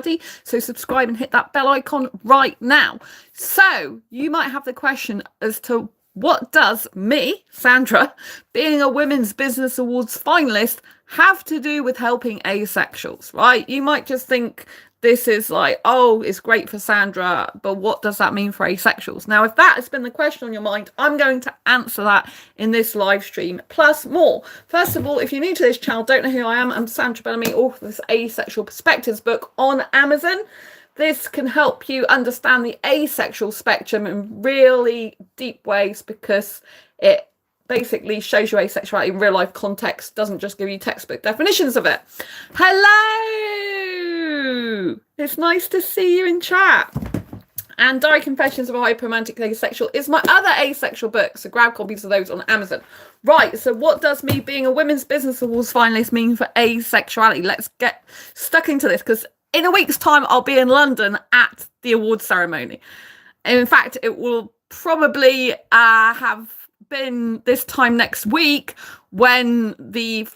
already. So subscribe and hit that bell icon right now. So you might have the question as to what does me, Sandra, being a Women's Business Awards finalist have to do with helping asexuals, right? You might just think this is like, oh, it's great for Sandra, but what does that mean for asexuals? Now, if that has been the question on your mind, I'm going to answer that in this live stream, plus more. First of all, if you're new to this channel, don't know who I am, I'm Sandra Bellamy, author of this Asexual Perspectives book on Amazon. This can help you understand the asexual spectrum in really deep ways because it basically shows you asexuality in real life context, doesn't just give you textbook definitions of it. Hello! It's nice to see you in chat. And Diary Confessions of a Hyperromantic Asexual is my other asexual book, so grab copies of those on Amazon. Right, so what does me being a Women's Business Awards finalist mean for asexuality? Let's get stuck into this, because in a week's time, I'll be in London at the awards ceremony. In fact, it will probably have been this time next week when the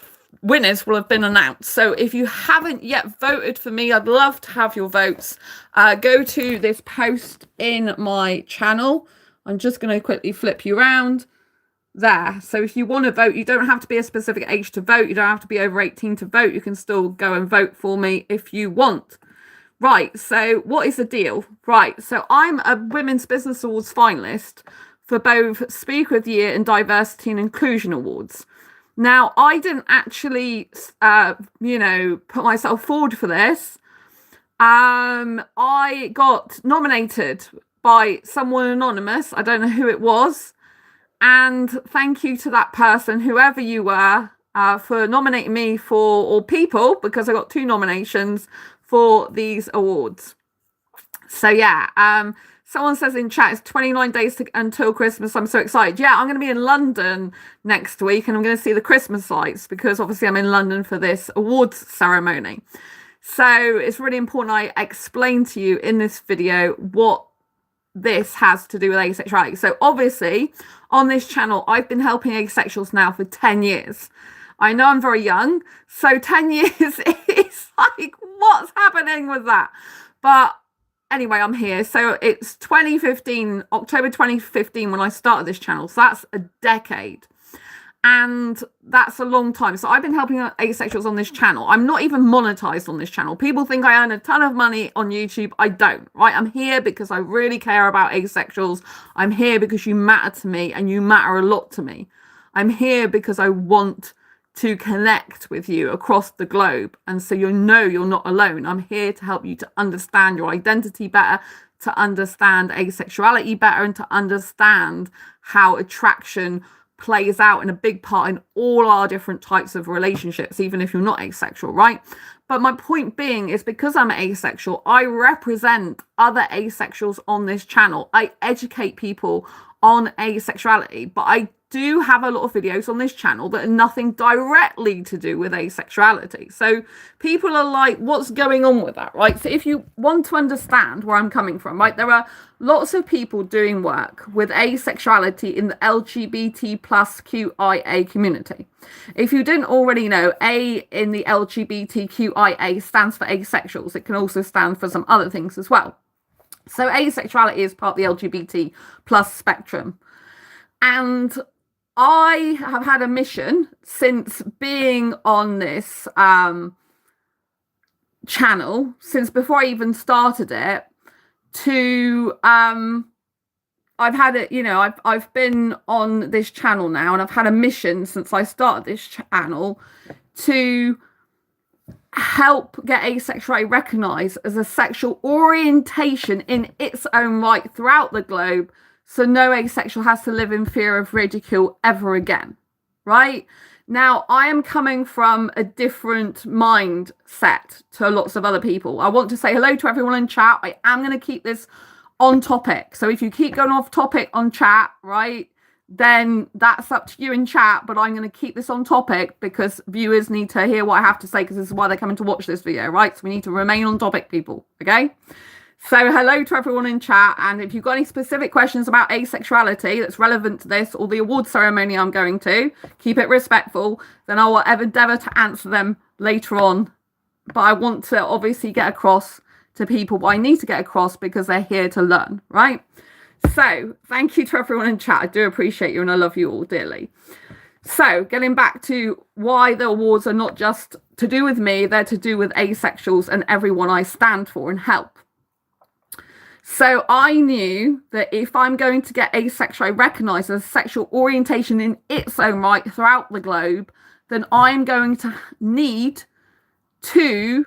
winners will have been announced. So if you haven't yet voted for me, I'd love to have your votes. Go to this post in my channel. I'm just going to quickly flip you around there. So if you want to vote, you don't have to be a specific age to vote. You don't have to be over 18 to vote. You can still go and vote for me if you want. Right, so what is the deal? Right, so I'm a Women's Business Awards finalist for both Speaker of the Year and Diversity and Inclusion Awards. Now, I didn't actually, put myself forward for this. I got nominated by someone anonymous. I don't know who it was. And thank you to that person, whoever you were, for nominating me for, or people, because I got 2 nominations for these awards. So yeah, someone says in chat, it's 29 days until Christmas. I'm so excited. Yeah, I'm going to be in London next week and I'm going to see the Christmas lights because obviously I'm in London for this awards ceremony. So it's really important I explain to you in this video what this has to do with asexuality. So obviously on this channel, I've been helping asexuals now for 10 years. I know I'm very young, so 10 years is like, what's happening with that? But anyway, I'm here. So it's 2015, October 2015 when I started this channel. So that's a decade. And that's a long time. So I've been helping asexuals on this channel. I'm not even monetized on this channel. People think I earn a ton of money on YouTube. I don't, right? I'm here because I really care about asexuals. I'm here because you matter to me and you matter a lot to me. I'm here because I want to connect with you across the globe. And so you know you're not alone. I'm here to help you to understand your identity better, to understand asexuality better, and to understand how attraction plays out in a big part in all our different types of relationships, even if you're not asexual, right? But my point being is because I'm asexual, I represent other asexuals on this channel. I educate people on asexuality, but I do have a lot of videos on this channel that are nothing directly to do with asexuality. So people are like, what's going on with that, right? So if you want to understand where I'm coming from, right, there are lots of people doing work with asexuality in the LGBT plus QIA community. If you didn't already know, A in the LGBTQIA stands for asexuals. It can also stand for some other things as well. So asexuality is part of the LGBT plus spectrum. And I have had a mission since being on this channel, since before I even started it, to I've had it, I've been on this channel now, and I've had a mission since I started this channel to help get asexuality recognized as a sexual orientation in its own right throughout the globe, so no asexual has to live in fear of ridicule ever again, right? Now, I am coming from a different mindset to lots of other people. I want to say hello to everyone in chat. I am going to keep this on topic. So if you keep going off topic on chat, right, then that's up to you in chat. But I'm going to keep this on topic because viewers need to hear what I have to say, because this is why they're coming to watch this video, right? So we need to remain on topic, people, okay? So hello to everyone in chat, and if you've got any specific questions about asexuality that's relevant to this or the award ceremony I'm going to, keep it respectful, then I will endeavour to answer them later on. But I want to obviously get across to people what I need to get across, because they're here to learn, right? So thank you to everyone in chat. I do appreciate you and I love you all dearly. So getting back to why the awards are not just to do with me, they're to do with asexuals and everyone I stand for and help. So I knew that if I'm going to get asexual recognized as a sexual orientation in its own right throughout the globe, then I'm going to need to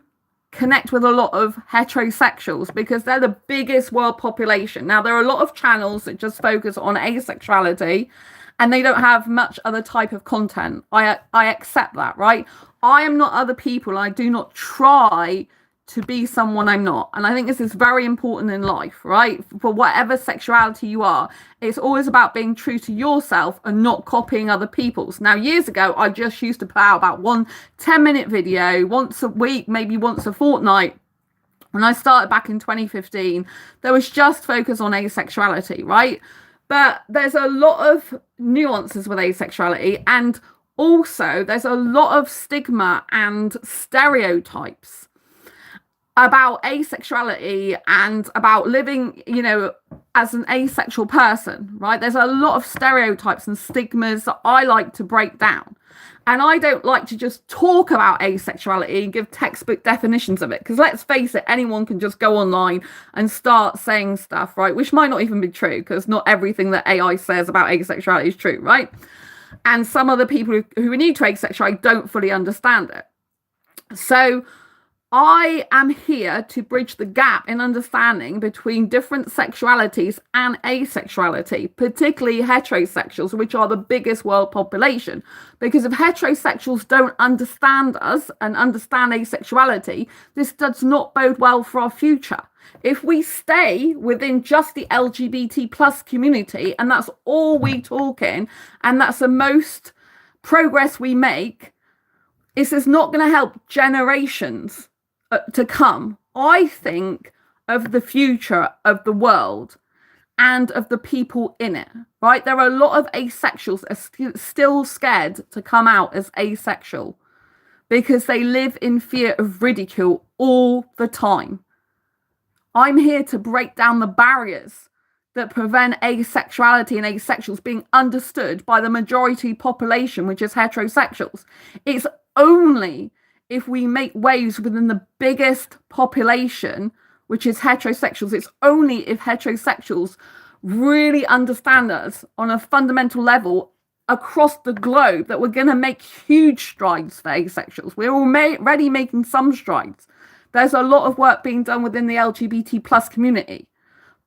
connect with a lot of heterosexuals, because they're the biggest world population. Now, there are a lot of channels that just focus on asexuality and they don't have much other type of content. I accept that, right? I am not other people. I do not try to be someone I'm not. And I think this is very important in life, right? For whatever sexuality you are, it's always about being true to yourself and not copying other people's. Now, years ago, I just used to put out about one 10-minute video once a week, maybe once a fortnight. When I started back in 2015, there was just focus on asexuality, right? But there's a lot of nuances with asexuality, and also there's a lot of stigma and stereotypes about asexuality and about living, you know, as an asexual person, right? There's a lot of stereotypes and stigmas that I like to break down. And I don't like to just talk about asexuality and give textbook definitions of it, because let's face it, anyone can just go online and start saying stuff, right? Which might not even be true, because not everything that AI says about asexuality is true, right? And some of the people who are new to asexuality don't fully understand it. So I am here to bridge the gap in understanding between different sexualities and asexuality, particularly heterosexuals, which are the biggest world population. Because if heterosexuals don't understand us and understand asexuality, this does not bode well for our future. If we stay within just the LGBT plus community and that's all we talk in, and that's the most progress we make, this is not going to help generations to come. I think of the future of the world and of the people in it, right? There are a lot of asexuals are still scared to come out as asexual because they live in fear of ridicule all the time. I'm here to break down the barriers that prevent asexuality and asexuals being understood by the majority population, which is heterosexuals. It's only if we make waves within the biggest population, which is heterosexuals, it's only if heterosexuals really understand us on a fundamental level across the globe that we're going to make huge strides for asexuals. We're already making some strides. There's a lot of work being done within the LGBT plus community.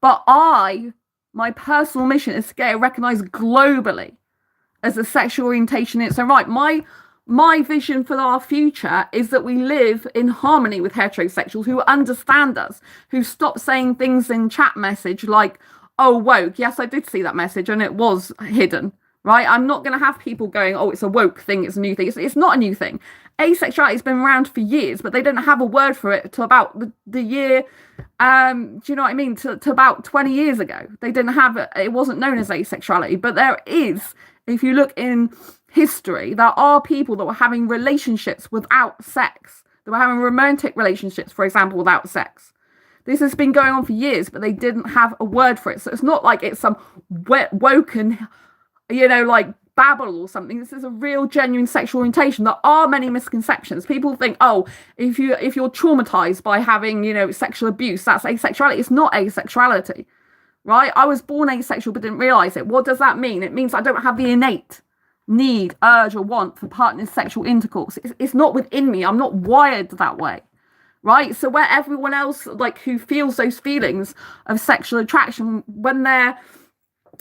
But my personal mission is to get it recognized globally as a sexual orientation in its own right. My vision for our future is that we live in harmony with heterosexuals who understand us, who stop saying things in chat message like, oh, woke. Yes, I did see that message and it was hidden, right? I'm not going to have people going, oh, it's a woke thing, it's a new thing. It's not a new thing. Asexuality has been around for years, but they didn't have a word for it till about the year, do you know what I mean? To about 20 years ago. They didn't have it. It wasn't known as asexuality, but there is, if you look in history, there are people that were having relationships without sex. They were having romantic relationships, for example, without sex. This has been going on for years, but they didn't have a word for it. So it's not like it's some woken, you know, like babble or something. This is a real genuine sexual orientation. There are many misconceptions. People think, oh, if you're traumatized by having, you know, sexual abuse, that's asexuality. It's not asexuality, right? I was born asexual but didn't realize it. What does that mean? It means I don't have the innate need, urge, or want for partner's sexual intercourse. It's not within me. I'm not wired that way, right? So where everyone else, like, who feels those feelings of sexual attraction, when they're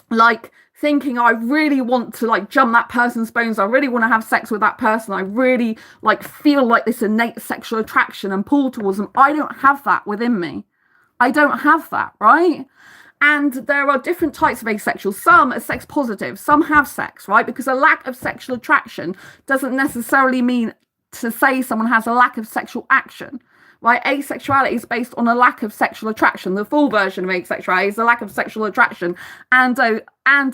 like thinking, I really want to like jump that person's bones, I really want to have sex with that person, I really like feel like this innate sexual attraction and pull towards them, I don't have that within me. I don't have that, right? And there are different types of asexual. Some are sex positive, some have sex, right? Because a lack of sexual attraction doesn't necessarily mean to say someone has a lack of sexual action, right? Asexuality is based on a lack of sexual attraction. The full version of asexuality is a lack of sexual attraction and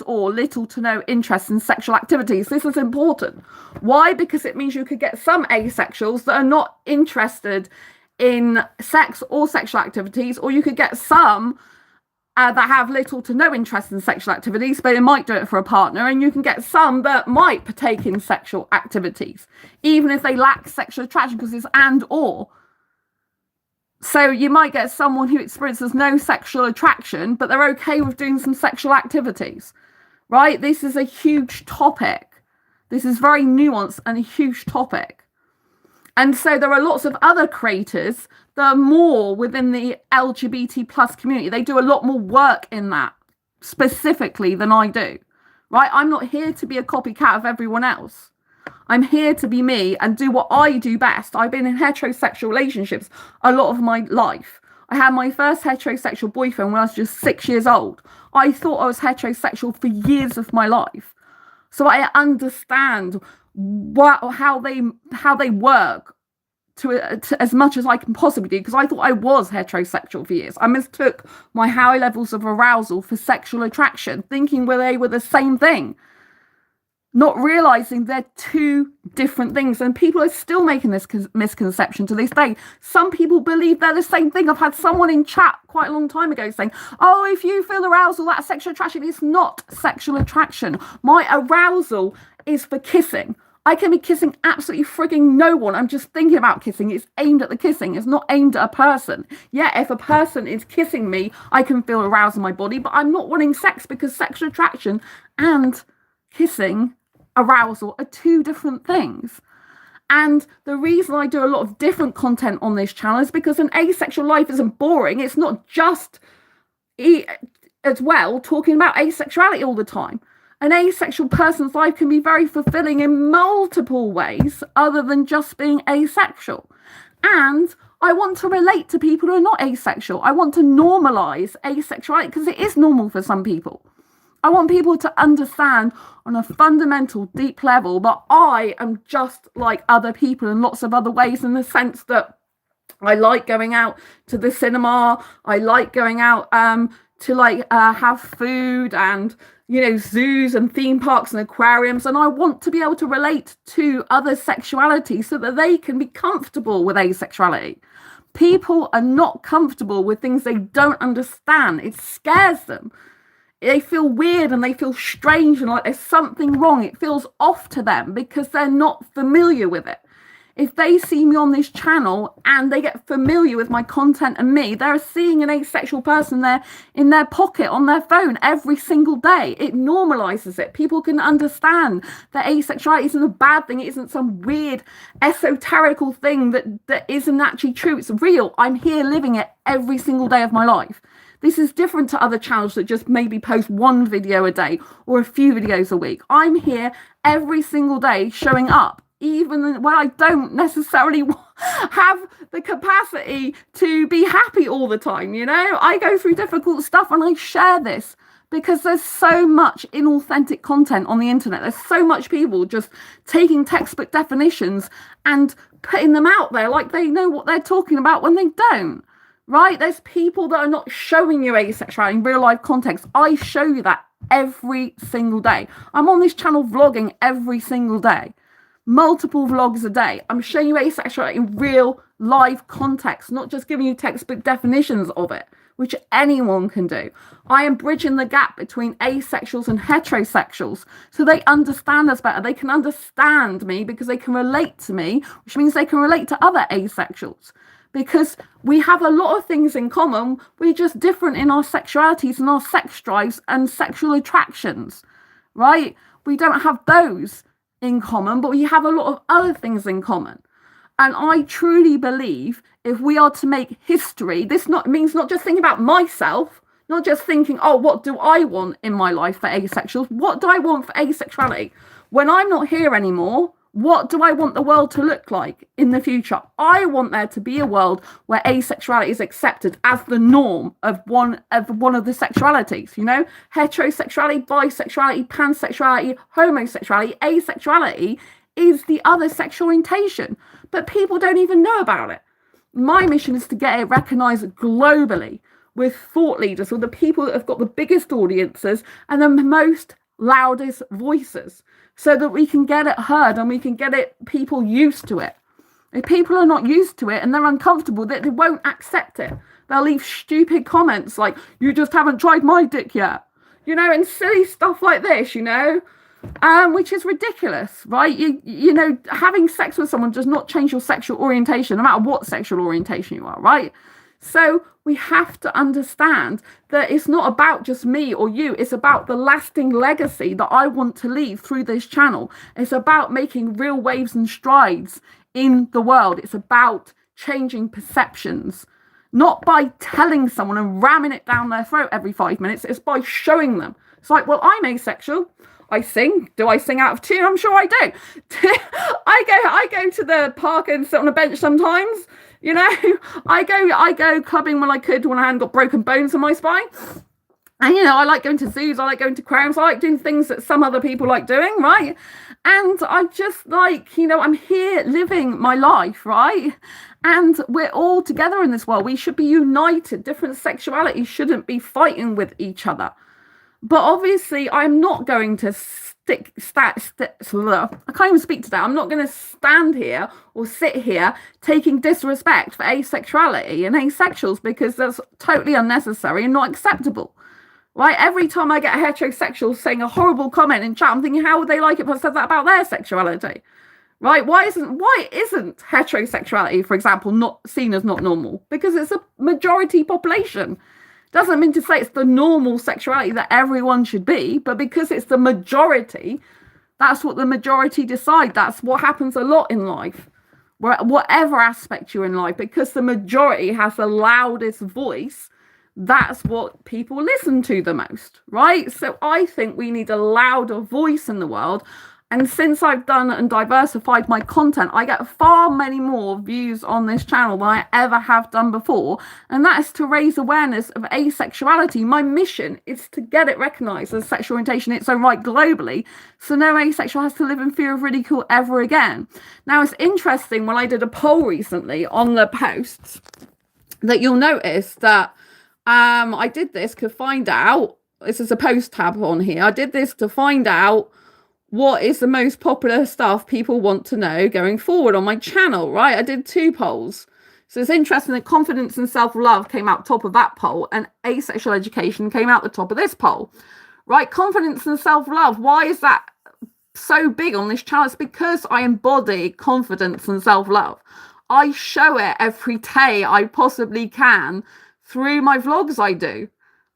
or little to no interest in sexual activities. This is important. Why? Because it means you could get some asexuals that are not interested in sex or sexual activities, or you could get some that have little to no interest in sexual activities, but they might do it for a partner, and you can get some that might partake in sexual activities, even if they lack sexual attraction, because it's and or. So you might get someone who experiences no sexual attraction, but they're okay with doing some sexual activities, right? This is a huge topic. This is very nuanced and a huge topic. And so there are lots of other creators that are more within the LGBT plus community. They do a lot more work in that specifically than I do, right? I'm not here to be a copycat of everyone else. I'm here to be me and do what I do best. I've been in heterosexual relationships a lot of my life. I had my first heterosexual boyfriend when I was just 6 years old. I thought I was heterosexual for years of my life. So I understand how they work to as much as I can possibly do, because I thought I was heterosexual for years. I mistook my high levels of arousal for sexual attraction, thinking they were the same thing, not realizing they're two different things. And people are still making this misconception to this day. Some people believe they're the same thing. I've had someone in chat quite a long time ago saying, oh, if you feel arousal, that's sexual attraction. It's not sexual attraction. My arousal is for kissing. I can be kissing absolutely frigging no one. I'm just thinking about kissing. It's aimed at the kissing. It's not aimed at a person. Yeah, if a person is kissing me, I can feel aroused in my body, but I'm not wanting sex, because sexual attraction and kissing, arousal, are two different things. And the reason I do a lot of different content on this channel is because an asexual life isn't boring. It's not just as well talking about asexuality all the time. An asexual person's life can be very fulfilling in multiple ways other than just being asexual. And I want to relate to people who are not asexual. I want to normalize asexuality, because it is normal for some people. I want people to understand on a fundamental, deep level that I am just like other people in lots of other ways, in the sense that I like going out to the cinema. I like going out to have food and, zoos and theme parks and aquariums. And I want to be able to relate to other sexuality so that they can be comfortable with asexuality. People are not comfortable with things they don't understand. It scares them. They feel weird and they feel strange and like there's something wrong. It feels off to them because they're not familiar with it. If they see me on this channel and they get familiar with my content and me, they're seeing an asexual person there in their pocket on their phone every single day. It normalizes it. People can understand that asexuality isn't a bad thing. It isn't some weird esoterical thing that isn't actually true. It's real. I'm here living it every single day of my life. This is different to other channels that just maybe post one video a day or a few videos a week. I'm here every single day showing up, even when I don't necessarily have the capacity to be happy all the time. I go through difficult stuff and I share this because there's so much inauthentic content on the internet. There's so much people just taking textbook definitions and putting them out there like they know what they're talking about when they don't. Right? There's people that are not showing you asexuality in real life context. I show you that every single day. I'm on this channel vlogging every single day. Multiple vlogs a day. I'm showing you asexuality in real life context, not just giving you textbook definitions of it, which anyone can do. I am bridging the gap between asexuals and heterosexuals so they understand us better. They can understand me because they can relate to me, which means they can relate to other asexuals. Because we have a lot of things in common. We're just different in our sexualities and our sex drives and sexual attractions, right? We don't have those in common, but we have a lot of other things in common. And I truly believe if we are to make history, this means not just thinking about myself, not just thinking, oh, what do I want in my life for asexuals? What do I want for asexuality? When I'm not here anymore, what do I want the world to look like in the future? I want there to be a world where asexuality is accepted as the norm of one of the sexualities, heterosexuality, bisexuality, pansexuality, homosexuality, asexuality is the other sexual orientation, but people don't even know about it. My mission is to get it recognized globally with thought leaders, with the people that have got the biggest audiences and the most loudest voices, so that we can get it heard and we can get people used to it. If people are not used to it and they're uncomfortable, they won't accept it. They'll leave stupid comments like, you just haven't tried my dick yet. And silly stuff like this, which is ridiculous, right? Having sex with someone does not change your sexual orientation, no matter what sexual orientation you are, right? So we have to understand that it's not about just me or you. It's about the lasting legacy that I want to leave through this channel. It's about making real waves and strides in the world. It's about changing perceptions, not by telling someone and ramming it down their throat every 5 minutes. It's by showing them. It's like, well, I'm asexual. I sing. Do I sing out of tune? I'm sure I do. I go to the park and sit on a bench sometimes. I go clubbing when I could, when I hadn't got broken bones in my spine. And, I like going to zoos. I like going to aquariums. I like doing things that some other people like doing, right? And I just like, I'm here living my life, right? And we're all together in this world. We should be united. Different sexualities shouldn't be fighting with each other. But obviously, I'm not going to I can't even speak today. I'm not going to stand here or sit here taking disrespect for asexuality and asexuals, because that's totally unnecessary and not acceptable. Right? Every time I get a heterosexual saying a horrible comment in chat, I'm thinking, how would they like it if I said that about their sexuality? Right? Why isn't heterosexuality, for example, not seen as not normal? Because it's a majority population. Doesn't mean to say it's the normal sexuality that everyone should be, but because it's the majority, that's what the majority decide. That's what happens a lot in life, whatever aspect you're in life, because the majority has the loudest voice. That's what people listen to the most, right? So I think we need a louder voice in the world. And since I've done and diversified my content, I get far many more views on this channel than I ever have done before. And that is to raise awareness of asexuality. My mission is to get it recognized as sexual orientation in its own right globally, so no asexual has to live in fear of ridicule ever again. Now, it's interesting, when I did a poll recently on the posts, that you'll notice that I did this to find out, this is a post tab on here, I did this to find out what is the most popular stuff people want to know going forward on my channel, right? I did 2 polls. So it's interesting that confidence and self-love came out top of that poll, and asexual education came out the top of this poll, right? Confidence and self-love, why is that so big on this channel? It's because I embody confidence and self-love. I show it every day I possibly can through my vlogs I do.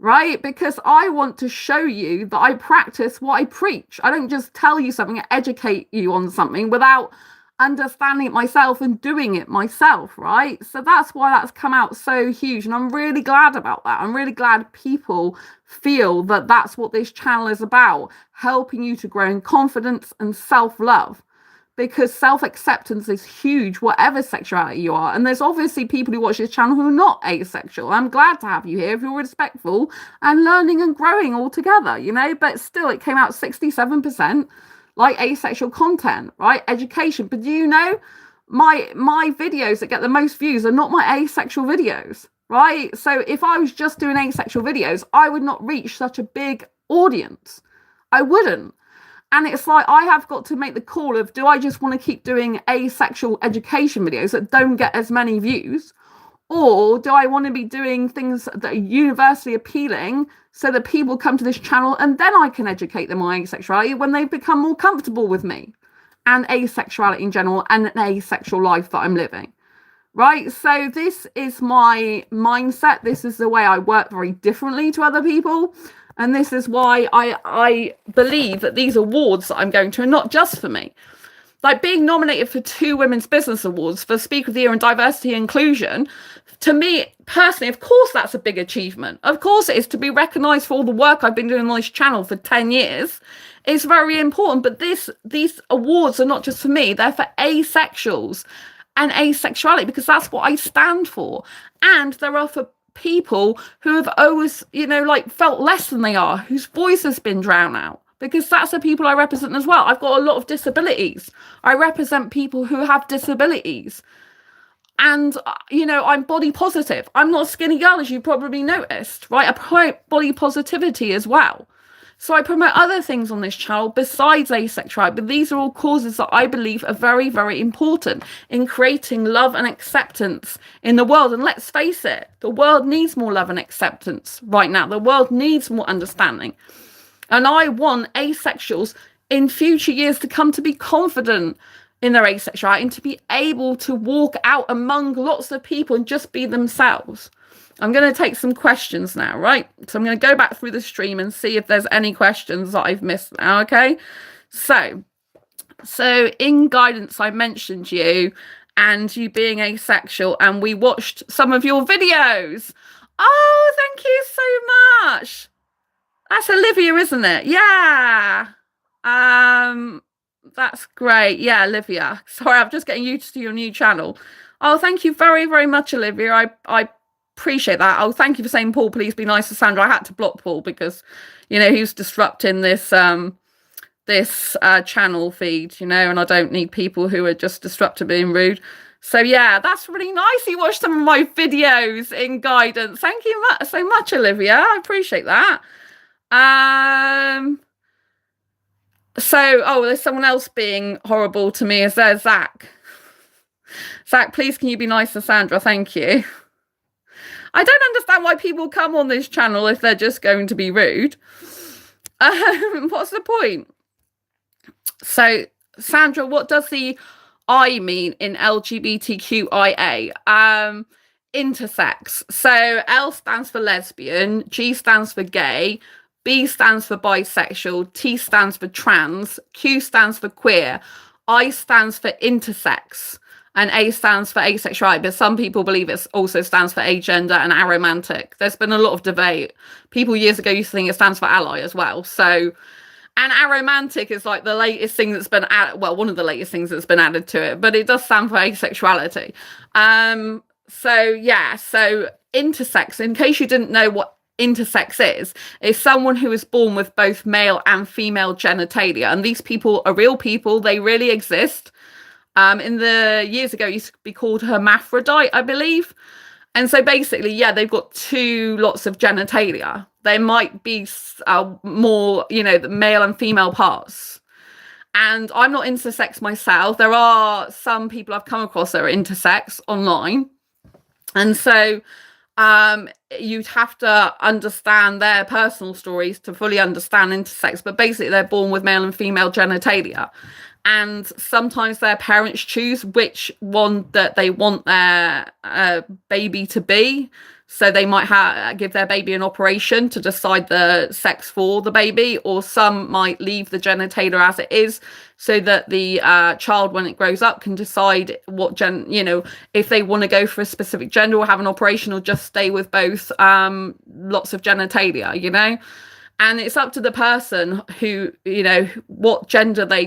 Right? Because I want to show you that I practice what I preach. I don't just tell you something, educate you on something without understanding it myself and doing it myself, right? So that's why that's come out so huge. And I'm really glad about that. I'm really glad people feel that that's what this channel is about, helping you to grow in confidence and self-love. Because self-acceptance is huge, whatever sexuality you are. And there's obviously people who watch this channel who are not asexual. I'm glad to have you here if you're respectful and learning and growing all together, But still, it came out 67% like asexual content, right? Education. But do you know, my videos that get the most views are not my asexual videos, right? So if I was just doing asexual videos, I would not reach such a big audience. I wouldn't. And it's like, I have got to make the call of, do I just want to keep doing asexual education videos that don't get as many views? Or do I want to be doing things that are universally appealing so that people come to this channel and then I can educate them on asexuality when they become more comfortable with me and asexuality in general and an asexual life that I'm living? Right? So this is my mindset. This is the way I work very differently to other people. And this is why I believe that these awards that I'm going to are not just for me. Like being nominated for 2 Women's Business Awards for Speaker of the Year in Diversity and Inclusion, to me personally, of course, that's a big achievement. Of course it is. To be recognised for all the work I've been doing on this channel for 10 years is very important. But these awards are not just for me. They're for asexuals and asexuality, because that's what I stand for. And there are for people who have always, felt less than they are, whose voice has been drowned out, because that's the people I represent as well. I've got a lot of disabilities. I represent people who have disabilities. And, I'm body positive. I'm not a skinny girl, as you probably noticed, right? I promote body positivity as well. So I promote other things on this channel besides asexuality, but these are all causes that I believe are very, very important in creating love and acceptance in the world. And let's face it, the world needs more love and acceptance right now. The world needs more understanding. And I want asexuals in future years to come to be confident in their asexuality and to be able to walk out among lots of people and just be themselves. I'm going to take some questions now, right? So I'm going to go back through the stream and see if there's any questions that I've missed now, okay? So in guidance, I mentioned you and you being asexual, and we watched some of your videos. Oh, thank you so much. That's Olivia, isn't it? Yeah. That's great. Yeah, Olivia. Sorry, I'm just getting used to your new channel. Oh, thank you very, very much, Olivia. I appreciate that. Oh, thank you for saying, Paul, please be nice to Sandra. I had to block Paul because, you know, he was disrupting this channel feed, you know, and I don't need people who are just disruptive being rude. So yeah, that's really nice. You watched some of my videos in guidance. Thank you so much, Olivia. I appreciate that. So there's someone else being horrible to me. Is there Zach? Zach, please can you be nice to Sandra? Thank you. I don't understand why people come on this channel if they're just going to be rude. What's the point? So, Sandra, what does the I mean in LGBTQIA? Intersex. So, L stands for lesbian, G stands for gay, B stands for bisexual, T stands for trans, Q stands for queer, I stands for intersex, and A stands for asexuality, but some people believe it also stands for agender and aromantic. There's been a lot of debate. People years ago used to think it stands for ally as well. So, and aromantic is like the latest thing that's been added, well, one of the latest things that's been added to it, but it does stand for asexuality. So intersex, in case you didn't know what intersex is someone who is born with both male and female genitalia, and these people are real people. They really exist. In the years ago, it used to be called hermaphrodite, I believe. And so basically, yeah, they've got two lots of genitalia. There might be more, you know, the male and female parts. And I'm not intersex myself. There are some people I've come across that are intersex online. And so you'd have to understand their personal stories to fully understand intersex. But basically, they're born with male and female genitalia. And sometimes their parents choose which one that they want their baby to be. So they might give their baby an operation to decide the sex for the baby, or some might leave the genitalia as it is so that the child, when it grows up, can decide what if they want to go for a specific gender or have an operation, or just stay with both lots of genitalia, you know. And it's up to the person who, you know, what gender they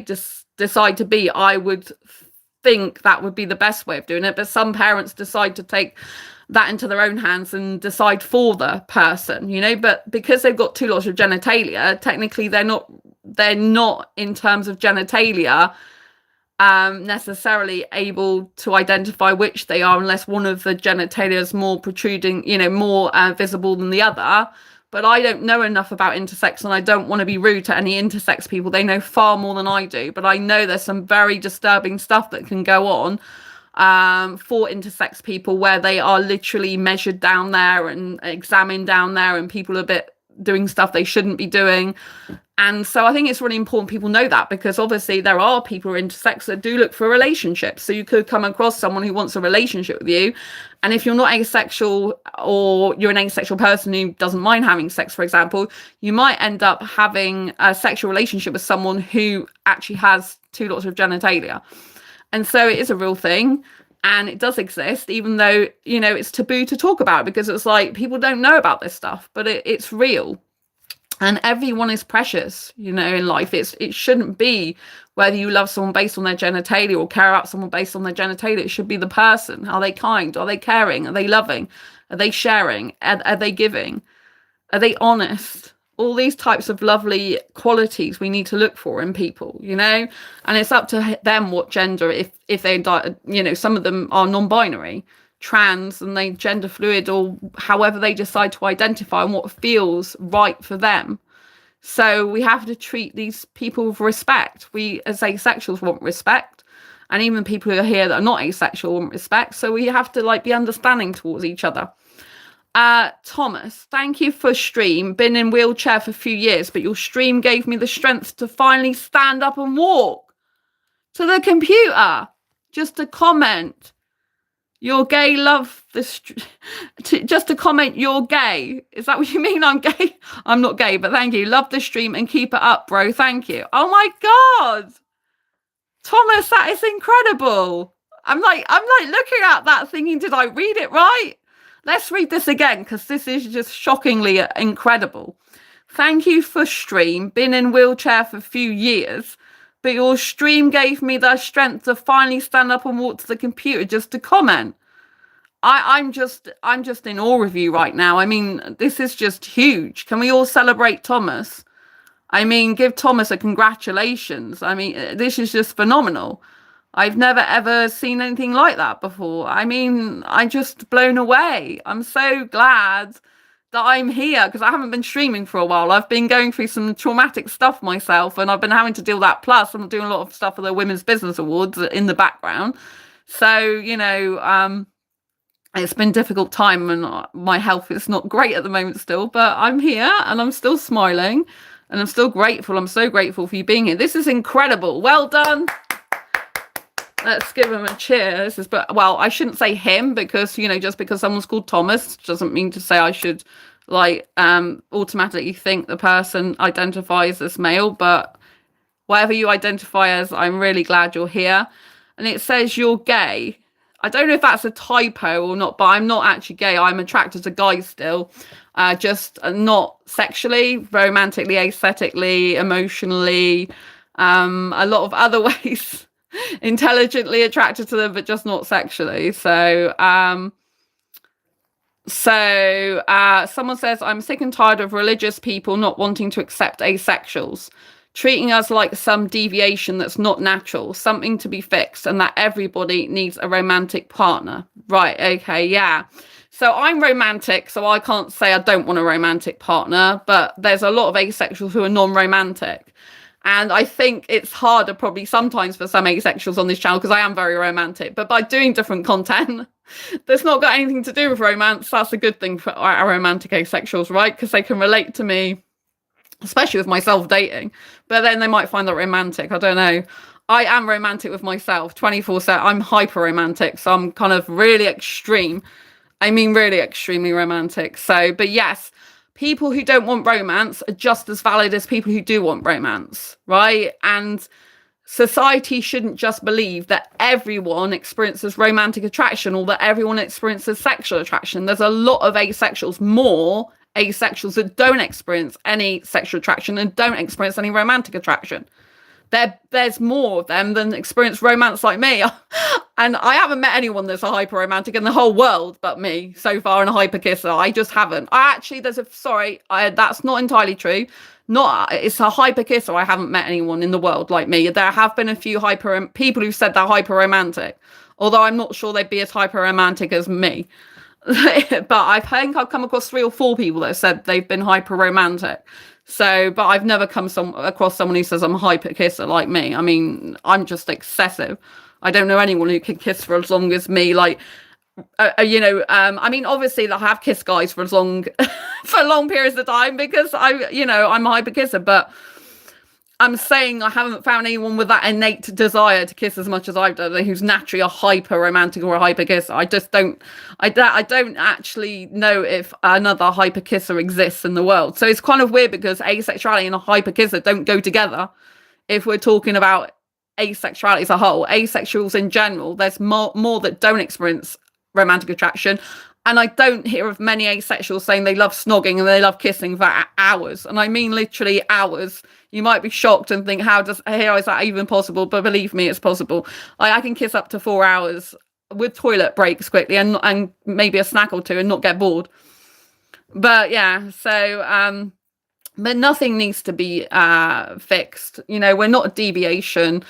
decide to be. I would think that would be the best way of doing it, but some parents decide to take that into their own hands and decide for the person, you know. But because they've got two lots of genitalia, technically they're not in terms of genitalia necessarily able to identify which they are, unless one of the genitalia is more protruding, you know, more visible than the other. But I don't know enough about intersex, and I don't want to be rude to any intersex people. They know far more than I do. But I know there's some very disturbing stuff that can go on for intersex people, where they are literally measured down there and examined down there, and people are doing stuff they shouldn't be doing. And so I think it's really important people know that, because obviously there are people who are intersex that do look for relationships. So you could come across someone who wants a relationship with you, and if you're not asexual, or you're an asexual person who doesn't mind having sex, for example, you might end up having a sexual relationship with someone who actually has two lots of genitalia. And so it is a real thing, and it does exist, even though, you know, it's taboo to talk about, because it's like people don't know about this stuff, but it's real. And everyone is precious, you know, in life. It shouldn't be whether you love someone based on their genitalia or care about someone based on their genitalia. It should be the person. Are they kind? Are they caring? Are they loving? Are they sharing? Are they giving? Are they honest? All these types of lovely qualities we need to look for in people, you know. And it's up to them what gender, if they, you know, some of them are non-binary, trans, and they gender fluid, or however they decide to identify and what feels right for them. So we have to treat these people with respect. We, as asexuals, want respect. And even people who are here that are not asexual want respect. So we have to like be understanding towards each other. Thomas, thank you for stream. Been in wheelchair for a few years, but your stream gave me the strength to finally stand up and walk to the computer. Just to comment, you're gay, love this. Just to comment, you're gay. Is that what you mean? I'm gay? I'm not gay, but thank you. Love the stream and keep it up, bro. Thank you. Oh my God. Thomas, that is incredible. I'm like looking at that thinking, did I read it right? Let's read this again because this is just shockingly incredible. Thank you for stream. Been in wheelchair for a few years, but your stream gave me the strength to finally stand up and walk to the computer just to comment. I'm just in awe of you right now. I mean, this is just huge. Can we all celebrate Thomas? I mean, give Thomas a congratulations. I mean, this is just phenomenal. I've never ever seen anything like that before. I mean, I'm just blown away. I'm so glad that I'm here because I haven't been streaming for a while. I've been going through some traumatic stuff myself and I've been having to deal with that. Plus, I'm doing a lot of stuff for the Women's Business Awards in the background. So, you know, it's been a difficult time and my health is not great at the moment still, but I'm here and I'm still smiling and I'm still grateful. I'm so grateful for you being here. This is incredible. Well done. Let's give him a cheer. This is, but well, I shouldn't say him because, you know, just because someone's called Thomas doesn't mean to say I should like automatically think the person identifies as male, but whatever you identify as, I'm really glad you're here. And it says you're gay. I don't know if that's a typo or not, but I'm not actually gay. I'm attracted to guys still, just not sexually, romantically, aesthetically, emotionally, a lot of other ways. Intelligently attracted to them, but just not sexually. So someone says, I'm sick and tired of religious people not wanting to accept asexuals, treating us like some deviation that's not natural, something to be fixed, and that everybody needs a romantic partner. Right, okay, yeah. So I'm romantic, so I can't say I don't want a romantic partner, but there's a lot of asexuals who are non-romantic. And I think it's harder probably sometimes for some asexuals on this channel because I am very romantic. But by doing different content that's not got anything to do with romance, that's a good thing for our romantic asexuals, right? Because they can relate to me, especially with myself dating. But then they might find that romantic. I don't know. I am romantic with myself 24/7. I'm hyper romantic. So I'm kind of really extreme. I mean, really extremely romantic. So, but yes. People who don't want romance are just as valid as people who do want romance, right? And society shouldn't just believe that everyone experiences romantic attraction or that everyone experiences sexual attraction. There's a lot of asexuals, more asexuals that don't experience any sexual attraction and don't experience any romantic attraction. There's more of them than experience romance like me. And I haven't met anyone that's a hyper romantic in the whole world but me so far, and a hyper kisser. I just haven't. That's not entirely true. It's a hyper kisser. I haven't met anyone in the world like me. There have been a few people who said they're hyper romantic, although I'm not sure they'd be as hyper romantic as me. But I think I've come across 3 or 4 people that have said they've been hyper romantic. So, but I've never come across someone who says I'm a hyper kisser like me. I mean, I'm just excessive. I don't know anyone who can kiss for as long as me. Like, I mean, obviously I have kissed guys for long periods of time because I'm a hyper kisser, but I'm saying I haven't found anyone with that innate desire to kiss as much as I've done, who's naturally a hyper romantic or a hyper kisser. I just don't. I don't actually know if another hyper kisser exists in the world. So it's kind of weird because asexuality and a hyper kisser don't go together. If we're talking about asexuality as a whole, asexuals in general, there's more that don't experience romantic attraction. And I don't hear of many asexuals saying they love snogging and they love kissing for hours. And I mean literally hours. You might be shocked and think, how is that even possible? But believe me, it's possible. I can kiss up to 4 hours with toilet breaks quickly and maybe a snack or 2 and not get bored. But yeah, so but nothing needs to be fixed. You know, we're not a deviation.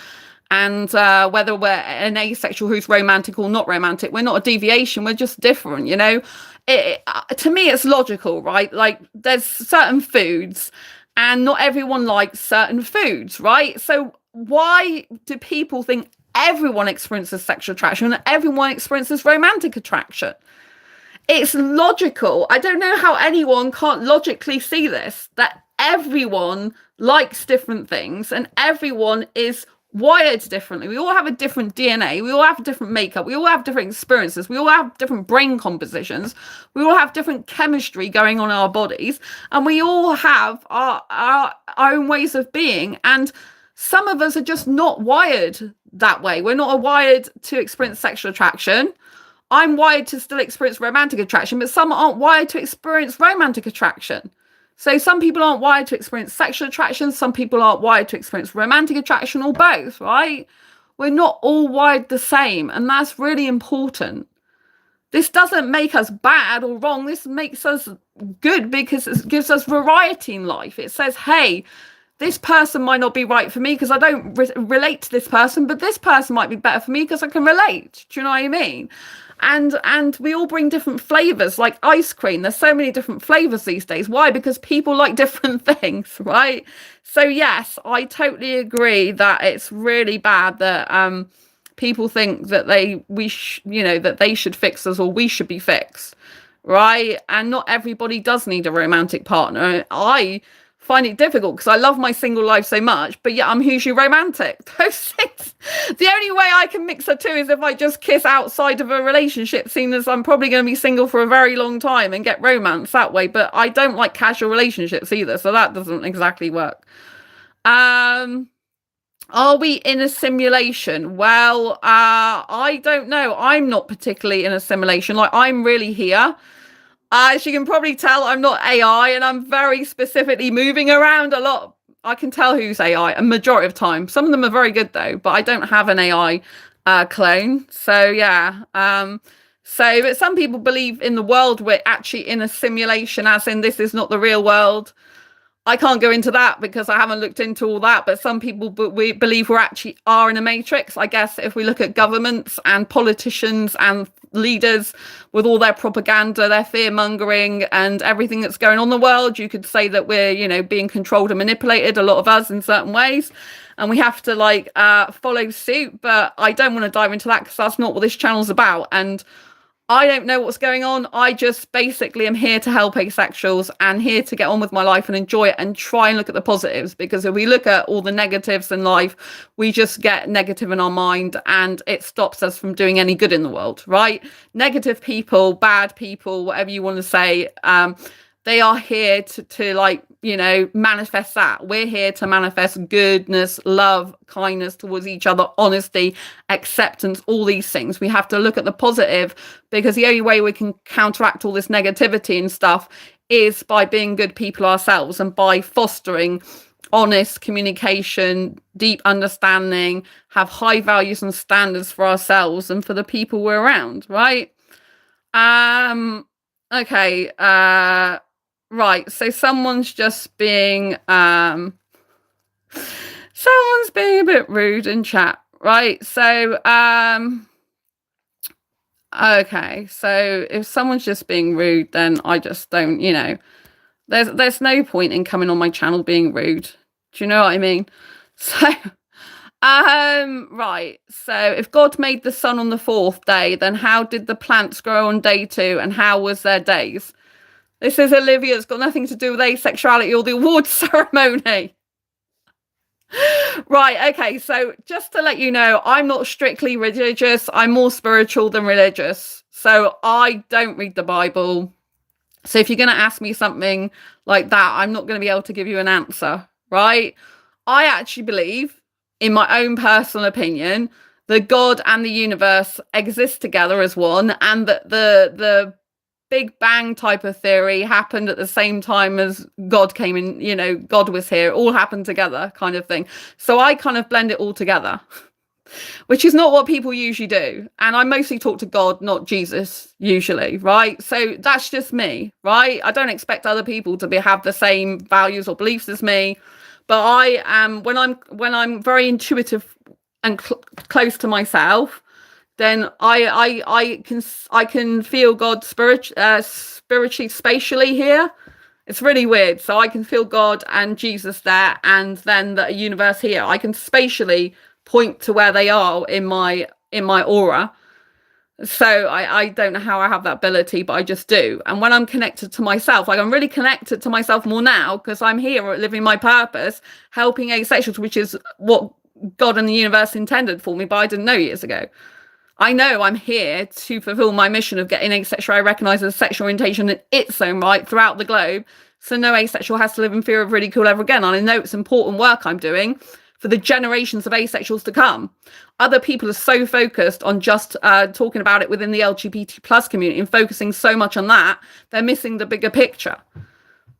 And whether we're an asexual who's romantic or not romantic, we're not a deviation. We're just different, you know. To me, it's logical, right? Like, there's certain foods and not everyone likes certain foods, right? So why do people think everyone experiences sexual attraction and everyone experiences romantic attraction? It's logical. I don't know how anyone can't logically see this, that everyone likes different things and everyone is wired differently. We all have a different DNA. We all have different makeup. We all have different experiences. We all have different brain compositions. We all have different chemistry going on in our bodies. And we all have our own ways of being. And some of us are just not wired that way. We're not wired to experience sexual attraction. I'm wired to still experience romantic attraction, but some aren't wired to experience romantic attraction. So some people aren't wired to experience sexual attraction. Some people aren't wired to experience romantic attraction, or both, right? We're not all wired the same. And that's really important. This doesn't make us bad or wrong. This makes us good because it gives us variety in life. It says, hey, this person might not be right for me because I don't relate to this person, but this person might be better for me because I can relate. Do you know what I mean? And we all bring different flavors, like ice cream. There's so many different flavors these days. Why? Because people like different things, right? So yes, I totally agree that it's really bad that people think that that they should fix us or we should be fixed, right? And not everybody does need a romantic partner. I find it difficult because I love my single life so much, but yet I'm hugely romantic. Those things, the only way I can mix the two is if I just kiss outside of a relationship, seeing as I'm probably going to be single for a very long time, and get romance that way. But I don't like casual relationships either, so that doesn't exactly work. Are we in a simulation? Well, I don't know. I'm not particularly in a simulation. Like, I'm really here. As you can probably tell, I'm not AI, and I'm very specifically moving around a lot. I can tell who's AI a majority of time. Some of them are very good though, but I don't have an AI clone. So yeah. But some people believe in the world we're actually in a simulation, as in this is not the real world. I can't go into that because I haven't looked into all that, but some people we believe we're actually are in a matrix. I guess if we look at governments and politicians and leaders with all their propaganda, their fear mongering and everything that's going on in the world, you could say that we're, being controlled and manipulated, a lot of us in certain ways. And we have to follow suit. But I don't want to dive into that because that's not what this channel's about. And I don't know what's going on. I just basically am here to help asexuals and here to get on with my life and enjoy it and try and look at the positives, because if we look at all the negatives in life, we just get negative in our mind and it stops us from doing any good in the world, right? Negative people, bad people, whatever you want to say, they are here to manifest that. We're here to manifest goodness, love, kindness towards each other, honesty, acceptance, all these things. We have to look at the positive, because the only way we can counteract all this negativity and stuff is by being good people ourselves and by fostering honest communication, deep understanding, have high values and standards for ourselves and for the people we're around, right? Okay. Right, so someone's just being someone's being a bit rude in chat, right? So okay, so if someone's just being rude, then I just don't, there's no point in coming on my channel being rude. Do you know what I mean? So right, so if God made the sun on the 4th day, then how did the plants grow on day 2, and how was their days? This is Olivia. It's got nothing to do with asexuality or the awards ceremony. Right, okay, so just to let you know, I'm not strictly religious. I'm more spiritual than religious. So I don't read the Bible. So if you're going to ask me something like that, I'm not going to be able to give you an answer, right? I actually believe, in my own personal opinion, that God and the universe exist together as one, and that the Big Bang type of theory happened at the same time as God came in, God was here, it all happened together kind of thing. So I kind of blend it all together, which is not what people usually do. And I mostly talk to God, not Jesus, usually, right? So that's just me, right? I don't expect other people to have the same values or beliefs as me, but I am, when I'm very intuitive and close to myself, then I can feel God spiritually, spatially here. It's really weird. So I can feel God and Jesus there, and then the universe here. I can spatially point to where they are in my aura. So I don't know how I have that ability, but I just do. And when I'm connected to myself, like I'm really connected to myself more now because I'm here living my purpose, helping asexuals, which is what God and the universe intended for me, but I didn't know years ago. I know I'm here to fulfill my mission of getting asexuality recognized as a sexual orientation in its own right throughout the globe. So no asexual has to live in fear of ridicule ever again. And I know it's important work I'm doing for the generations of asexuals to come. Other people are so focused on just talking about it within the LGBT plus community and focusing so much on that, they're missing the bigger picture.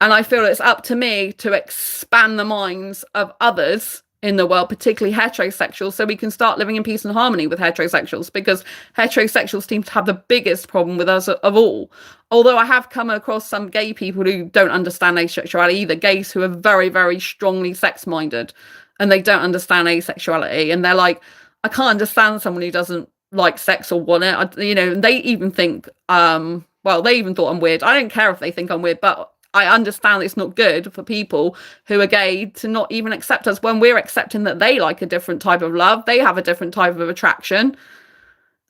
And I feel it's up to me to expand the minds of others in the world, particularly heterosexuals, so we can start living in peace and harmony with heterosexuals, because heterosexuals seem to have the biggest problem with us of all. Although I have come across some gay people who don't understand asexuality either, gays who are very, very strongly sex-minded, and they don't understand asexuality, and they're like, I can't understand someone who doesn't like sex or want it. They even think, they even thought I'm weird. I don't care if they think I'm weird, but I understand it's not good for people who are gay to not even accept us when we're accepting that they like a different type of love. They have a different type of attraction.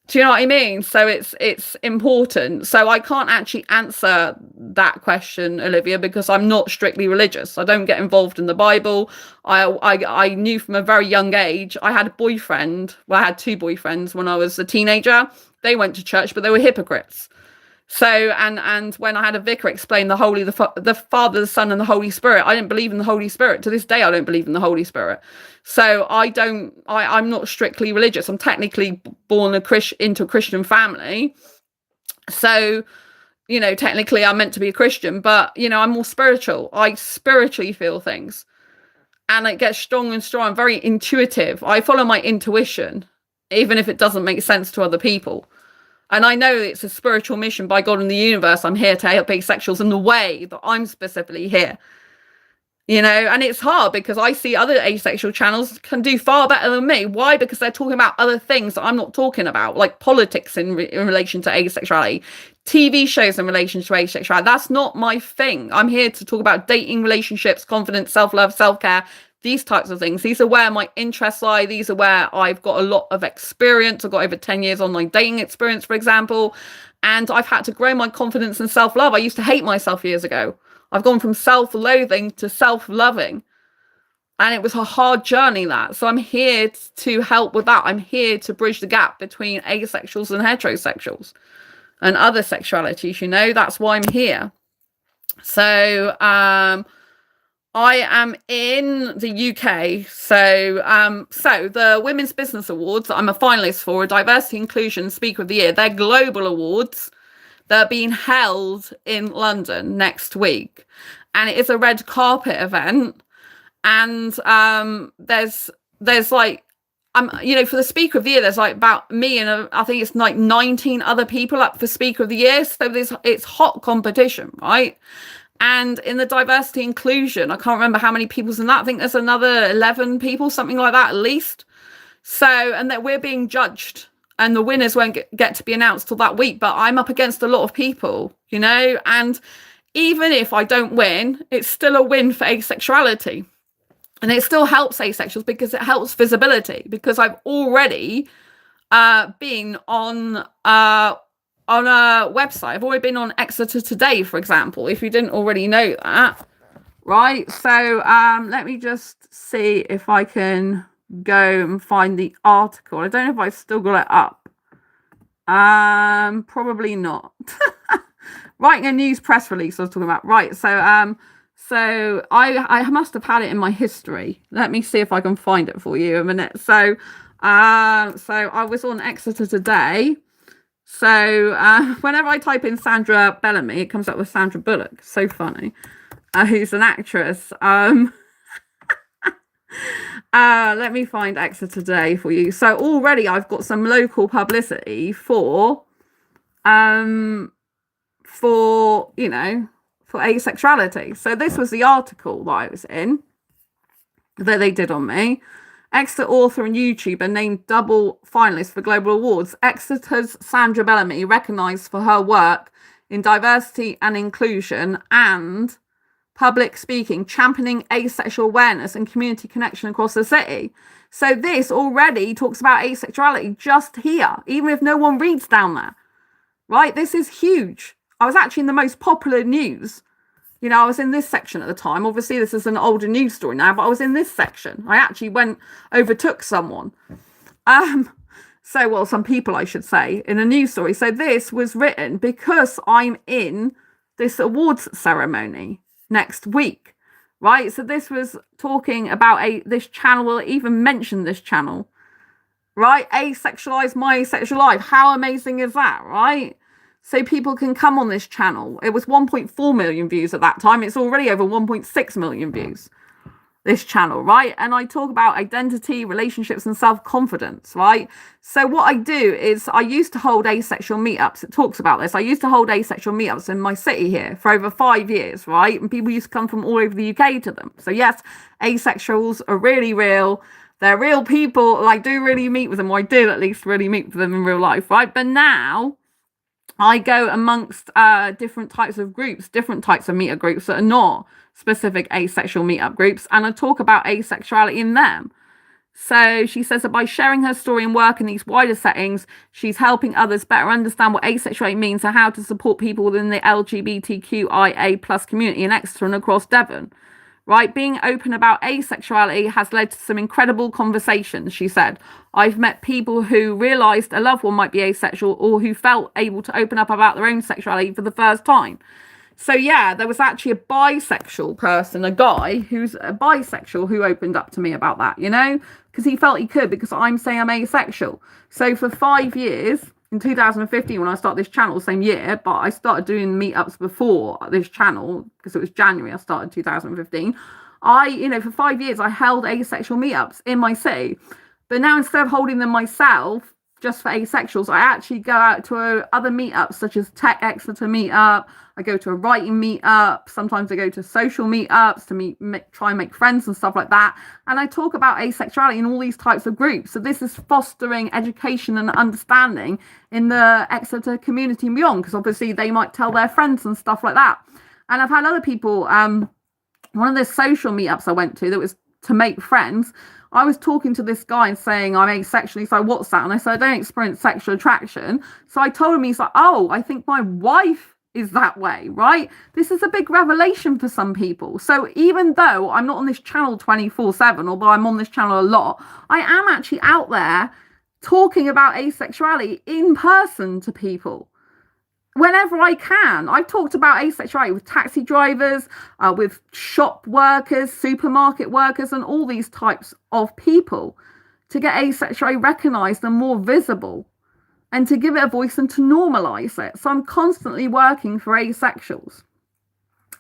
Do you know what I mean? So it's important. So I can't actually answer that question, Olivia, because I'm not strictly religious. I don't get involved in the Bible. I knew from a very young age. I had a boyfriend. Well, I had two boyfriends when I was a teenager. They went to church, but they were hypocrites. So, and when I had a vicar explain the Father, the Son, and the Holy Spirit, I didn't believe in the Holy Spirit. To this day, I don't believe in the Holy Spirit. So I'm not strictly religious. I'm technically born into a Christian family. So, technically I'm meant to be a Christian, but, I'm more spiritual. I spiritually feel things. And it gets stronger and stronger. I'm very intuitive. I follow my intuition, even if it doesn't make sense to other people. And I know it's a spiritual mission by God and the universe. I'm here to help asexuals in the way that I'm specifically here. And it's hard because I see other asexual channels can do far better than me. Why? Because they're talking about other things that I'm not talking about, like politics in relation to asexuality, TV shows in relation to asexuality. That's not my thing. I'm here to talk about dating, relationships, confidence, self-love, self-care, these types of things. These are where my interests lie. These are where I've got a lot of experience. I've got over 10 years online dating experience, for example, and I've had to grow my confidence and self-love. I used to hate myself years ago. I've gone from self-loathing to self-loving, and it was a hard journey, that. So I'm here to help with that. I'm here to bridge the gap between asexuals and heterosexuals and other sexualities. That's why I'm here. So I am in the UK. So the Women's Business Awards that I'm a finalist for, Diversity Inclusion Speaker of the Year, they're global awards. They're being held in London next week. And it is a red carpet event. And there's like, for the Speaker of the Year, there's like about me and I think it's like 19 other people up for Speaker of the Year. So it's hot competition, right? And in the diversity inclusion, I can't remember how many people's in that. I think there's another 11 people, something like that, at least. So, and that we're being judged, and the winners won't get to be announced till that week. But I'm up against a lot of people, and even if I don't win, it's still a win for asexuality. And it still helps asexuals because it helps visibility, because I've already been on a website. I've already been on Exeter Today, for example, if you didn't already know that, right? So let me just see if I can go and find the article. I don't know if I've still got it up. Probably not. Writing a news press release I was talking about, right? So I must have had it in my history. Let me see if I can find it for you a minute. So I was on Exeter Today. So whenever I type in Sandra Bellamy, it comes up with Sandra Bullock. So funny. Who's an actress. Let me find Exeter Today for you. So already I've got some local publicity for asexuality. So this was the article that I was in that they did on me. Exeter author and YouTuber named double finalist for global awards. Exeter's Sandra Bellamy, recognised for her work in diversity and inclusion and public speaking, championing asexual awareness and community connection across the city. So this already talks about asexuality just here, even if no one reads down there, right? This is huge. I was actually in the most popular news. You know, I was in this section at the time. Obviously, this is an older news story now, but I was in this section. I actually overtook someone. Well, some people, I should say, in a news story. So this was written because I'm in this awards ceremony next week, right? So this was talking about this channel, will even mention this channel, right? Asexualise my asexual life. How amazing is that, right? So people can come on this channel. It was 1.4 million views at that time. It's already over 1.6 million views, this channel, right? And I talk about identity, relationships, and self-confidence, right? So what I do is I used to hold asexual meetups. It talks about this. I used to hold asexual meetups in my city here for over 5 years, right? And people used to come from all over the UK to them. So yes, asexuals are really real. They're real people. I do really meet with them, or I did at least really meet with them in real life, right? But now I go amongst different types of groups, different types of meetup groups that are not specific asexual meetup groups, and I talk about asexuality in them. So she says that by sharing her story and work in these wider settings, she's helping others better understand what asexuality means and how to support people within the LGBTQIA plus community in Exeter and across Devon. Right, being open about asexuality has led to some incredible conversations, she said. I've met people who realised a loved one might be asexual or who felt able to open up about their own sexuality for the first time. So yeah, there was actually a bisexual person, a guy who's a bisexual, who opened up to me about that, you know, because he felt he could, because I'm saying I'm asexual. So for 5 years, in 2015, when I started this channel, same year, but I started doing meetups before this channel, because it was January I started 2015. For 5 years, I held asexual meetups in my city. But now, instead of holding them myself, just for asexuals, I actually go out to other meetups, such as Tech Exeter meetup. I go to a writing meetup. Sometimes I go to social meetups to try and make friends and stuff like that. And I talk about asexuality in all these types of groups. So this is fostering education and understanding in the Exeter community and beyond, because obviously they might tell their friends and stuff like that. And I've had other people, one of the social meetups I went to that was to make friends, I was talking to this guy and saying I'm asexual. He's like, what's that? And I said, I don't experience sexual attraction. So I told him, he's like, oh, I think my wife is that way, right? This is a big revelation for some people. So even though I'm not on this channel 24/7, although I'm on this channel a lot, I am actually out there talking about asexuality in person to people whenever I can. I've talked about asexuality with taxi drivers, with shop workers, supermarket workers, and all these types of people, to get asexuality recognised and more visible, and to give it a voice and to normalise it. So I'm constantly working for asexuals.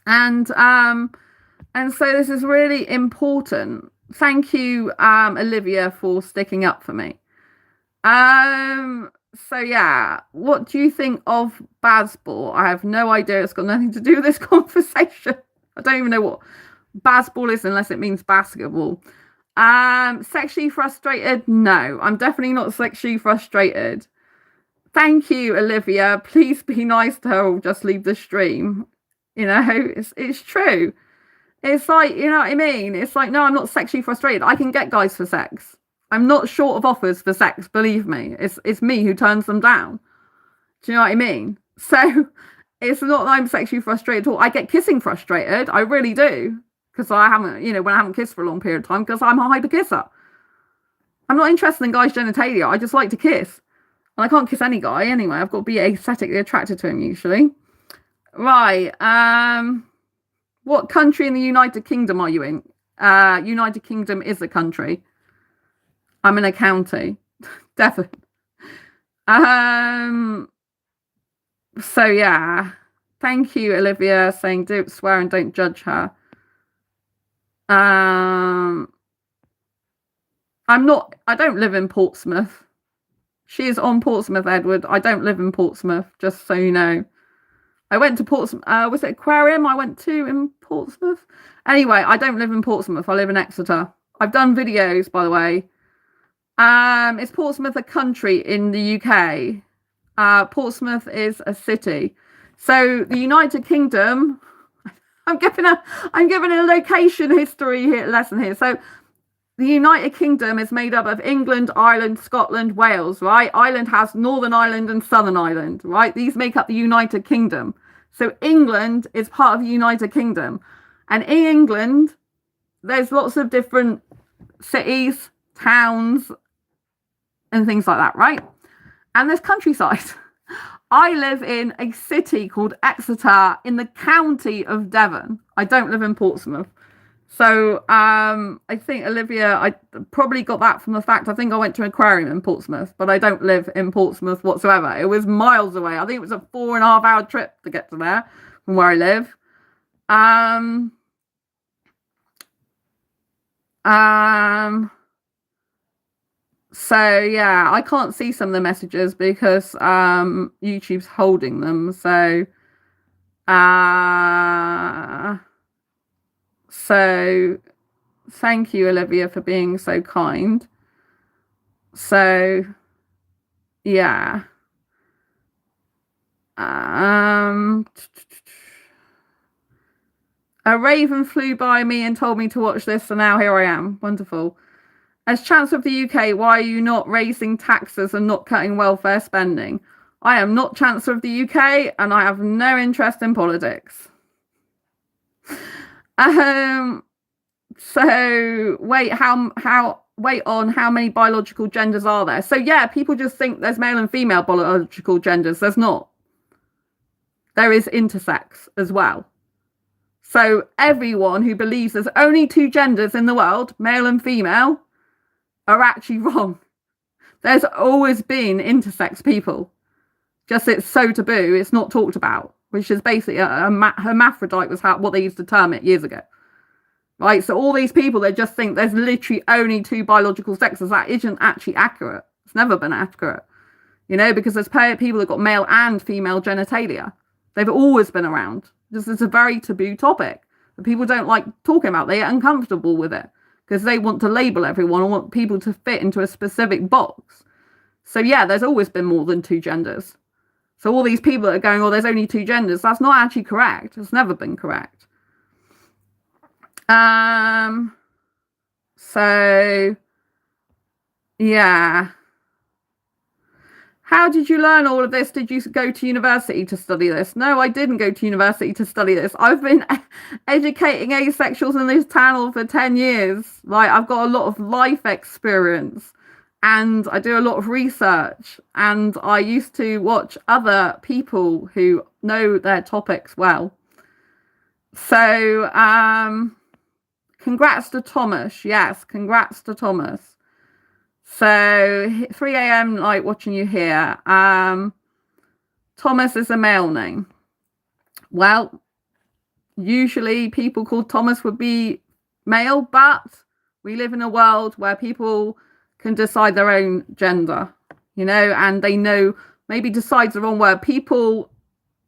And so this is really important. Thank you, Olivia, for sticking up for me. So yeah, what do you think of baseball? I have no idea. It's got nothing to do with this conversation. I don't even know what baseball is unless it means basketball. Sexually frustrated? No, I'm definitely not sexually frustrated. Thank you, Olivia. Please be nice to her or just leave the stream. You know, it's true. It's like, you know what I mean? It's like, no, I'm not sexually frustrated. I can get guys for sex. I'm not short of offers for sex, believe me. It's me who turns them down. Do you know what I mean? So it's not that I'm sexually frustrated at all. I get kissing frustrated. I really do. Because I haven't, when I haven't kissed for a long period of time, because I'm a hyper kisser. I'm not interested in guys' genitalia. I just like to kiss. And I can't kiss any guy anyway. I've got to be aesthetically attracted to him usually. Right. What country in the United Kingdom are you in? United Kingdom is a country. I'm in a county. Devon. So yeah. Thank you, Olivia, saying don't swear and don't judge her. I don't live in Portsmouth. She is on Portsmouth, Edward. I don't live in Portsmouth, just so you know. I went to Portsmouth. Was it Aquarium I went to in Portsmouth? Anyway, I don't live in Portsmouth. I live in Exeter. I've done videos, by the way. Is Portsmouth a country in the UK? Portsmouth is a city. So the United Kingdom, I'm giving a location history lesson here. So the United Kingdom is made up of England, Ireland, Scotland, Wales, right? Ireland has Northern Ireland and Southern Ireland, right? These make up the United Kingdom. So England is part of the United Kingdom. And in England, there's lots of different cities, towns, and things like that, right? And there's countryside. I live in a city called Exeter in the county of Devon. I don't live in Portsmouth. So I think, Olivia, I probably got that from the fact I think I went to an aquarium in Portsmouth, but I don't live in Portsmouth whatsoever. It was miles away. I think it was a 4.5-hour trip to get to there from where I live. So yeah, I can't see some of the messages because YouTube's holding them. So thank you, Olivia, for being so kind. So yeah. A raven flew by me and told me to watch this, so now here I am. Wonderful. As Chancellor of the UK, why are you not raising taxes and not cutting welfare spending? I am not Chancellor of the UK and I have no interest in politics. So wait, wait on how many biological genders are there? So yeah, people just think there's male and female biological genders. There's not. There is intersex as well. So everyone who believes there's only 2 genders in the world, male and female, are actually wrong. There's always been intersex people. Just it's so taboo, it's not talked about, which is basically a hermaphrodite was what they used to term it years ago. Right, so all these people, they just think there's literally only 2 biological sexes. That isn't actually accurate. It's never been accurate. You know, because there's people that got male and female genitalia. They've always been around. This is a very taboo topic that people don't like talking about. They get uncomfortable with it because they want to label everyone and want people to fit into a specific box. So yeah, there's always been more than 2 genders. So all these people that are going, oh, there's only 2 genders, that's not actually correct. It's never been correct. So yeah. How did you learn all of this? Did you go to university to study this? No, I didn't go to university to study this. I've been educating asexuals in this channel for 10 years. Like, I've got a lot of life experience and I do a lot of research, and I used to watch other people who know their topics well. So, congrats to Thomas. Yes, congrats to Thomas. So 3 a.m. like watching you here. Thomas is a male name. Well, usually people called Thomas would be male, but we live in a world where people can decide their own gender, you know, and they know, maybe decide's the wrong word. People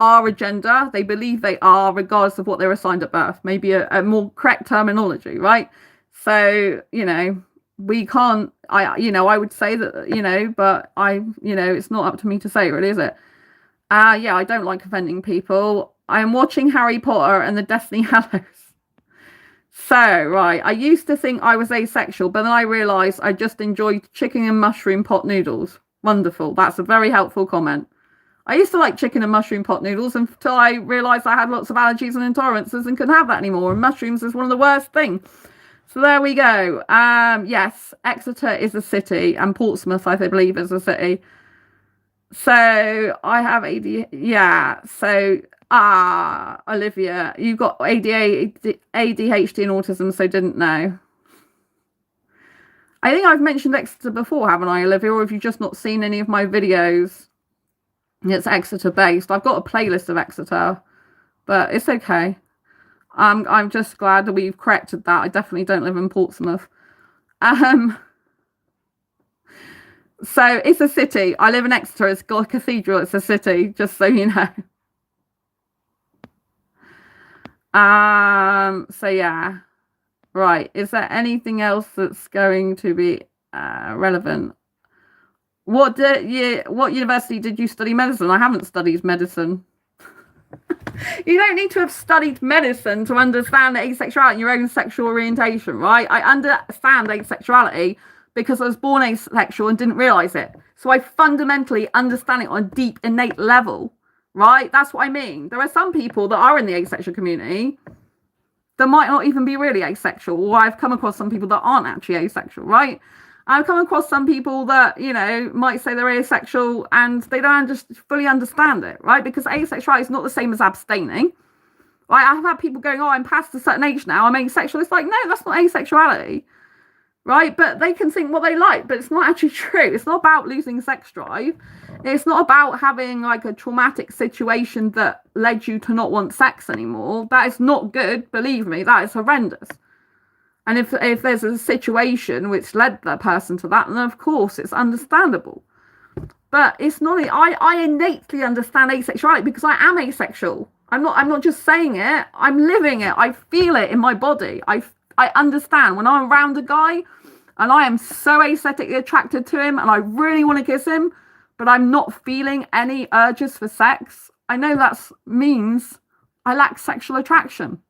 are a gender. They believe they are, regardless of what they're assigned at birth. Maybe a more correct terminology, right? So, you know, we can't, I would say that, you know, but it's not up to me to say, really, is it? Yeah, I don't like offending people. I am watching Harry Potter and the Deathly Hallows. So, right, I used to think I was asexual, but then I realised I just enjoyed chicken and mushroom pot noodles. Wonderful. That's a very helpful comment. I used to like chicken and mushroom pot noodles until I realised I had lots of allergies and intolerances and couldn't have that anymore. And mushrooms is one of the worst things. So there we go. Yes, Exeter is a city and Portsmouth, I believe, is a city. So I have yeah. So Olivia, you've got ADHD and autism, so didn't know. I think I've mentioned Exeter before, haven't I, Olivia? Or have you just not seen any of my videos? It's Exeter based. I've got a playlist of Exeter, but it's okay. I'm just glad that we've corrected that. I definitely don't live in Portsmouth. So it's a city. I live in Exeter. It's got a cathedral. It's a city, just so you know. So yeah. Right. Is there anything else that's going to be relevant? What university did you study medicine? I haven't studied medicine. You don't need to have studied medicine to understand asexuality and your own sexual orientation, right? I understand asexuality because I was born asexual and didn't realize it. So I fundamentally understand it on a deep, innate level, right? That's what I mean. There are some people that are in the asexual community that might not even be really asexual, or I've come across some people that aren't actually asexual, right? I've come across some people that, you know, might say they're asexual and they don't just fully understand it, right? Because asexuality is not the same as abstaining. Right? I've had people going, oh, I'm past a certain age now, I'm asexual. It's like, no, that's not asexuality, right? But they can think what they like, but it's not actually true. It's not about losing sex drive. It's not about having like a traumatic situation that led you to not want sex anymore. That is not good. Believe me, that is horrendous. And if there's a situation which led the person to that, then of course it's understandable. But it's not. I innately understand asexuality because I am asexual. I'm not just saying it. I'm living it. I feel it in my body. I understand when I'm around a guy, and I am so aesthetically attracted to him, and I really want to kiss him, but I'm not feeling any urges for sex. I know that means I lack sexual attraction.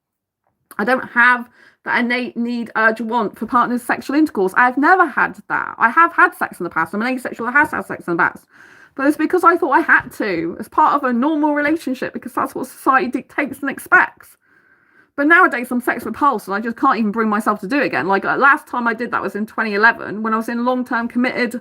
I don't have that innate need, urge, want for partners' sexual intercourse. I've never had that. I have had sex in the past. I'm an asexual that has had sex in the past. But it's because I thought I had to, as part of a normal relationship, because that's what society dictates and expects. But nowadays I'm sex repulsed and I just can't even bring myself to do it again. Like last time I did that was in 2011 when I was in a long-term committed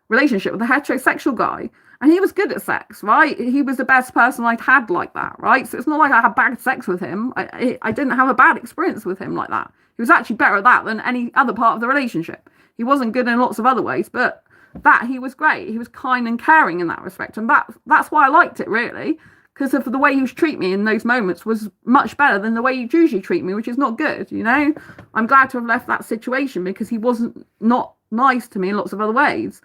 relationship with a heterosexual guy. And he was good at sex, right? He was the best person I'd had like that, right? So it's not like I had bad sex with him. I didn't have a bad experience with him like that. He was actually better at that than any other part of the relationship. He wasn't good in lots of other ways, but that he was great. He was kind and caring in that respect. And that's why I liked it, really. Because of the way he was treat me in those moments was much better than the way you usually treat me, which is not good, you know? I'm glad to have left that situation because he wasn't not nice to me in lots of other ways.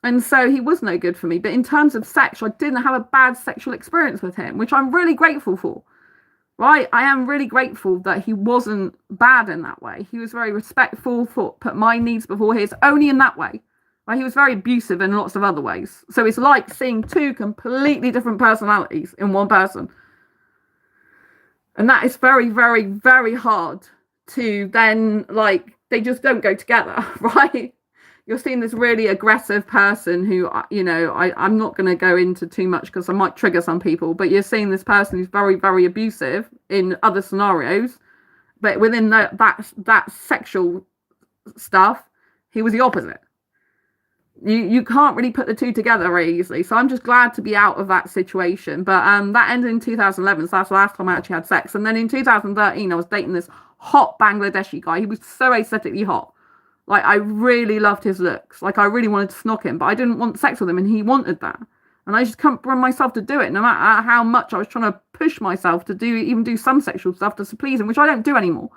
And so he was no good for me. But in terms of sex, I didn't have a bad sexual experience with him, which I'm really grateful for. Right? I am really grateful that he wasn't bad in that way. He was very respectful, put my needs before his, only in that way. Right? He was very abusive in lots of other ways. So it's like seeing two completely different personalities in one person. And that is very, very, very hard to then, like, they just don't go together, right? You're seeing this really aggressive person who, you know, I'm not going to go into too much because I might trigger some people, but you're seeing this person who's very, very abusive in other scenarios, but within that sexual stuff, he was the opposite. You can't really put the two together very easily. So I'm just glad to be out of that situation. But that ended in 2011, so that's the last time I actually had sex. And then in 2013, I was dating this hot Bangladeshi guy. He was so aesthetically hot. Like, I really loved his looks. Like, I really wanted to snog him, but I didn't want sex with him, and he wanted that. And I just couldn't bring myself to do it, no matter how much I was trying to push myself to do some sexual stuff to please him, which I don't do anymore.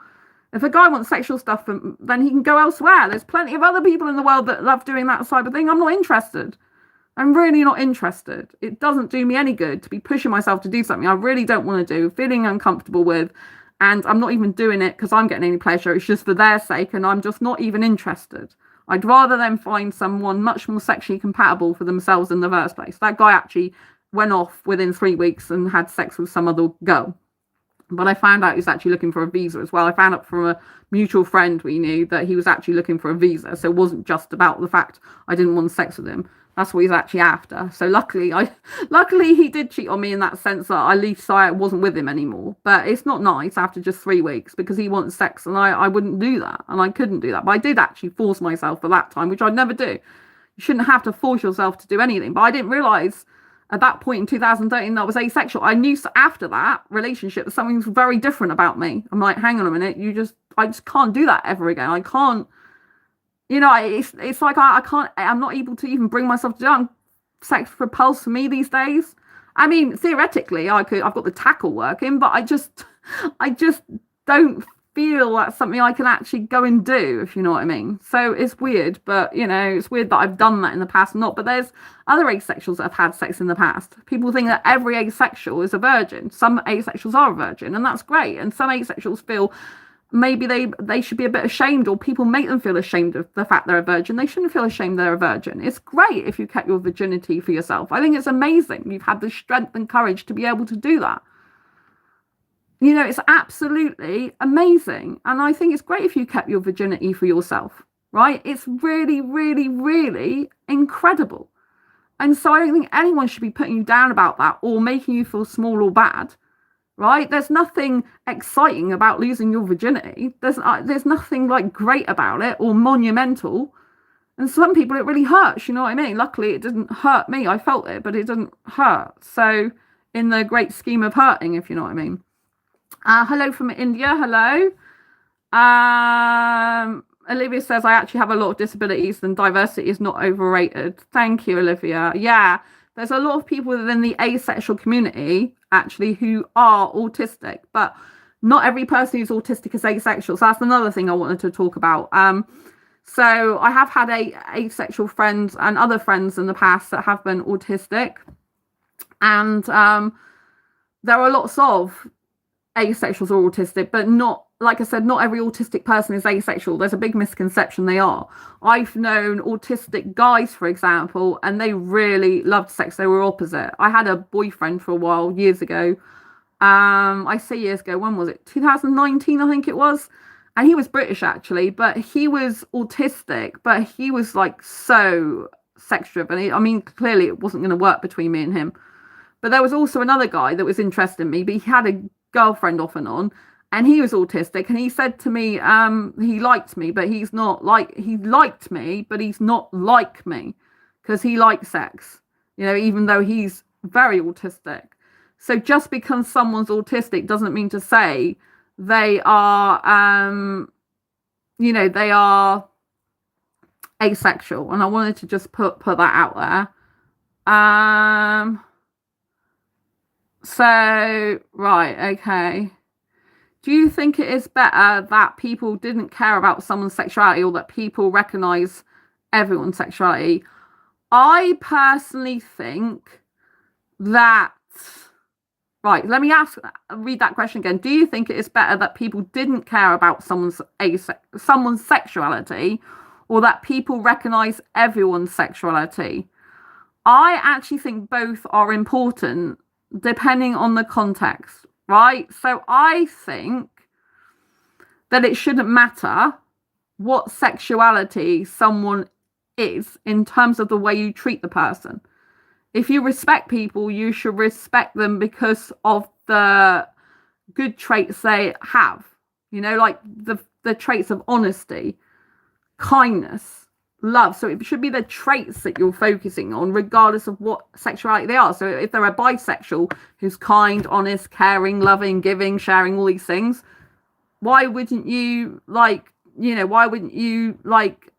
If a guy wants sexual stuff, then he can go elsewhere. There's plenty of other people in the world that love doing that type of thing. I'm not interested. I'm really not interested. It doesn't do me any good to be pushing myself to do something I really don't want to do, feeling uncomfortable with. And I'm not even doing it because I'm getting any pleasure. It's just for their sake, and I'm just not even interested. I'd rather them find someone much more sexually compatible for themselves in the first place. That guy actually went off within 3 weeks and had sex with some other girl. But I found out he's actually looking for a visa as well. I found out from a mutual friend we knew that he was actually looking for a visa. So it wasn't just about the fact I didn't want sex with him. That's what he's actually after. So luckily he did cheat on me in that sense that at least I wasn't with him anymore. But it's not nice after just 3 weeks because he wants sex and I wouldn't do that. And I couldn't do that. But I did actually force myself for that time, which I'd never do. You shouldn't have to force yourself to do anything. But I didn't realise at that point in 2013 that I was asexual. I knew after that relationship that something was very different about me. I'm like, hang on a minute, I just can't do that ever again. I can't. You know, it's like I can't. I'm not able to even bring myself to do it. Sex repulsed for me these days. I mean, theoretically, I could. I've got the tackle working, but I just don't feel that's something I can actually go and do, if you know what I mean. So it's weird, but you know, it's weird that I've done that in the past. Not, but there's other asexuals that have had sex in the past. People think that every asexual is a virgin. Some asexuals are a virgin, and that's great. And some asexuals feel maybe they should be a bit ashamed, or people make them feel ashamed of the fact they're a virgin. They shouldn't feel ashamed they're a virgin. It's great if you kept your virginity for yourself. I think it's amazing you've had the strength and courage to be able to do that. You know, it's absolutely amazing. And I think it's great if you kept your virginity for yourself, right? It's really, really, really incredible. And so I don't think anyone should be putting you down about that or making you feel small or bad, right? There's nothing exciting about losing your virginity. There's nothing like great about it or monumental. And some people it really hurts, you know what I mean? Luckily it didn't hurt me. I felt it, but it didn't hurt. So in the great scheme of hurting, if you know what I mean. Hello from India. Hello. Olivia says, I actually have a lot of disabilities and diversity is not overrated. Thank you, Olivia. Yeah, there's a lot of people within the asexual community actually who are autistic, but not every person who's autistic is asexual. So that's another thing I wanted to talk about. So I have had asexual friends and other friends in the past that have been autistic. And there are lots of asexuals or autistic, but not, like I said, not every autistic person is asexual. There's a big misconception they are. I've known autistic guys, for example, and they really loved sex. They were opposite. I had a boyfriend for a while, years ago. I say years ago, when was it? 2019, I think it was. And he was British, actually, but he was autistic, but he was like so sex driven. I mean, clearly it wasn't going to work between me and him. But there was also another guy that was interested in me, but he had a girlfriend off and on, and he was autistic, and he said to me, he liked me, but he's not like, he liked me, but he's not like me, because he likes sex, you know, even though he's very autistic. So just because someone's autistic doesn't mean to say they are, you know, they are asexual. And I wanted to just put that out there. So, right, okay. Do you think it is better that people didn't care about someone's sexuality or that people recognize everyone's sexuality? I personally think that, right, let me read that question again. Do you think it is better that people didn't care about someone's sexuality or that people recognize everyone's sexuality? I actually think both are important depending on the context, right? So I think that it shouldn't matter what sexuality someone is in terms of the way you treat the person. If you respect people, you should respect them because of the good traits they have, you know, like the traits of honesty, kindness, love. So it should be the traits that you're focusing on regardless of what sexuality they are. So if they're a bisexual who's kind, honest, caring, loving, giving, sharing, all these things, why wouldn't you like, you know, why wouldn't you like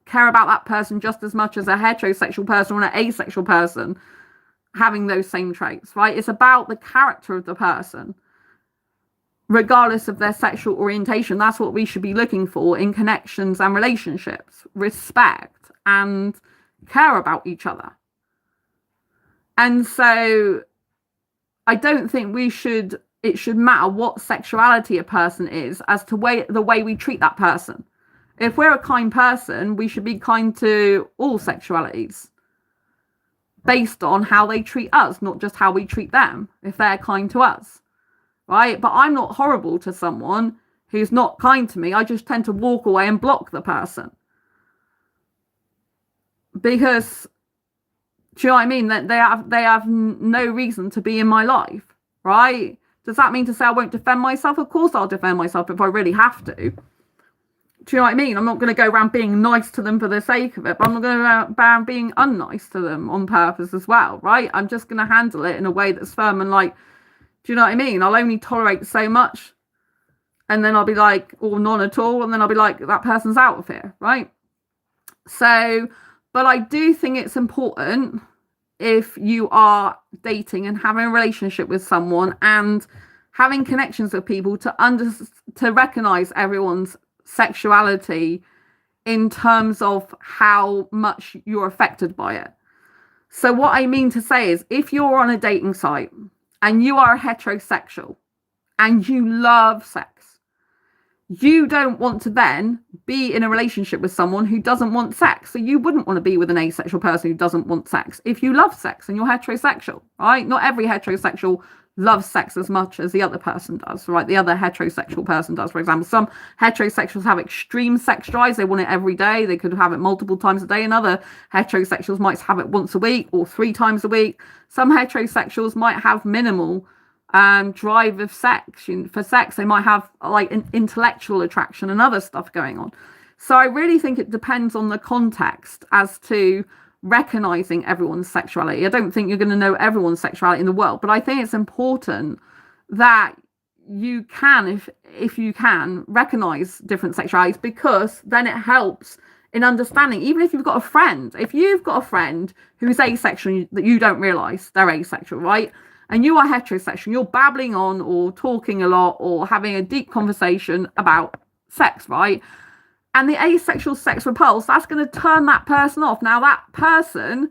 care about that person just as much as a heterosexual person or an asexual person having those same traits, right? It's about the character of the person regardless of their sexual orientation. That's what we should be looking for in connections and relationships: respect and care about each other. And so I don't think it should matter what sexuality a person is as to the way we treat that person. If we're a kind person, we should be kind to all sexualities based on how they treat us, not just how we treat them, if they're kind to us. Right? But I'm not horrible to someone who's not kind to me. I just tend to walk away and block the person. Because, do you know what I mean? That they have no reason to be in my life, right? Does that mean to say I won't defend myself? Of course I'll defend myself if I really have to. Do you know what I mean? I'm not going to go around being nice to them for the sake of it, but I'm not going to go around being unnice to them on purpose as well, right? I'm just going to handle it in a way that's firm and like, do you know what I mean? I'll only tolerate so much, and then I'll be like, or none at all, and then I'll be like, that person's out of here, right? So, but I do think it's important if you are dating and having a relationship with someone and having connections with people to recognize everyone's sexuality in terms of how much you're affected by it. So what I mean to say is, if you're on a dating site and you are heterosexual and you love sex, you don't want to then be in a relationship with someone who doesn't want sex. So you wouldn't want to be with an asexual person who doesn't want sex if you love sex and you're heterosexual, right? Not every heterosexual loves sex as much as the other person does, right? The other heterosexual person does, for example. Some heterosexuals have extreme sex drives. They want it every day. They could have it multiple times a day. And other heterosexuals might have it once a week or 3 times a week. Some heterosexuals might have minimal drive of sex. For sex, they might have like an intellectual attraction and other stuff going on. So I really think it depends on the context as to recognizing everyone's sexuality. I don't think you're going to know everyone's sexuality in the world, but I think it's important that you can, if you can, recognize different sexualities, because then it helps in understanding. Even if you've got a friend, who's asexual that you don't realize they're asexual, right? And you are heterosexual, you're babbling on or talking a lot or having a deep conversation about sex, right? And the asexual sex repulse, that's going to turn that person off. Now, that person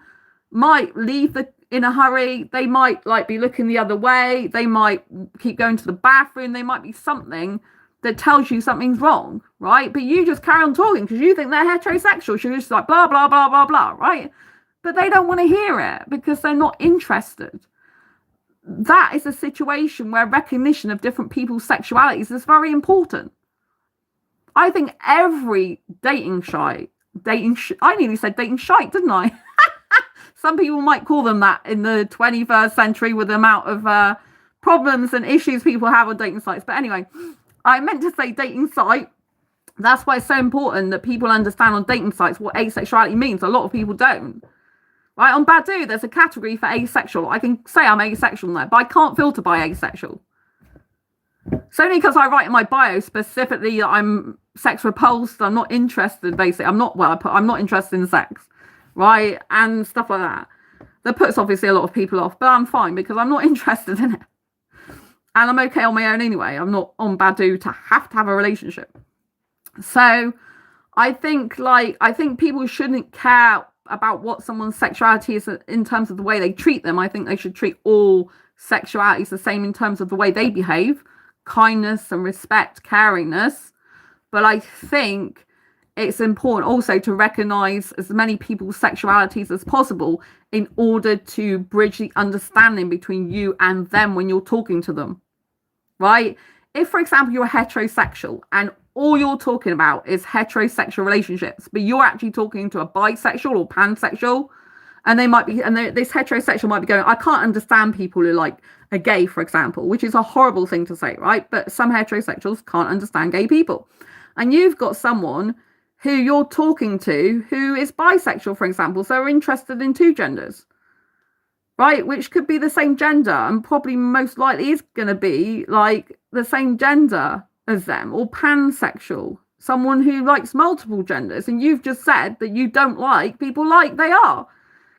might leave in a hurry. They might like be looking the other way. They might keep going to the bathroom. They might be something that tells you something's wrong, right? But you just carry on talking because you think they're heterosexual. So you're just like, blah, blah, blah, blah, blah, right? But they don't want to hear it because they're not interested. That is a situation where recognition of different people's sexualities is very important. I think every I nearly said dating shite, didn't I? Some people might call them that in the 21st century with the amount of problems and issues people have on dating sites. But anyway, I meant to say dating site. That's why it's so important that people understand on dating sites what asexuality means. A lot of people don't. Right, on Badoo, there's a category for asexual. I can say I'm asexual there, but I can't filter by asexual. It's only because I write in my bio specifically that I'm sex repulsed. I'm not interested, basically. I'm not interested in sex, right? And stuff like that. That puts obviously a lot of people off, but I'm fine because I'm not interested in it. And I'm okay on my own anyway. I'm not on Badoo to have a relationship. So I think people shouldn't care about what someone's sexuality is in terms of the way they treat them. I think they should treat all sexualities the same in terms of the way they behave. Kindness and respect, caringness. But I think it's important also to recognize as many people's sexualities as possible in order to bridge the understanding between you and them when you're talking to them, right? If, for example, you're heterosexual and all you're talking about is heterosexual relationships, but you're actually talking to a bisexual or pansexual, and this heterosexual might be going, I can't understand people who like a gay, for example, which is a horrible thing to say, right? But some heterosexuals can't understand gay people. And you've got someone who you're talking to who is bisexual, for example, so are interested in 2 genders, right? Which could be the same gender and probably most likely is going to be like the same gender as them, or pansexual, someone who likes multiple genders. And you've just said that you don't like people like they are,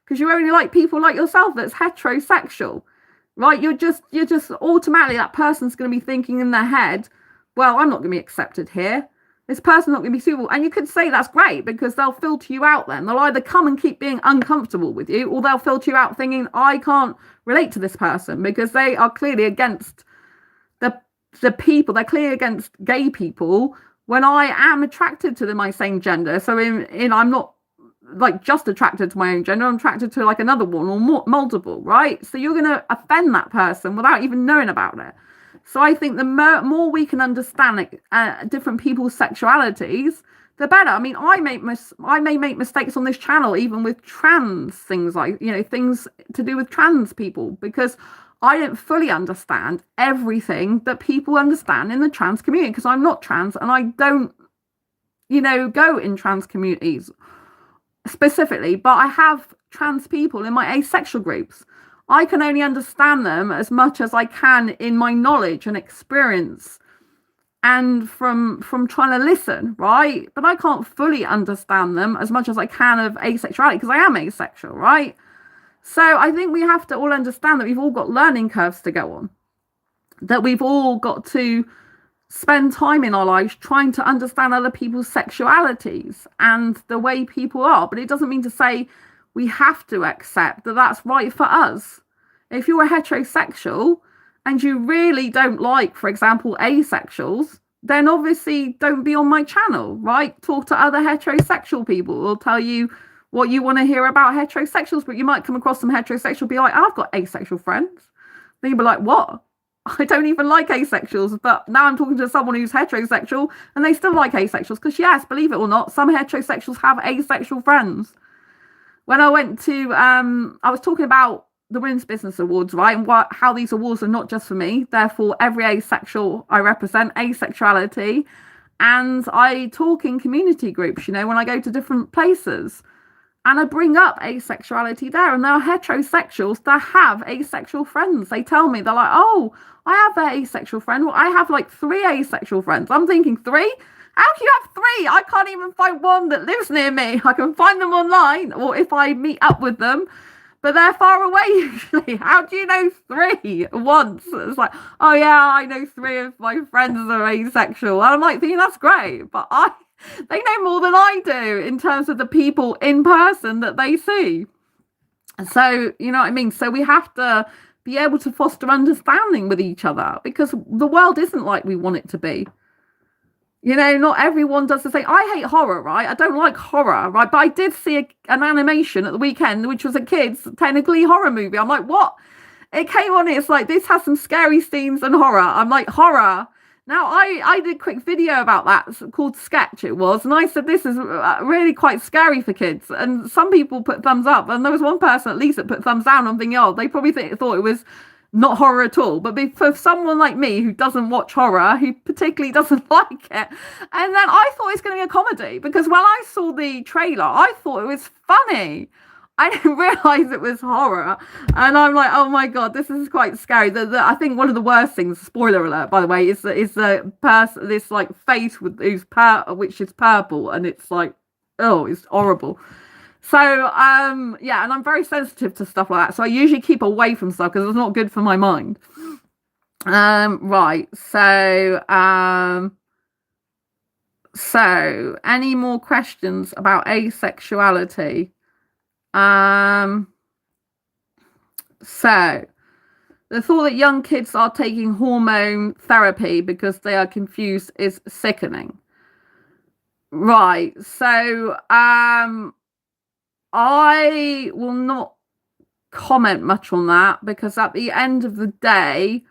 because you only like people like yourself that's heterosexual, right? You're just automatically, that person's going to be thinking in their head, well, I'm not going to be accepted here. This person's not going to be suitable. And you could say that's great because they'll filter you out then. They'll either come and keep being uncomfortable with you, or they'll filter you out thinking, I can't relate to this person because they are clearly against the people. They're clearly against gay people when I am attracted to my same gender. So I'm not like just attracted to my own gender, I'm attracted to like another one or multiple, right? So you're going to offend that person without even knowing about it. So I think the more we can understand different people's sexualities, the better. I mean, I may make mistakes on this channel, even with trans things, like, things to do with trans people, because I don't fully understand everything that people understand in the trans community, because I'm not trans and I don't, go in trans communities specifically, but I have trans people in my asexual groups. I can only understand them as much as I can in my knowledge and experience and from trying to listen, right? But I can't fully understand them as much as I can of asexuality because I am asexual, right? So I think we have to all understand that we've all got learning curves to go on, that we've all got to spend time in our lives trying to understand other people's sexualities and the way people are. But it doesn't mean to say we have to accept that that's right for us. If you're a heterosexual and you really don't like, for example, asexuals, then obviously don't be on my channel, right? Talk to other heterosexual people. They'll tell you what you want to hear about heterosexuals, but you might come across some heterosexual, be like, I've got asexual friends. Then you'd be like, what? I don't even like asexuals, but now I'm talking to someone who's heterosexual and they still like asexuals. Because, yes, believe it or not, some heterosexuals have asexual friends. When I went to, I was talking about the Women's Business Awards, right? And how these awards are not just for me, they're for every asexual I represent, asexuality. And I talk in community groups, you know, when I go to different places. And I bring up asexuality there, and there are heterosexuals that have asexual friends. They tell me, they're like, oh, I have an asexual friend. Well, I have like 3 asexual friends. I'm thinking 3? How do you have 3? I can't even find one that lives near me. I can find them online, or if I meet up with them, but they're far away usually. How do you know 3 once? It's like, oh yeah, I know 3 of my friends are asexual. And I'm like, thinking that's great, but they know more than I do in terms of the people in person that they see. So, you know what I mean? So we have to be able to foster understanding with each other, because the world isn't like we want it to be. You know, not everyone does the same. I hate horror, right? I don't like horror, right? But I did see an animation at the weekend, which was a kid's technically horror movie. I'm like, what? It came on, it's like, this has some scary scenes and horror. I'm like, horror? Now, I did a quick video about that called Sketch, it was. And I said, this is really quite scary for kids. And some people put thumbs up. And there was one person at least that put thumbs down. I'm thinking, oh, they probably thought it was not horror at all. But for someone like me who doesn't watch horror, who particularly doesn't like it, and then I thought it was going to be a comedy, because when I saw the trailer, I thought it was funny. I didn't realise it was horror, and I'm like, oh my god, this is quite scary. I think one of the worst things, spoiler alert by the way, is the person, this like face with which is purple, and it's like, oh, it's horrible. So yeah, and I'm very sensitive to stuff like that, so I usually keep away from stuff because it's not good for my mind. Right, so any more questions about asexuality? So the thought that young kids are taking hormone therapy because they are confused is sickening. Right, so I will not comment much on that, because at the end of the day,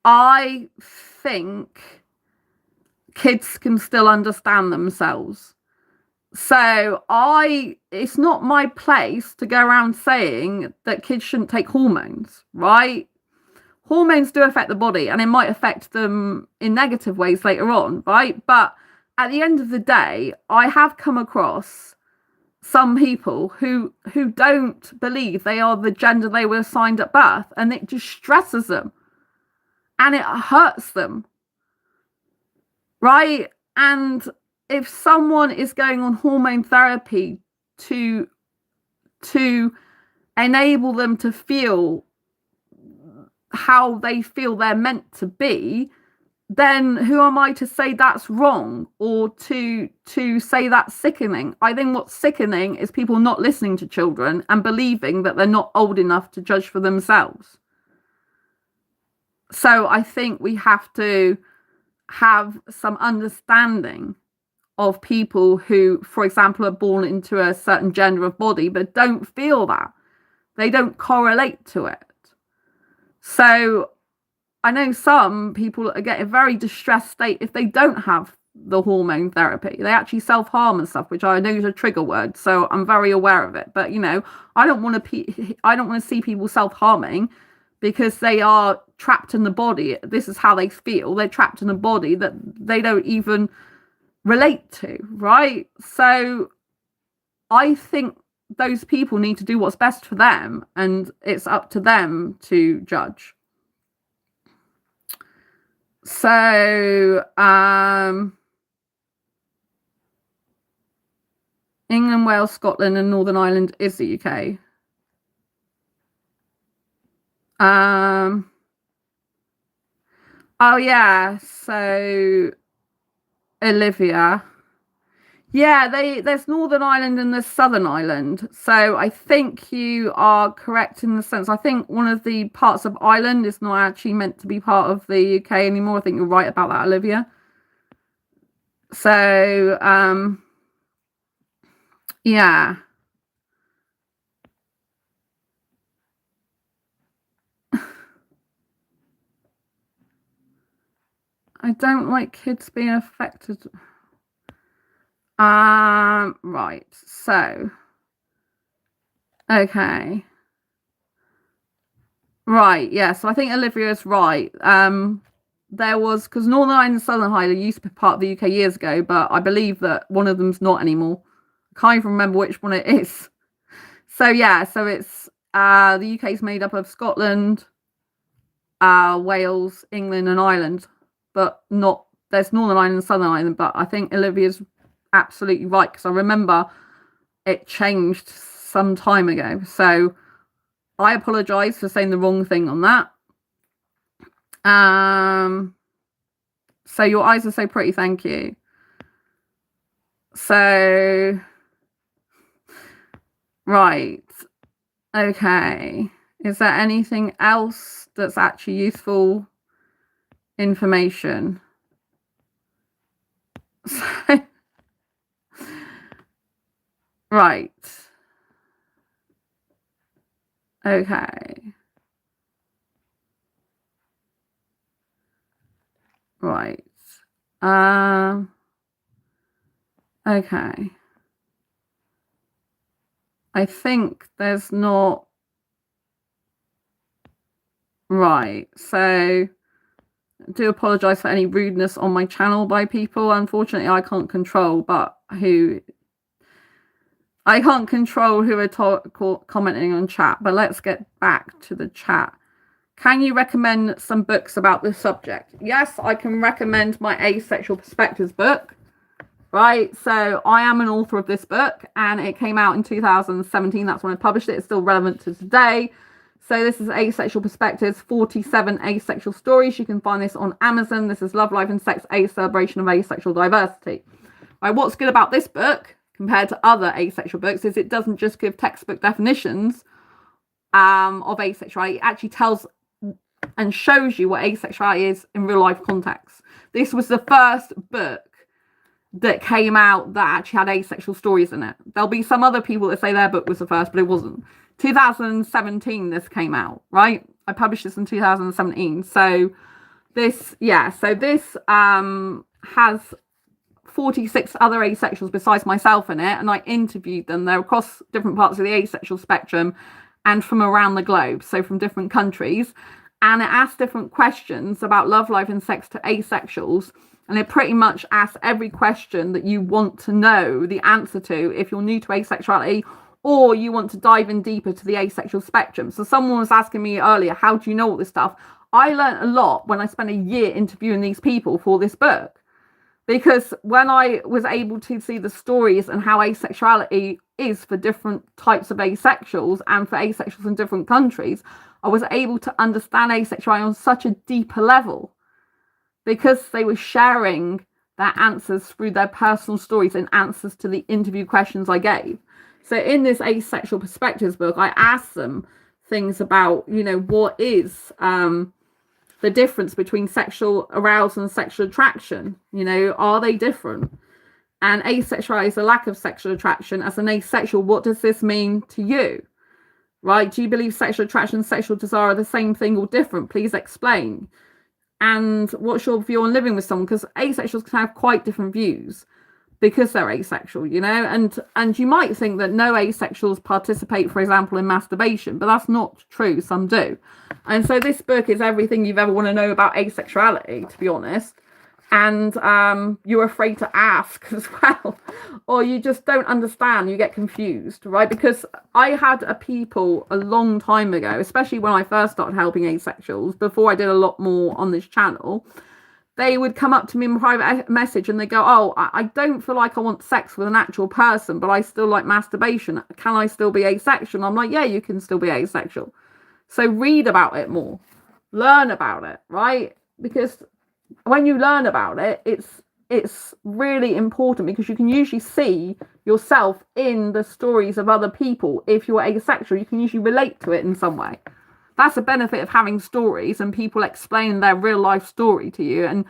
I think kids can still understand themselves. So it's not my place to go around saying that kids shouldn't take hormones, right? Hormones do affect the body, and it might affect them in negative ways later on, right? But at the end of the day, I have come across some people who don't believe they are the gender they were assigned at birth, and it just stresses them and it hurts them, right? And if someone is going on hormone therapy to enable them to feel how they feel they're meant to be, then who am I to say that's wrong, or to say that's sickening? I think what's sickening is people not listening to children and believing that they're not old enough to judge for themselves. So I think we have to have some understanding of people who, for example, are born into a certain gender of body but don't feel that. They don't correlate to it. So I know some people get a very distressed state if they don't have the hormone therapy. They actually self-harm and stuff, which I know is a trigger word, so I'm very aware of it. But, you know, I don't want to see people self-harming because they are trapped in the body. This is how they feel. They're trapped in a body that they don't even relate to, right? So I think those people need to do what's best for them, and it's up to them to judge. So England, Wales, Scotland and Northern Ireland is the UK. Oh yeah, so Olivia, yeah, there's Northern Ireland and there's Southern Ireland. So I think you are correct in the sense, I think one of the parts of Ireland is not actually meant to be part of the UK anymore. I think you're right about that, Olivia. So yeah. I don't like kids being affected. Right. So, okay. Right. Yeah. So I think Olivia's right. There was, because Northern Ireland and Southern Ireland used to be part of the UK years ago, but I believe that one of them's not anymore. I can't even remember which one it is. So yeah. So it's the UK is made up of Scotland, Wales, England, and Ireland, but not there's Northern Ireland and Southern Ireland. But I think Olivia's absolutely right, because I remember it changed some time ago. So I apologise for saying the wrong thing on that. So your eyes are so pretty, thank you. So right, okay. Is there anything else that's actually useful information? So, right. Okay. Right. Okay. I think there's not. Right. So I do apologize for any rudeness on my channel by people. Unfortunately, I can't control, I can't control who are commenting on chat. But let's get back to the chat. Can you recommend some books about this subject? Yes, I can recommend my Asexual Perspectives book. Right, so I am an author of this book, and it came out in 2017. That's when I published it. It's still relevant to today. So this is Asexual Perspectives, 47 Asexual Stories. You can find this on Amazon. This is Love, Life and Sex, A Celebration of Asexual Diversity. Right, what's good about this book compared to other asexual books is it doesn't just give textbook definitions of asexuality. It actually tells and shows you what asexuality is in real life context. This was the first book that came out that actually had asexual stories in it. There'll be some other people that say their book was the first, but it wasn't. 2017 this came out, right? I published this in 2017. So this has 46 other asexuals besides myself in it, and I interviewed them. They're across different parts of the asexual spectrum and from around the globe, so from different countries. And it asks different questions about love, life and sex to asexuals. And it pretty much asks every question that you want to know the answer to if you're new to asexuality or you want to dive in deeper to the asexual spectrum. So someone was asking me earlier, how do you know all this stuff? I learned a lot when I spent a year interviewing these people for this book. Because when I was able to see the stories and how asexuality is for different types of asexuals and for asexuals in different countries, I was able to understand asexuality on such a deeper level. Because they were sharing their answers through their personal stories and answers to the interview questions I gave. So in this Asexual Perspectives book, I asked them things about, what is the difference between sexual arousal and sexual attraction? Are they different? And asexuality is a lack of sexual attraction. As an asexual, what does this mean to you? Right? Do you believe sexual attraction and sexual desire are the same thing or different? Please explain. And what's your view on living with someone? Because asexuals can have quite different views because they're asexual, and you might think that no asexuals participate, for example, in masturbation, but that's not true. Some do. And so this book is everything you've ever want to know about asexuality, to be honest. And you're afraid to ask as well, or you just don't understand, you get confused, right? Because I had people a long time ago, especially when I first started helping asexuals, before I did a lot more on this channel, they would come up to me in private message and they go, oh, I don't feel like I want sex with an actual person, but I still like masturbation. Can I still be asexual? And I'm like, yeah, you can still be asexual. So read about it more, learn about it, right? Because when you learn about it, it's really important, because you can usually see yourself in the stories of other people. If you're asexual, you can usually relate to it in some way. That's a benefit of having stories and people explain their real life story to you and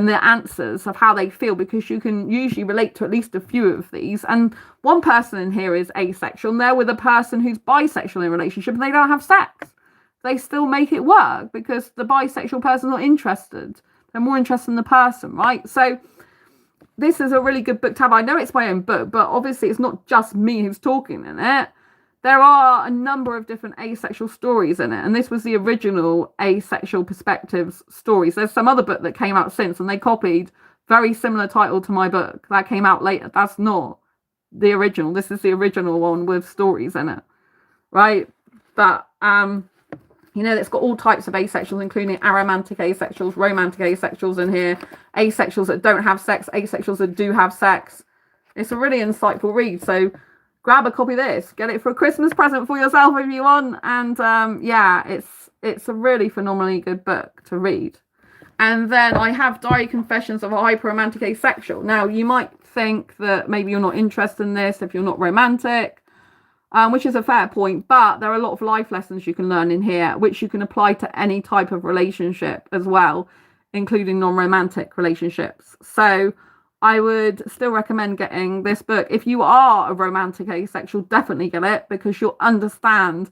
their answers of how they feel, because you can usually relate to at least a few of these. And one person in here is asexual, and they're with a person who's bisexual in a relationship, and they don't have sex. They still make it work because the bisexual person's not interested. They're more interested in the person, right? So this is a really good book to have. I know it's my own book, but obviously it's not just me who's talking in it. There are a number of different asexual stories in it, and this was the original Asexual Perspectives stories. There's some other book that came out since, and they copied very similar title to my book that came out later. That's not the original. This is the original one with stories in it, right? But it's got all types of asexuals, including aromantic asexuals, romantic asexuals in here, asexuals that don't have sex, asexuals that do have sex. It's a really insightful read. So grab a copy of this, get it for a Christmas present for yourself if you want. And it's a really phenomenally good book to read. And then I have Diary Confessions of a Hyperromantic Asexual. Now, you might think that maybe you're not interested in this if you're not romantic, which is a fair point, but there are a lot of life lessons you can learn in here, which you can apply to any type of relationship as well, including non-romantic relationships. So I would still recommend getting this book. If you are a romantic asexual, definitely get it, because you'll understand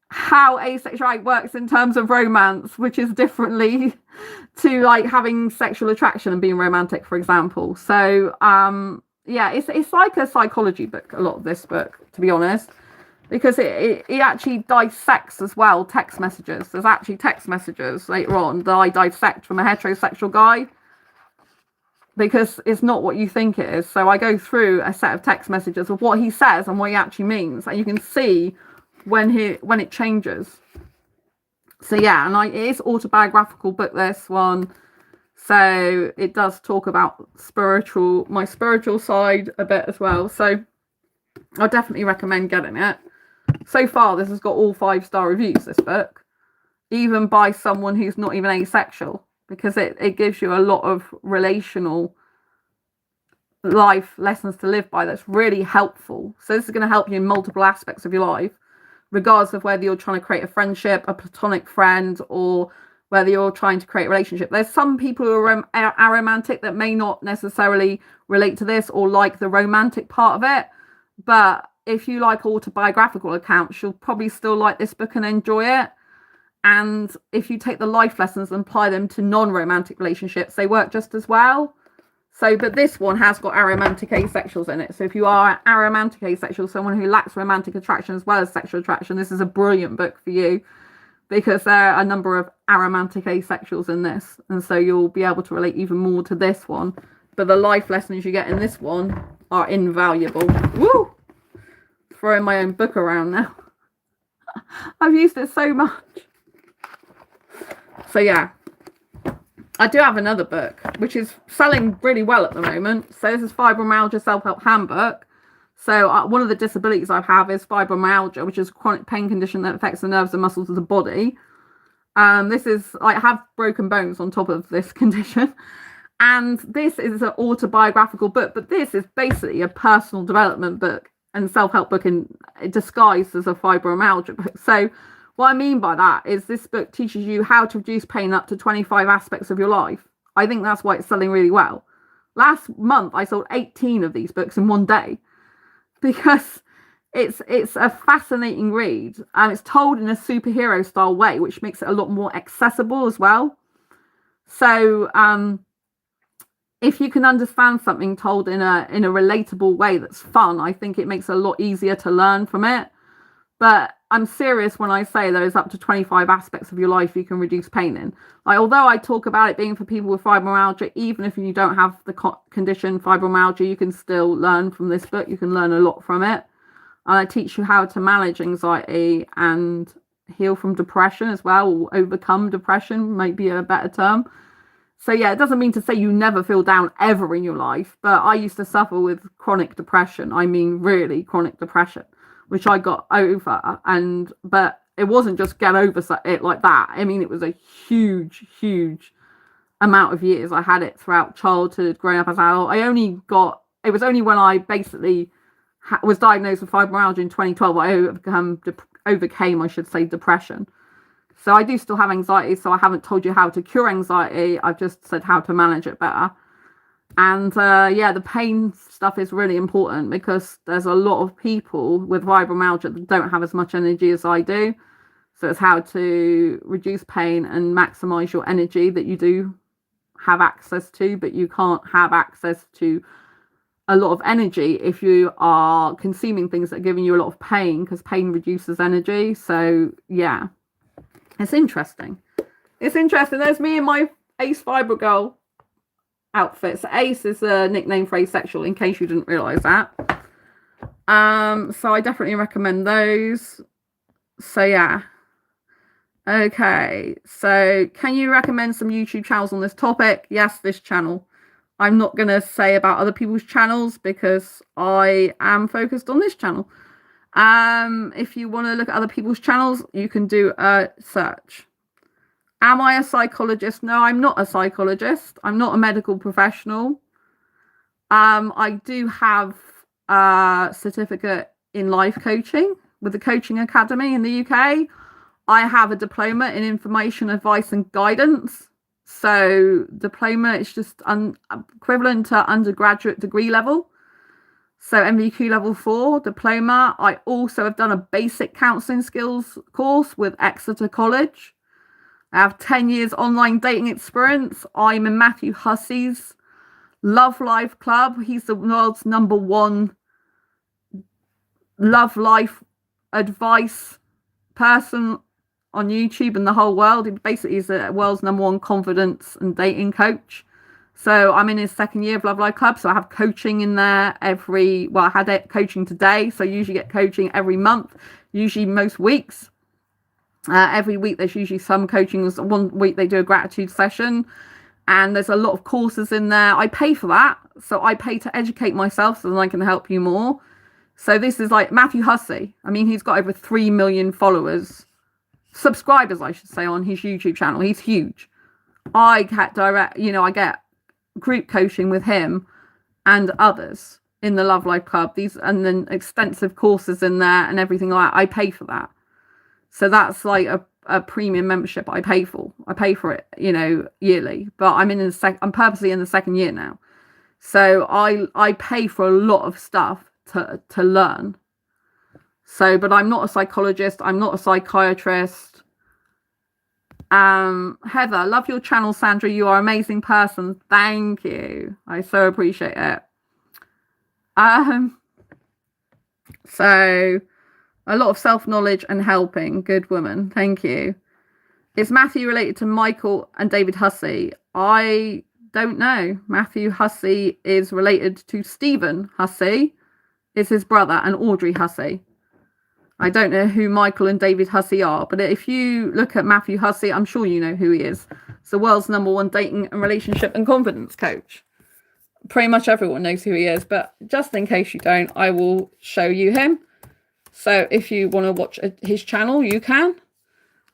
how asexuality works in terms of romance, which is differently to like having sexual attraction and being romantic, for example. So it's like a psychology book, a lot of this book, to be honest, because it actually dissects as well text messages. There's actually text messages later on that I dissect from a heterosexual guy, because it's not what you think it is. So I go through a set of text messages of what he says and what he actually means, and you can see when it changes. So yeah, and it is autobiographical book, this one. So it does talk about my spiritual side a bit as well. So I definitely recommend getting it. So far, this has got all 5-star reviews, this book, even by someone who's not even asexual, because it gives you a lot of relational life lessons to live by that's really helpful. So this is going to help you in multiple aspects of your life, regardless of whether you're trying to create a friendship, a platonic friend, or whether you're trying to create a relationship. There's some people who are aromantic that may not necessarily relate to this or like the romantic part of it. But if you like autobiographical accounts, you'll probably still like this book and enjoy it. And if you take the life lessons and apply them to non-romantic relationships, they work just as well. So, but this one has got aromantic asexuals in it. So if you are aromantic asexual, someone who lacks romantic attraction as well as sexual attraction, this is a brilliant book for you, because there are a number of aromantic asexuals in this. And so you'll be able to relate even more to this one. But the life lessons you get in this one are invaluable. Woo! Throwing my own book around now. I've used it so much. So yeah. I do have another book, which is selling really well at the moment. So this is Fibromyalgia Self-Help Handbook. So one of the disabilities I have is fibromyalgia, which is a chronic pain condition that affects the nerves and muscles of the body. I have broken bones on top of this condition. And this is an autobiographical book, but this is basically a personal development book and self-help book disguised as a fibromyalgia book. So what I mean by that is this book teaches you how to reduce pain up to 25 aspects of your life. I think that's why it's selling really well. Last month, I sold 18 of these books in one day, because it's a fascinating read, and it's told in a superhero style way, which makes it a lot more accessible as well. So if you can understand something told in a relatable way that's fun, I think it makes it a lot easier to learn from it. But I'm serious when I say there's up to 25 aspects of your life you can reduce pain in. Like, although I talk about it being for people with fibromyalgia, even if you don't have the condition fibromyalgia, you can still learn from this book. You can learn a lot from it. And I teach you how to manage anxiety and heal from depression as well, or overcome depression, might be a better term. So yeah, it doesn't mean to say you never feel down ever in your life, but I used to suffer with chronic depression. I mean, really chronic depression, which I got over, but it wasn't just get over it like that. I mean, it was a huge amount of years. I had it throughout childhood, growing up as an adult. It was only when I basically was diagnosed with fibromyalgia in 2012 I overcame, I should say, depression. So I do still have anxiety, so I haven't told you how to cure anxiety. I've just said how to manage it better. And the pain stuff is really important, because there's a lot of people with fibromyalgia that don't have as much energy as I do. So it's how to reduce pain and maximize your energy that you do have access to, but you can't have access to a lot of energy if you are consuming things that are giving you a lot of pain, because pain reduces energy. So yeah, it's interesting. It's interesting. There's me and my Ace Fibro Girl outfits. Ace is a nickname for asexual, in case you didn't realize that. So I definitely recommend those. So yeah. Okay, so can you recommend some YouTube channels on this topic? Yes, this channel. I'm not going to say about other people's channels because I am focused on this channel. If you want to look at other people's channels, you can do a search. Am I a psychologist? No, I'm not a psychologist. I'm not a medical professional. I do have a certificate in life coaching with the Coaching Academy in the UK. I have a diploma in information, advice and guidance. So diploma is just equivalent to undergraduate degree level. So MVQ level 4 diploma. I also have done a basic counselling skills course with Exeter College. I have 10 years online dating experience. I'm in Matthew Hussey's Love Life Club. He's the world's #1 love life advice person on YouTube and the whole world. He basically is the world's #1 confidence and dating coach. So I'm in his 2nd year of Love Life Club. So I have coaching in there I had coaching today. So I usually get coaching every month, usually most weeks. Every week there's usually some coaching. One week they do a gratitude session, and there's a lot of courses in there. I pay for that. So I pay to educate myself so that I can help you more. So this is like Matthew Hussey. I mean, he's got over 3 million followers. Subscribers, I should say, on his YouTube channel. He's huge. I get I get group coaching with him and others in the Love Life Club. And then extensive courses in there and everything like that. I pay for that. So that's like a premium membership I pay for. I pay for it, yearly. But I'm purposely in the 2nd year now. So I pay for a lot of stuff to learn. So, but I'm not a psychologist. I'm not a psychiatrist. Heather, love your channel, Sandra. You are an amazing person. Thank you. I so appreciate it. So a lot of self-knowledge and helping. Good woman. Thank you. Is Matthew related to Michael and David Hussey? I don't know. Matthew Hussey is related to Stephen Hussey. Is his brother, and Audrey Hussey. I don't know who Michael and David Hussey are, but if you look at Matthew Hussey, I'm sure you know who he is. It's the world's #1 dating and relationship and confidence coach. Pretty much everyone knows who he is, but just in case you don't, I will show you him. So if you want to watch his channel, you can.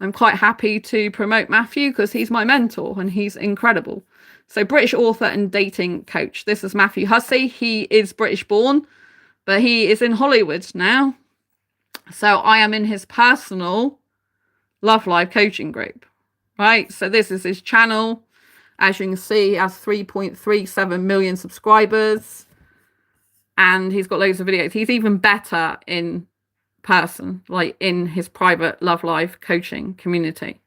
I'm quite happy to promote Matthew because he's my mentor and he's incredible. So British author and dating coach. This is Matthew Hussey. He is British born, but he is in Hollywood now. So I am in his personal Love Life coaching group, right? So this is his channel. As you can see, he has 3.37 million subscribers and he's got loads of videos. He's even better in person, like in his private Love Life coaching community.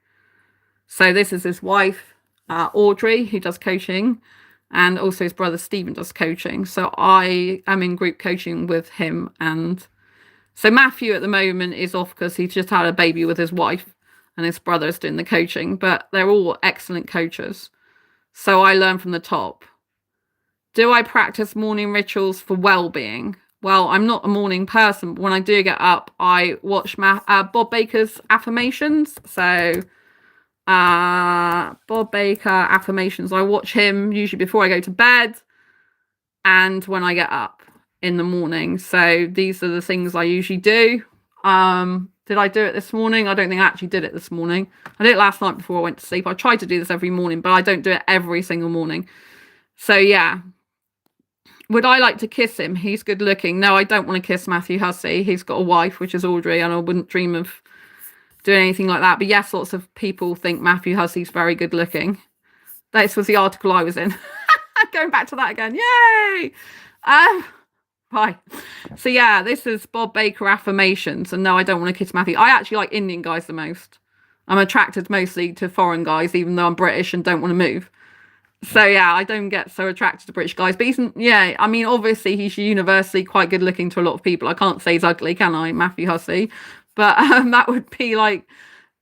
So this is his wife, Audrey, who does coaching, and also his brother Stephen does coaching. So I am in group coaching with him. And so Matthew at the moment is off because he's just had a baby with his wife and his brother is doing the coaching, but they're all excellent coaches. So I learn from the top. Do I practice morning rituals for well-being? Well, I'm not a morning person, but when I do get up, I watch Bob Baker's affirmations. So Bob Baker affirmations, I watch him usually before I go to bed and when I get up in the morning. So these are the things I usually do. Did I do it this morning? I don't think I actually did it this morning. I did it last night before I went to sleep. I try to do this every morning, but I don't do it every single morning. So yeah. Would I like to kiss him? He's good looking. No, I don't want to kiss Matthew Hussey. He's got a wife, which is Audrey, and I wouldn't dream of doing anything like that. But yes, lots of people think Matthew Hussey's very good looking. This was the article I was in. Going back to that again. Yay! Right. So yeah, this is Bob Baker affirmations. And no, I don't want to kiss Matthew. I actually like Indian guys the most. I'm attracted mostly to foreign guys, even though I'm British and don't want to move. So yeah, I don't get so attracted to British guys. But yeah, I mean, obviously he's universally quite good looking to a lot of people. I can't say he's ugly, can I, Matthew Hussey? But that would be like,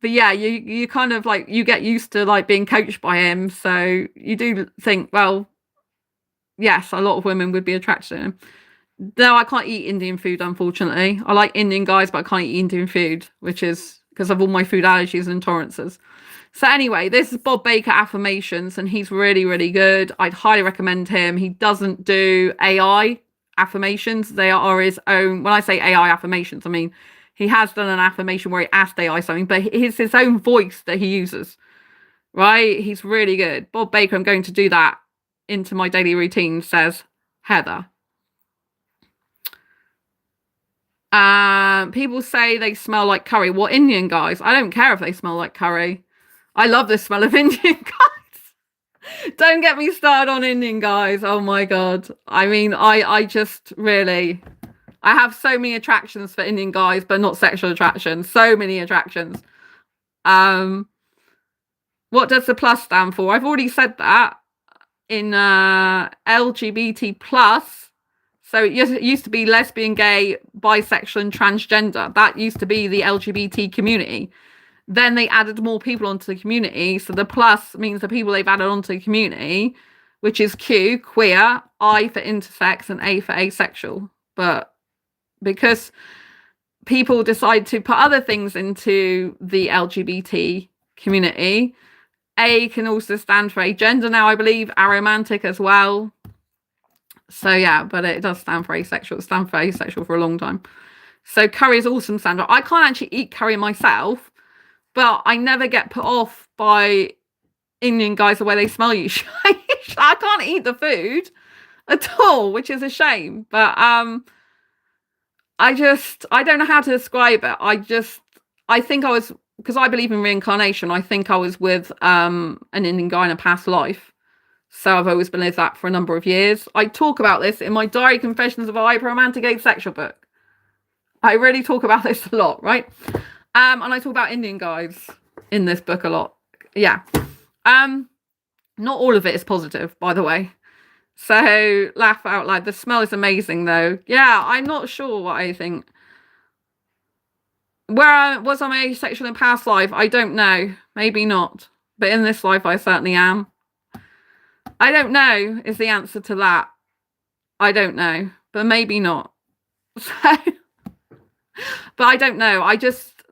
but yeah, you kind of like, you get used to like being coached by him. So you do think, well, yes, a lot of women would be attracted to him. No, I can't eat Indian food, unfortunately. I like Indian guys, but I can't eat Indian food, which is because of all my food allergies and intolerances. So anyway, this is Bob Baker Affirmations, and he's really, really good. I'd highly recommend him. He doesn't do AI affirmations. They are his own. When I say AI affirmations, I mean, he has done an affirmation where he asked AI something, but it's his own voice that he uses, right? He's really good. Bob Baker, I'm going to do that into my daily routine, says Heather. People say they smell like curry. Well, Indian guys, I don't care if they smell like curry. I love the smell of Indian guys. Don't get me started on Indian guys. Oh my God. I mean, I just really, I have so many attractions for Indian guys, but not sexual attractions. So many attractions. What does the plus stand for? I've already said that in LGBT plus. So it used to be lesbian, gay, bisexual, and transgender. That used to be the LGBT community. Then they added more people onto the community. So the plus means the people they've added onto the community, which is Q, queer, I for intersex, and A for asexual. But because people decide to put other things into the LGBT community, A can also stand for agender now, I believe, aromantic as well. So yeah, but it does stand for asexual. It stands for asexual for a long time. So curry is awesome, Sandra. I can't actually eat curry myself, but I never get put off by Indian guys the way they smell you. I can't eat the food at all, which is a shame. But I don't know how to describe it. I think I was, because I believe in reincarnation, I think I was with an Indian guy in a past life. So I've always believed that for a number of years. I talk about this in my Diary Confessions of a Hyper-Romantic Asexual book. I really talk about this a lot, right? And I talk about Indian guys in this book a lot. Yeah. Not all of it is positive, by the way. So laugh out loud. The smell is amazing, though. Yeah, I'm not sure what I think. Was I asexual in past life? I don't know. Maybe not. But in this life, I certainly am. I don't know is the answer to that. I don't know, but maybe not. So, but I don't know. I just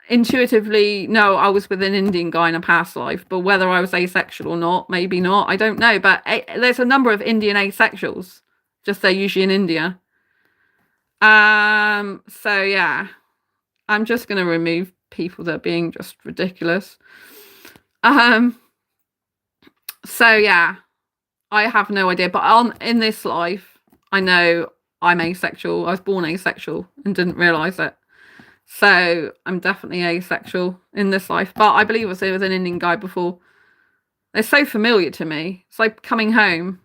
intuitively know I was with an Indian guy in a past life, but whether I was asexual or not, maybe not. I don't know. But there's a number of Indian asexuals. Just they're usually in India. So yeah, I'm just going to remove people that are being just ridiculous. So yeah, I have no idea. But in this life, I know I'm asexual. I was born asexual and didn't realise it. So I'm definitely asexual in this life. But I believe I was with an Indian guy before. They're so familiar to me. It's like coming home.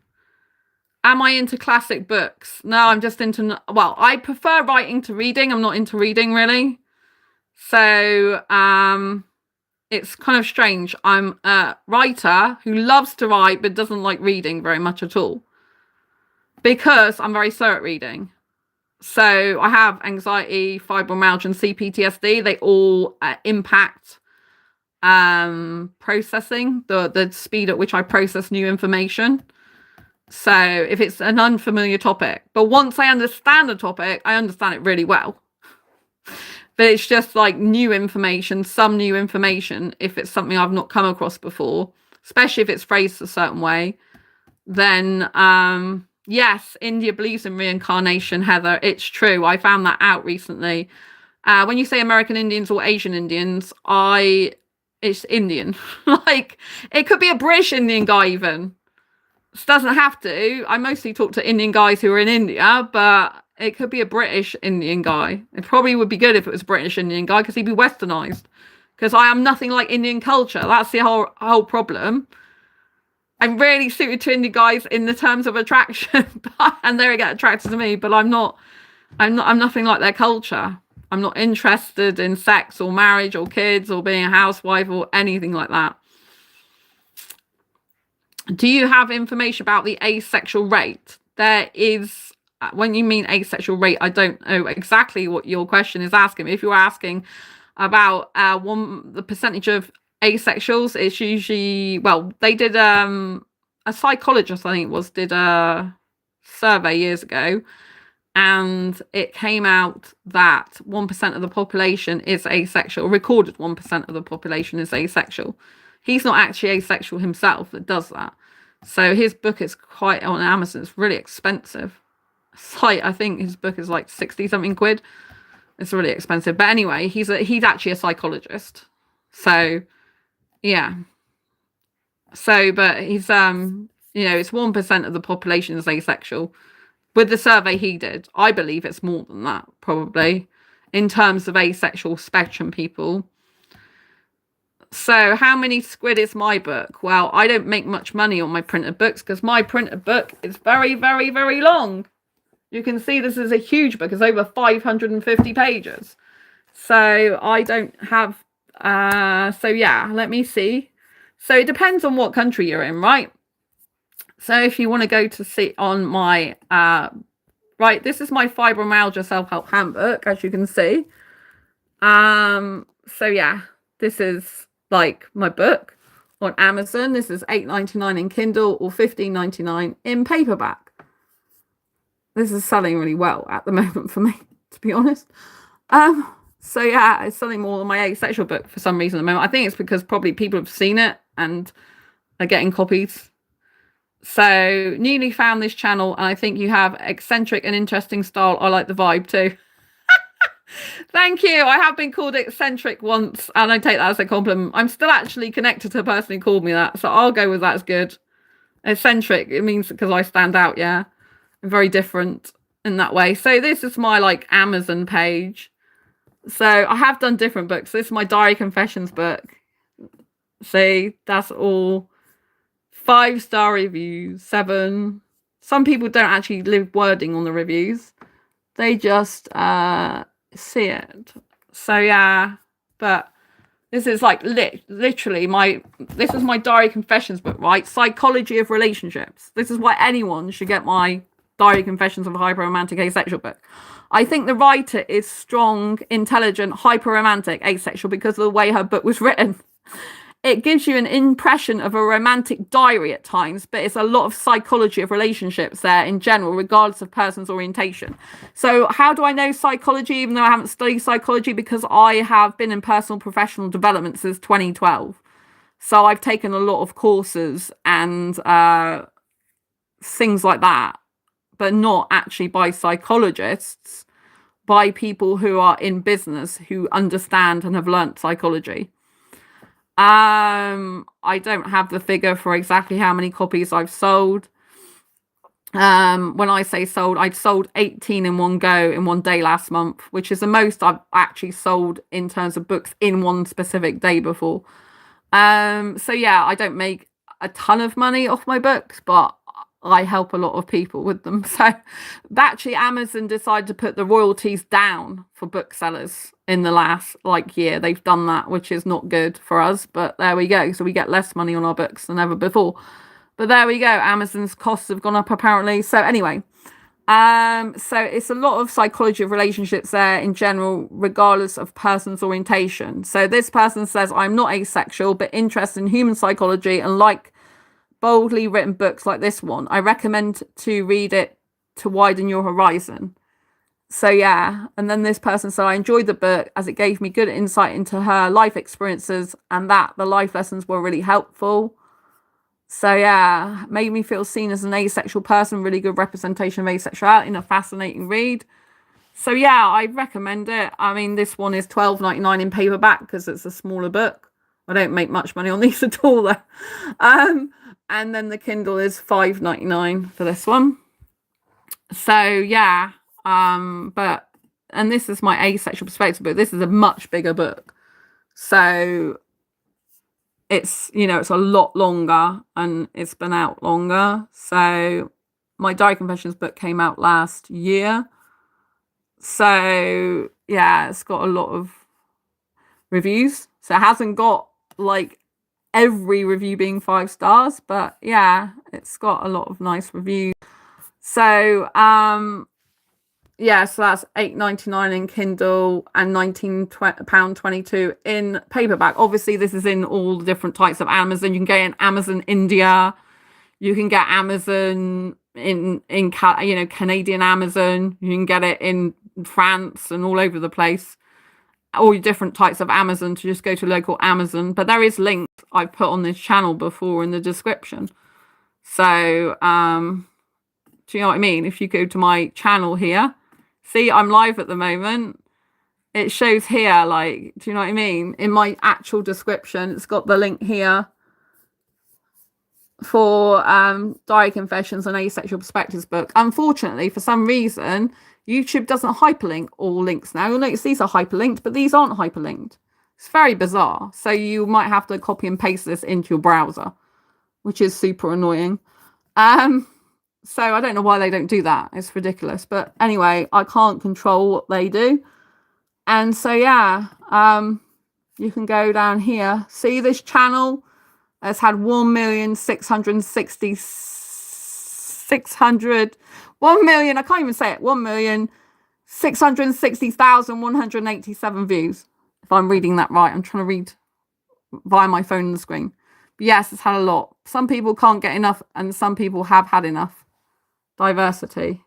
Am I into classic books? No, I'm just into, well, I prefer writing to reading. I'm not into reading really. So it's kind of strange. I'm a writer who loves to write but doesn't like reading very much at all because I'm very slow at reading. So I have anxiety, fibromyalgia, and CPTSD. They all impact processing, the speed at which I process new information. So if it's an unfamiliar topic, but once I understand the topic, I understand it really well. But it's just like new information, some new information. If it's something I've not come across before, especially if it's phrased a certain way, then yes, India believes in reincarnation, Heather. It's true. I found that out recently. When you say American Indians or Asian Indians, it's Indian. Like it could be a British Indian guy even. It doesn't have to. I mostly talk to Indian guys who are in India, but it could be a British Indian guy. It probably would be good if it was a British Indian guy because he'd be westernized. Because I am nothing like Indian culture. That's the whole problem. I'm really suited to Indian guys in the terms of attraction, and they get attracted to me. But I'm nothing like their culture. I'm not interested in sex or marriage or kids or being a housewife or anything like that. Do you have information about the asexual rate? There is, when you mean asexual rate, I don't know exactly what your question is asking. If you're asking about the percentage of asexuals, it's usually, well, they did a psychologist, I think it was, did a survey years ago, and it came out that 1% of the population is asexual. Recorded 1% of the population is asexual. He's not actually asexual himself that does that. So his book is quite on Amazon. It's really expensive. I think his book is like 60 something quid. It's really expensive. But anyway, he's actually a psychologist. So yeah. So but he's it's 1% of the population is asexual. With the survey he did, I believe it's more than that, probably, in terms of asexual spectrum people. So how many squid is my book? Well, I don't make much money on my printed books because my printed book is very, very, very long. You can see this is a huge book. It's over 550 pages. So I don't have... so yeah, let me see. So it depends on what country you're in, right? So if you want to go to see on my... right, this is my fibromyalgia self-help handbook, as you can see. So yeah, this is like my book on Amazon. This is $8.99 in Kindle or $15.99 in paperback. This is selling really well at the moment for me, to be honest. So yeah, it's selling more than my asexual book for some reason at the moment. I think it's because probably people have seen it and are getting copies. So newly found this channel, and I think you have eccentric and interesting style. I like the vibe too. Thank you. I have been called eccentric once, and I take that as a compliment. I'm still actually connected to a person who called me that, so I'll go with that's good. Eccentric, it means because I stand out, yeah. I'm very different in that way. So this is my like Amazon page. So I have done different books. This is my diary confessions book. See, that's all 5-star reviews, 7. Some people don't actually leave wording on the reviews. They just see it. So yeah, but this is like literally this is my diary confessions book, right? Psychology of relationships. This is why anyone should get my diary confessions of a hyper-romantic asexual book. I think the writer is strong, intelligent, hyper-romantic asexual because of the way her book was written. It gives you an impression of a romantic diary at times, but it's a lot of psychology of relationships there in general, regardless of person's orientation. So how do I know psychology, even though I haven't studied psychology? Because I have been in personal professional development since 2012. So I've taken a lot of courses and things like that, but not actually by psychologists, by people who are in business, who understand and have learnt psychology. I don't have the figure for exactly how many copies I've sold. When I say sold, I'd sold 18 in one go in one day last month, which is the most I've actually sold in terms of books in one specific day before. So yeah, I don't make a ton of money off my books, but I help a lot of people with them. So actually Amazon decided to put the royalties down for booksellers in the last year. They've done that, which is not good for us, but there we go. So we get less money on our books than ever before. But there we go. Amazon's costs have gone up apparently. So anyway, so it's a lot of psychology of relationships there in general, regardless of person's orientation. So this person says, I'm not asexual, but interested in human psychology and like boldly written books like this one. I recommend to read it to widen your horizon. So yeah, and then this person said, I enjoyed the book as it gave me good insight into her life experiences and that the life lessons were really helpful. So yeah, made me feel seen as an asexual person, really good representation of asexuality and a fascinating read. So yeah, I recommend it. I mean, this one is $12.99 in paperback because it's a smaller book. I don't make much money on these at all though. And then the Kindle is $5.99 for this one. So yeah, and this is my asexual perspective book. This is a much bigger book. So it's, it's a lot longer and it's been out longer. So my diary confessions book came out last year. So yeah, it's got a lot of reviews. So it hasn't got every review being 5 stars, but yeah, it's got a lot of nice reviews. So yeah, so that's £8.99 in Kindle and £19.22 in paperback. Obviously, this is in all the different types of Amazon. You can get in Amazon India. You can get Amazon in Canadian Amazon. You can get it in France and all over the place. All different types of Amazon, to just go to local Amazon. But there is links I've put on this channel before in the description. So, do you know what I mean? If you go to my channel here, see, I'm live at the moment. It shows here, like, do you know what I mean? In my actual description, it's got the link here for Diary Confessions and Asexual Perspectives book. Unfortunately, for some reason, YouTube doesn't hyperlink all links now. You'll notice these are hyperlinked, but these aren't hyperlinked. It's very bizarre. So you might have to copy and paste this into your browser, which is super annoying. So I don't know why they don't do that. It's ridiculous. But anyway, I can't control what they do. And so, yeah, you can go down here. See this channel? It's had 1,600,1,000,000, I can't even say it, 1,660,187 views. If I'm reading that right, I'm trying to read via my phone on the screen. But yes, it's had a lot. Some people can't get enough, and some people have had enough. Diversity.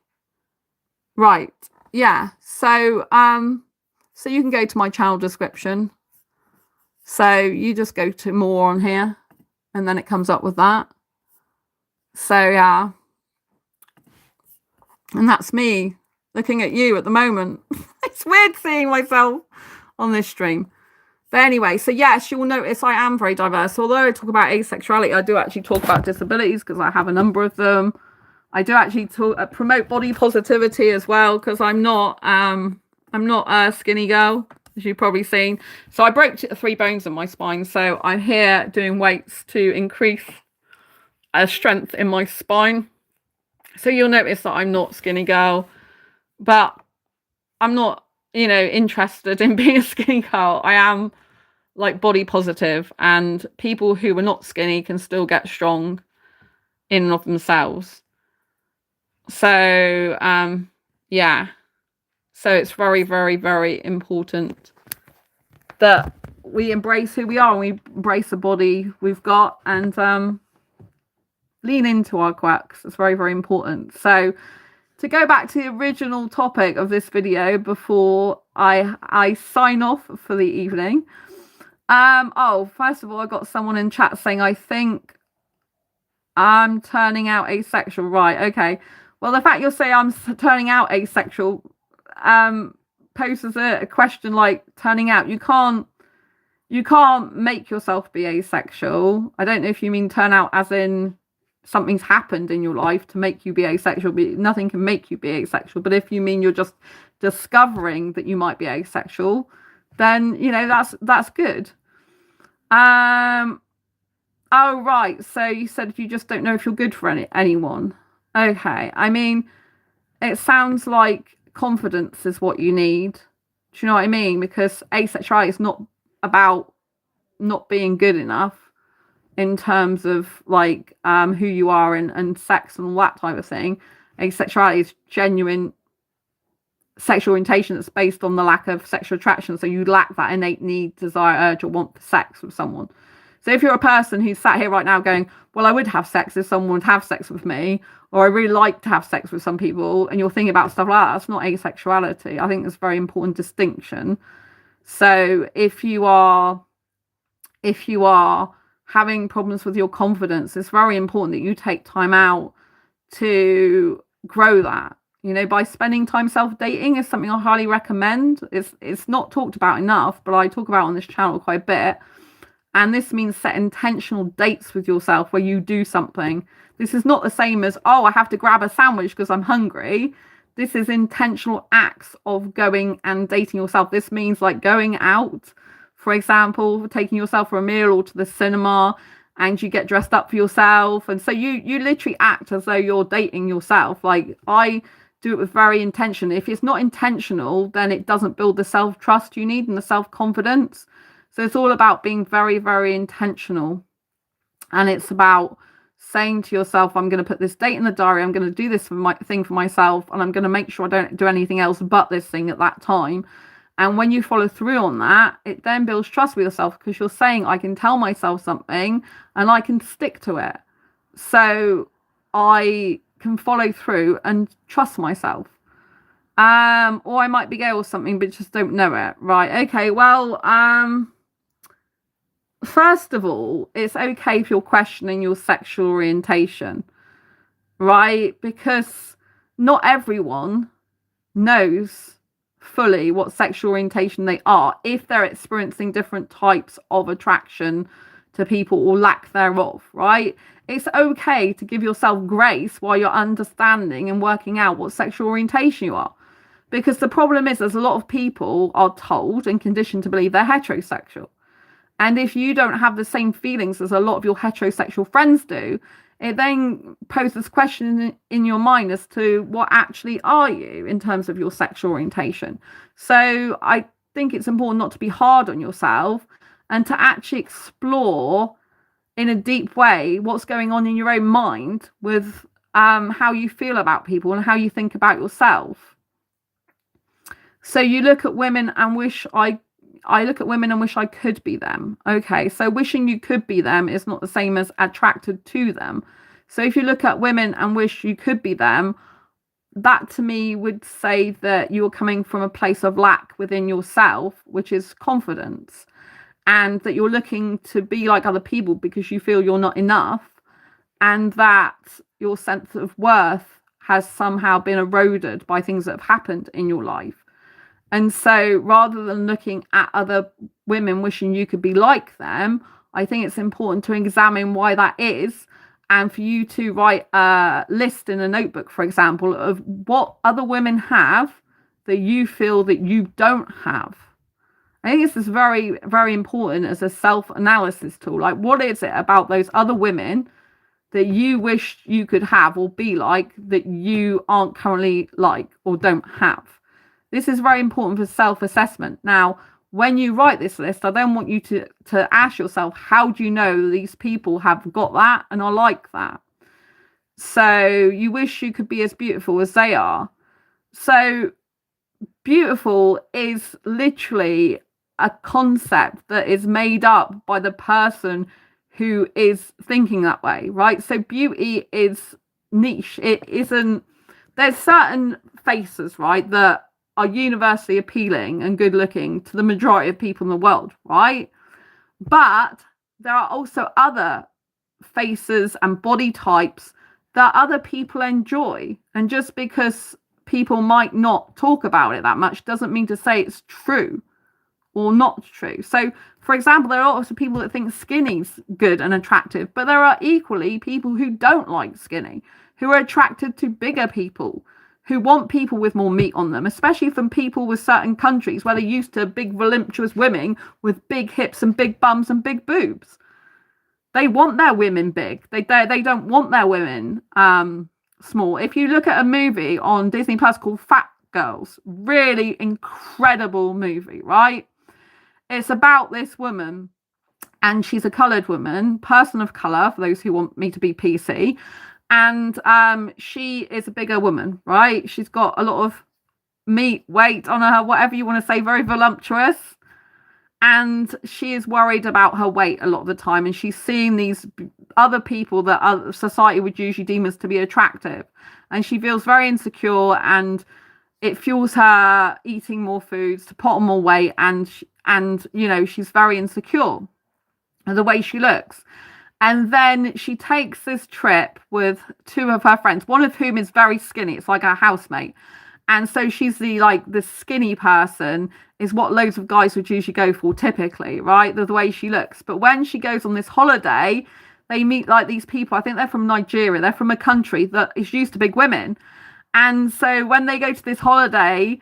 Right. Yeah. So, so you can go to my channel description. So you just go to more on here, and then it comes up with that. So yeah, and that's me looking at you at the moment. It's weird seeing myself on this stream. But anyway, so yes, you will notice I am very diverse. Although I talk about asexuality, I do actually talk about disabilities because I have a number of them. I do actually promote body positivity as well, because I'm not a skinny girl, as you've probably seen. So I broke 3 bones in my spine. So I'm here doing weights to increase strength in my spine. So you'll notice that I'm not skinny girl, but I'm not, interested in being a skinny girl. I am like body positive, and people who are not skinny can still get strong in and of themselves. So, yeah. So it's very, very, very important that we embrace who we are, and we embrace the body we've got, and lean into our quirks. It's very, very important. So to go back to the original topic of this video before I sign off for the evening. First of all, I got someone in chat saying, I think I'm turning out asexual. Right. Okay. Well, the fact you'll say I'm turning out asexual poses a question like turning out. You can't make yourself be asexual. I don't know if you mean turn out as in something's happened in your life to make you be asexual, but nothing can make you be asexual. But if you mean you're just discovering that you might be asexual, then that's good. Oh right, so you said if you just don't know if you're good for anyone. Okay, I mean, it sounds like confidence is what you need. Do you know what I mean? Because asexuality is not about not being good enough in terms of like who you are and sex and all that type of thing. Asexuality is genuine sexual orientation that's based on the lack of sexual attraction. So you lack that innate need, desire, urge, or want for sex with someone. So if you're a person who's sat here right now going, well, I would have sex if someone would have sex with me, or I really like to have sex with some people, and you're thinking about stuff like that, that's not asexuality. I think it's a very important distinction. So if you are having problems with your confidence, it's very important that you take time out to grow that. By spending time self-dating is something I highly recommend. It's not talked about enough, but I talk about on this channel quite a bit. And this means set intentional dates with yourself where you do something. This is not the same as, I have to grab a sandwich because I'm hungry. This is intentional acts of going and dating yourself. This means like going out, for example, taking yourself for a meal or to the cinema, and you get dressed up for yourself. And so you literally act as though you're dating yourself. Like I do it with very intention. If it's not intentional, then it doesn't build the self-trust you need and the self-confidence. So it's all about being very, very intentional And it's about saying to yourself, I'm going to put this date in the diary, I'm going to do this for my thing for myself, and I'm going to make sure I don't do anything else but this thing at that time. And when you follow through on that, it then builds trust with yourself, because you're saying, I can tell myself something and I can stick to it. So I can follow through and trust myself. Or I might be gay or something, but just don't know it. Right. Okay. Well, first of all, it's okay if you're questioning your sexual orientation, right? Because not everyone knows fully what sexual orientation they are if they're experiencing different types of attraction to people or lack thereof, right? It's okay to give yourself grace while you're understanding and working out what sexual orientation you are. Because the problem is, there's a lot of people are told and conditioned to believe they're heterosexual. And if you don't have the same feelings as a lot of your heterosexual friends do, it then poses questions in your mind as to what actually are you in terms of your sexual orientation. So I think it's important not to be hard on yourself and to actually explore in a deep way what's going on in your own mind with how you feel about people and how you think about yourself. So you look at women and wish I look at women and wish I could be them. Okay, so wishing you could be them is not the same as attracted to them. So if you look at women and wish you could be them, that to me would say that you're coming from a place of lack within yourself, which is confidence, and that you're looking to be like other people because you feel you're not enough, and that your sense of worth has somehow been eroded by things that have happened in your life. And so rather than looking at other women wishing you could be like them, I think it's important to examine why that is, and for you to write a list in a notebook, for example, of what other women have that you feel that you don't have. I think this is very, very important as a self-analysis tool. Like, what is it about those other women that you wish you could have or be like that you aren't currently like or don't have? This is very important for self-assessment. Now, when you write this list, I then want you to ask yourself, how do you know these people have got that and are like that? So you wish you could be as beautiful as they are. So beautiful is literally a concept that is made up by the person who is thinking that way, right? So beauty is niche. It isn't, there's certain faces, right, that are universally appealing and good looking to the majority of people in the world, right? But there are also other faces and body types that other people enjoy. And just because people might not talk about it that much doesn't mean to say it's true or not true. So, for example, there are also people that think skinny's good and attractive, but there are equally people who don't like skinny, who are attracted to bigger people, who want people with more meat on them, especially from people with certain countries where they're used to big voluptuous women with big hips and big bums and big boobs. They want their women big. They don't want their women small. If you look at a movie on Disney Plus called Fat Girls, really incredible movie, right? It's about this woman, and she's a coloured woman, person of colour, for those who want me to be PC. And she is a bigger woman, right? She's got a lot of meat, weight on her, whatever you want to say, very voluptuous. And she is worried about her weight a lot of the time. And she's seeing these other people that society would usually deem as to be attractive. And she feels very insecure, and it fuels her eating more foods to put on more weight. And you know, she's very insecure of the way she looks. And then she takes this trip with two of her friends, one of whom is very skinny. It's like her housemate. And so she's the skinny person is what loads of guys would usually go for typically, right? The way she looks. But when she goes on this holiday, they meet like these people. I think they're from Nigeria. They're from a country that is used to big women. And so when they go to this holiday,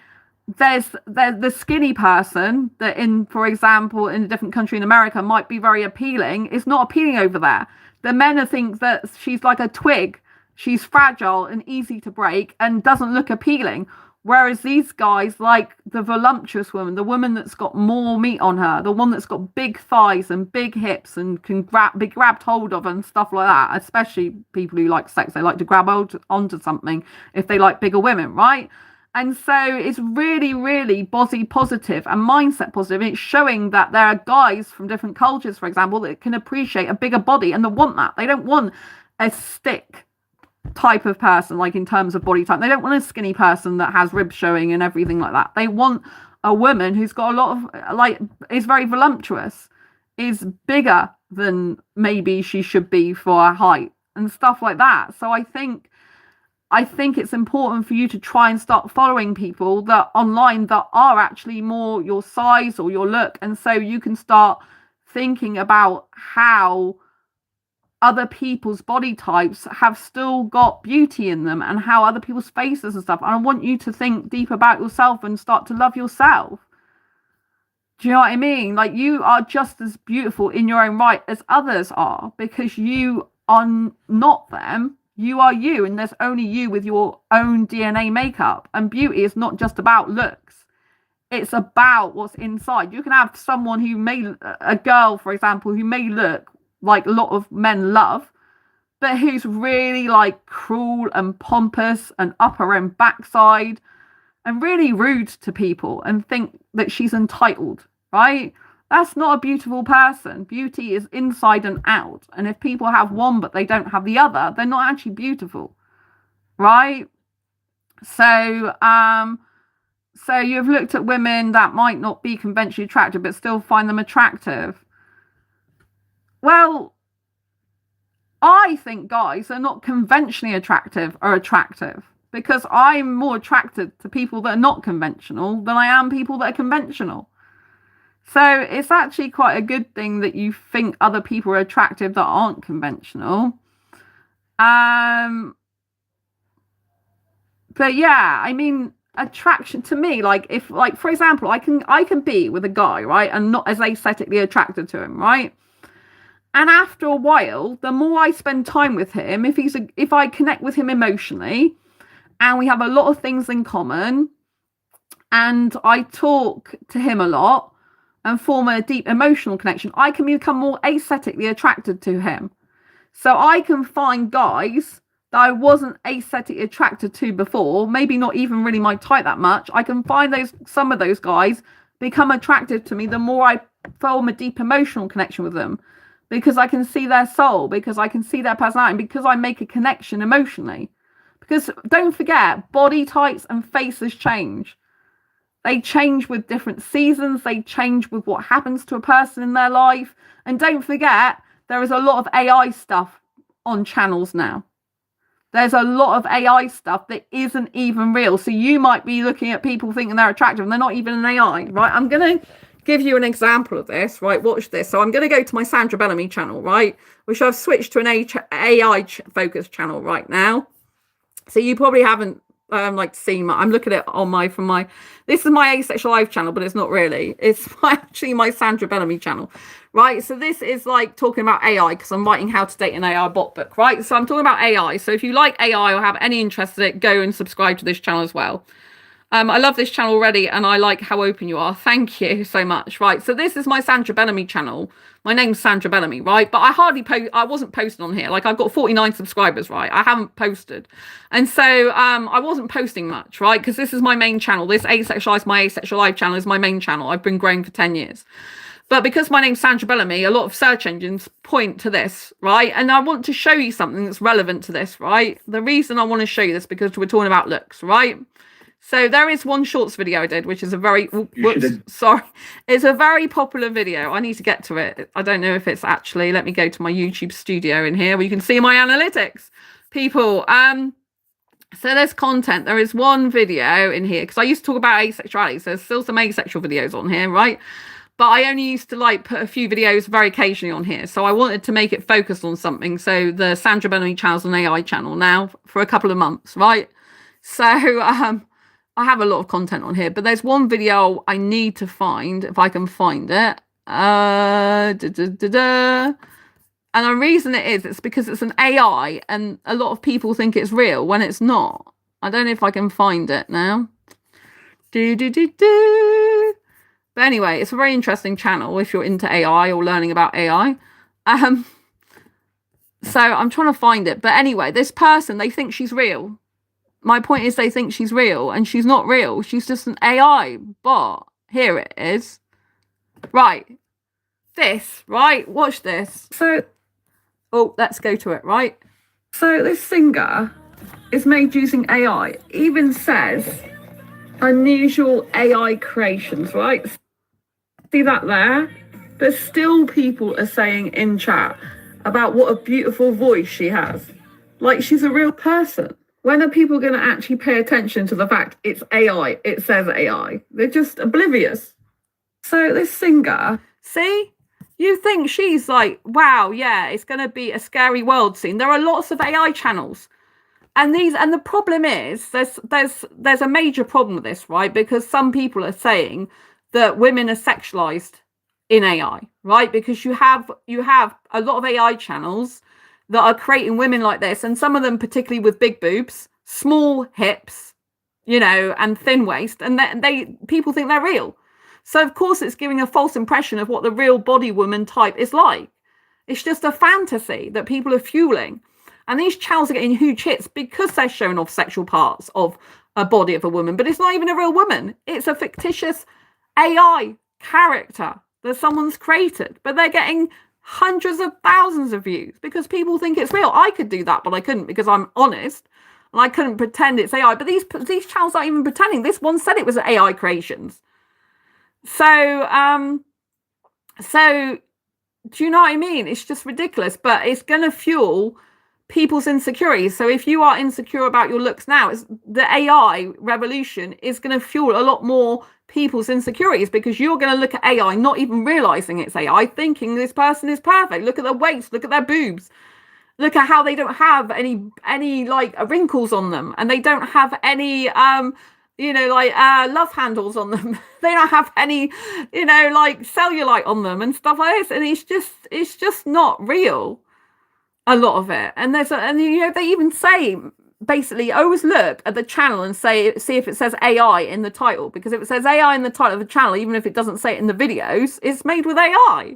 there's the skinny person that for example, in a different country in America might be very appealing. It's not appealing over there. The men think that she's like a twig. She's fragile and easy to break and doesn't look appealing. Whereas these guys like the voluptuous woman, the woman that's got more meat on her, the one that's got big thighs and big hips and can be grabbed hold of and stuff like that. Especially people who like sex, they like to grab onto something if they like bigger women, right? And so it's really, really body positive and mindset positive. It's showing that there are guys from different cultures, for example, that can appreciate a bigger body and they want that. They don't want a stick type of person, like in terms of body type. They don't want a skinny person that has ribs showing and everything like that. They want a woman who's got a lot of, like, is very voluptuous, is bigger than maybe she should be for her height and stuff like that. So I think it's important for you to try and start following people that online that are actually more your size or your look, and so you can start thinking about how other people's body types have still got beauty in them and how other people's faces and stuff. And I want you to think deep about yourself and start to love yourself. Do you know what I mean? Like, you are just as beautiful in your own right as others are, because you are not them. You are you, and there's only you with your own DNA makeup. And beauty is not just about looks. It's about what's inside. You can have someone who may, a girl, for example, who may look like a lot of men love, but who's really like cruel and pompous and up her own backside and really rude to people and think that she's entitled, right? That's not a beautiful person. Beauty is inside and out. And if people have one but they don't have the other, they're not actually beautiful, right? So you've looked at women that might not be conventionally attractive but still find them attractive. Well, I think guys are not conventionally attractive are attractive, because I'm more attracted to people that are not conventional than I am people that are conventional. So it's actually quite a good thing that you think other people are attractive that aren't conventional. But yeah, I mean, attraction to me, like, if, like, for example, I can be with a guy, right, and not as aesthetically attracted to him, right? And after a while, the more I spend time with him, if I connect with him emotionally, and we have a lot of things in common, and I talk to him a lot and form a deep emotional connection, I can become more aesthetically attracted to him. So I can find guys that I wasn't aesthetically attracted to before, maybe not even really my type that much. I can find some of those guys become attractive to me the more I form a deep emotional connection with them, because I can see their soul, because I can see their personality, because I make a connection emotionally. Because don't forget, body types and faces change. They change with different seasons. They change with what happens to a person in their life. And don't forget, there is a lot of AI stuff on channels now. There's a lot of AI stuff that isn't even real. So you might be looking at people thinking they're attractive and they're not even an AI, right? I'm going to give you an example of this, right? Watch this. So I'm going to go to my Sandra Bellamy channel, right? Which I've switched to an AI focused channel right now. So you probably haven't like seen my, I'm looking at it on this is my Asexual Live channel, but it's not really. It's actually my Sandra Bellamy channel, right? So this is like talking about AI, because I'm writing How to Date an AI Bot book, right? So I'm talking about AI. So if you like AI or have any interest in it, go and subscribe to this channel as well. I love this channel already, and I like how open you are. Thank you so much. Right, so this is my Sandra Bellamy channel. My name's Sandra Bellamy, right? But I wasn't posting on here. Like, I've got 49 subscribers, right? I haven't posted. And so I wasn't posting much, right? Because this is my main channel. This Asexualise, my Asexual Live channel, is my main channel. I've been growing for 10 years. But because my name's Sandra Bellamy, a lot of search engines point to this, right? And I want to show you something that's relevant to this, right? The reason I want to show you this, because we're talking about looks, right? So there is one shorts video I did, which is a very, it's a very popular video. I need to get to it. I don't know if it's actually, let me go to my YouTube studio in here where you can see my analytics, people. So there's content. There is one video in here, because I used to talk about asexuality. So there's still some asexual videos on here, right? But I only used to like put a few videos very occasionally on here. So I wanted to make it focused on something. So the Sandra Bellamy channel's an AI channel now for a couple of months, right? So, I have a lot of content on here, but there's one video I need to find, if I can find it. And the reason it's because it's an AI, and a lot of people think it's real when it's not. I don't know if I can find it now. Do do do do. But anyway, it's a very interesting channel if you're into AI or learning about AI. So I'm trying to find it. But anyway, this person, they think she's real. My point is they think she's real and she's not real. She's just an AI bot. Here it is. Right. This, right? Watch this. So, let's go to it, right? So this singer is made using AI. It even says unusual AI creations, right? See that there? But still people are saying in chat about what a beautiful voice she has. Like she's a real person. When are people going to actually pay attention to the fact it's AI? It says AI. They're just oblivious. So this singer, see, you think she's like, wow, yeah, it's going to be a scary world scene. There are lots of AI channels. And the problem is there's a major problem with this, right? Because some people are saying that women are sexualized in AI, right? Because you have a lot of AI channels that are creating women like this, and some of them particularly with big boobs, small hips, and thin waist, and people think they're real. So of course it's giving a false impression of what the real body woman type is like. It's just a fantasy that people are fueling. And these channels are getting huge hits because they're showing off sexual parts of a body of a woman, but it's not even a real woman. It's a fictitious AI character that someone's created, but they're getting hundreds of thousands of views because people think it's real. I could do that, but I couldn't because I'm honest and I couldn't pretend it's AI. But these channels aren't even pretending. This one said it was AI creations. So do you know what I mean? It's just ridiculous, but it's going to fuel people's insecurities. So if you are insecure about your looks now, the AI revolution is going to fuel a lot more people's insecurities because you're going to look at AI not even realizing it's AI, thinking this person is perfect. Look at their waist, look at their boobs, look at how they don't have any like wrinkles on them, and they don't have any love handles on them. They don't have any like cellulite on them and stuff like this, and it's just not real, a lot of it. And they even say basically always look at the channel and see if it says AI in the title, because if it says AI in the title of the channel, even if it doesn't say it in the videos, it's made with AI.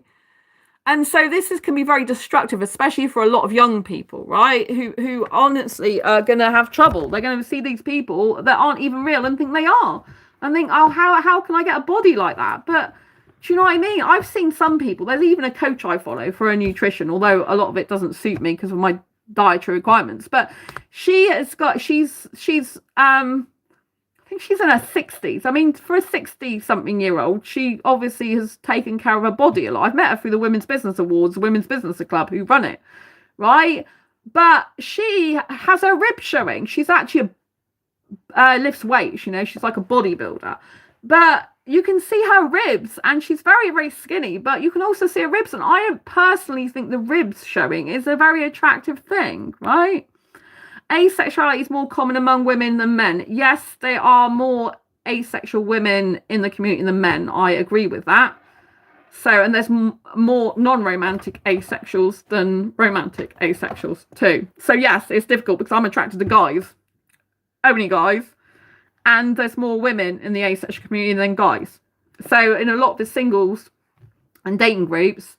And so this can be very destructive, especially for a lot of young people, right? Who honestly are going to have trouble. They're going to see these people that aren't even real and think they are, and think, oh, how can I get a body like that? But do you know what I mean? I've seen some people. There's even a coach I follow for a nutrition, although a lot of it doesn't suit me because of my dietary requirements. But she's I think she's in her 60s. I mean, for a 60-something-year-old, she obviously has taken care of her body a lot. I've met her through the Women's Business Awards, the Women's Business Club, who run it, right? But she has her ribs showing. She's actually lifts weights, she's like a bodybuilder. But you can see her ribs, and she's very, very skinny, but you can also see her ribs. And I personally think the ribs showing is a very attractive thing, right? Asexuality is more common among women than men. Yes, there are more asexual women in the community than men. I agree with that. So, and there's more non-romantic asexuals than romantic asexuals too. So yes, it's difficult because I'm attracted to guys, only guys, and there's more women in the asexual community than guys. So in a lot of the singles and dating groups,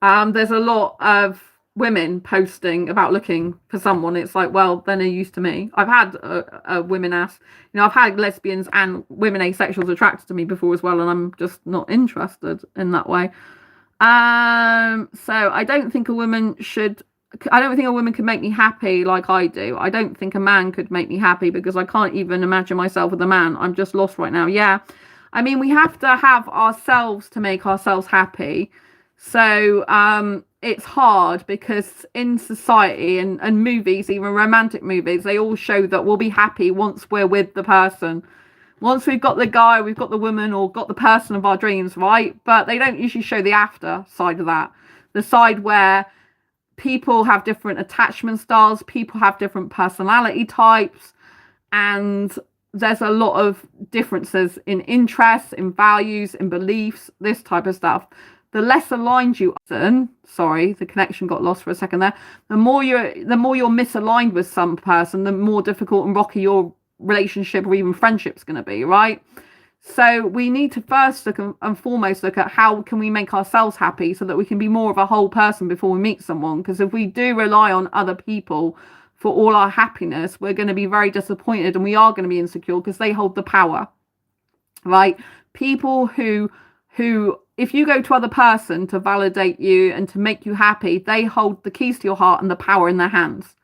there's a lot of women posting about looking for someone. It's like, well, then they're used to me. I've had women ask, I've had lesbians and women asexuals attracted to me before as well, and I'm just not interested in that way. So I don't think a woman could make me happy like I do. I don't think a man could make me happy because I can't even imagine myself with a man. I'm just lost right now. Yeah. I mean, we have to have ourselves to make ourselves happy. So it's hard because in society and movies, even romantic movies, they all show that we'll be happy once we're with the person. Once we've got the guy, we've got the woman, or got the person of our dreams, right? But they don't usually show the after side of that. The side where people have different attachment styles, people have different personality types, and there's a lot of differences in interests, in values, in beliefs, this type of stuff. The less aligned you are, sorry, the connection got lost for a second there. The more you're misaligned with some person, the more difficult and rocky your relationship or even friendship's going to be, right? So we need to first look and foremost look at how can we make ourselves happy so that we can be more of a whole person before we meet someone. Because if we do rely on other people for all our happiness, we're going to be very disappointed, and we are going to be insecure because they hold the power, right? People who if you go to other person to validate you and to make you happy, they hold the keys to your heart and the power in their hands.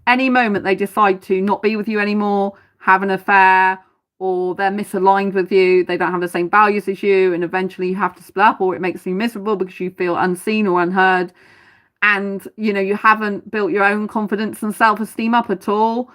Any moment they decide to not be with you anymore, have an affair, or they're misaligned with you, they don't have the same values as you, and eventually you have to split up, or it makes you miserable because you feel unseen or unheard, and you haven't built your own confidence and self-esteem up at all,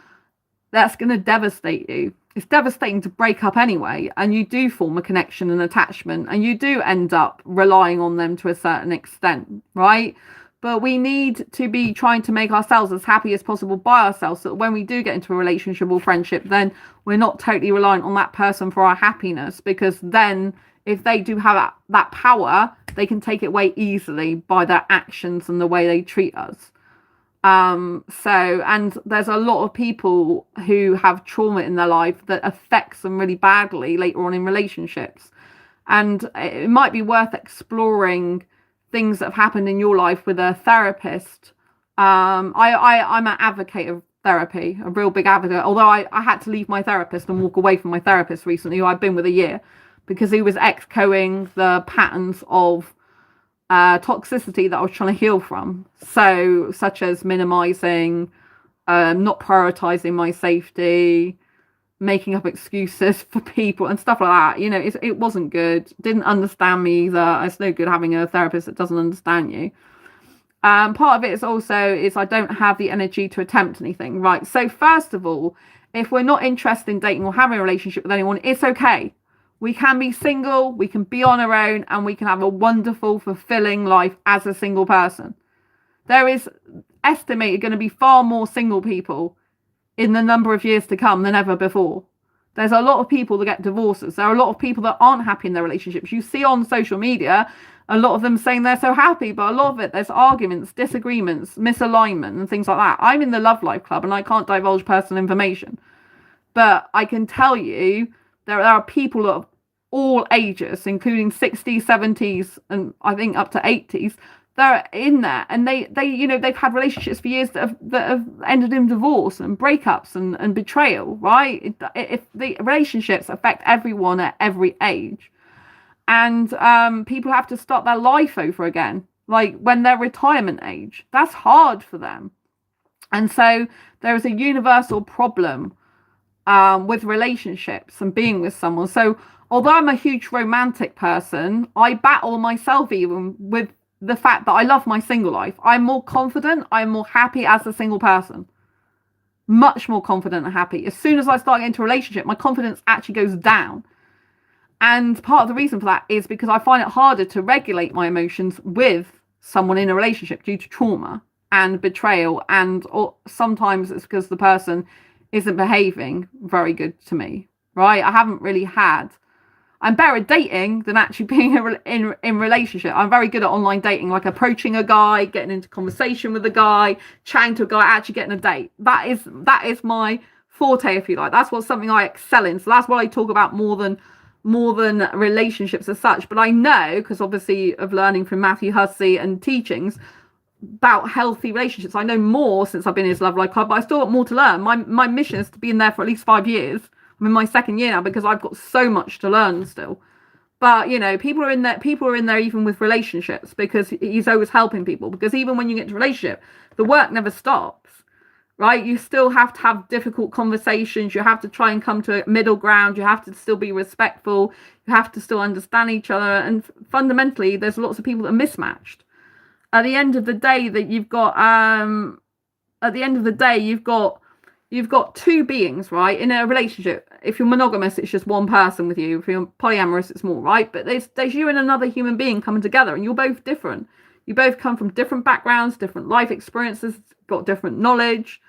that's going to devastate you. It's devastating to break up anyway, and you do form a connection and attachment, and you do end up relying on them to a certain extent, right? But we need to be trying to make ourselves as happy as possible by ourselves, so that when we do get into a relationship or friendship, then we're not totally reliant on that person for our happiness, because then if they do have that power, they can take it away easily by their actions and the way they treat us. And there's a lot of people who have trauma in their life that affects them really badly later on in relationships. And it might be worth exploring things that have happened in your life with a therapist. I'm an advocate of therapy, a real big advocate, although I had to leave my therapist and walk away from my therapist recently, who I've been with a year, because he was echoing the patterns of toxicity that I was trying to heal from. So, such as minimizing, not prioritizing my safety, making up excuses for people and stuff like that. It wasn't good. Didn't understand me either. It's no good having a therapist that doesn't understand you. Part of it is I don't have the energy to attempt anything, right? So first of all, if we're not interested in dating or having a relationship with anyone, it's okay. We can be single, we can be on our own, and we can have a wonderful, fulfilling life as a single person. There is estimated going to be far more single people in the number of years to come than ever before. There's a lot of people that get divorces. There are a lot of people that aren't happy in their relationships. You see on social media, a lot of them saying they're so happy, but a lot of it, there's arguments, disagreements, misalignment, and things like that. I'm in the Love Life Club, and I can't divulge personal information. But I can tell you, there are people of all ages, including 60s, 70s, and I think up to 80s, they're in there, and they've had relationships for years that have ended in divorce and breakups and betrayal, right? If the relationships affect everyone at every age, and people have to start their life over again, like when they're retirement age. That's hard for them. And so there is a universal problem with relationships and being with someone. So although I'm a huge romantic person, I battle myself even with the fact that I love my single life. I'm more confident, I'm more happy as a single person. Much more confident and happy. As soon as I start getting into a relationship, my confidence actually goes down. And part of the reason for that is because I find it harder to regulate my emotions with someone in a relationship due to trauma and betrayal, or sometimes it's because the person isn't behaving very good to me, right? I'm better at dating than actually being in relationship. I'm very good at online dating, like approaching a guy, getting into conversation with a guy, chatting to a guy, actually getting a date. That is my forte, if you like. That's something I excel in. So that's what I talk about more than relationships as such. But I know, because obviously of learning from Matthew Hussey and teachings about healthy relationships, I know more since I've been in his Love Life Club, but I still got more to learn. My mission is to be in there for at least 5 years. I'm in my second year now because I've got so much to learn still. But people are in there even with relationships, because he's always helping people. Because even when you get into a relationship, the work never stops, right? You still have to have difficult conversations. You have to try and come to a middle ground. You have to still be respectful. You have to still understand each other. And fundamentally, there's lots of people that are mismatched. At the end of the day, you've got two beings, right? In a relationship, if you're monogamous, it's just one person with you. If you're polyamorous, it's more, right? But there's you and another human being coming together, and you're both different. You both come from different backgrounds, different life experiences, got different knowledge.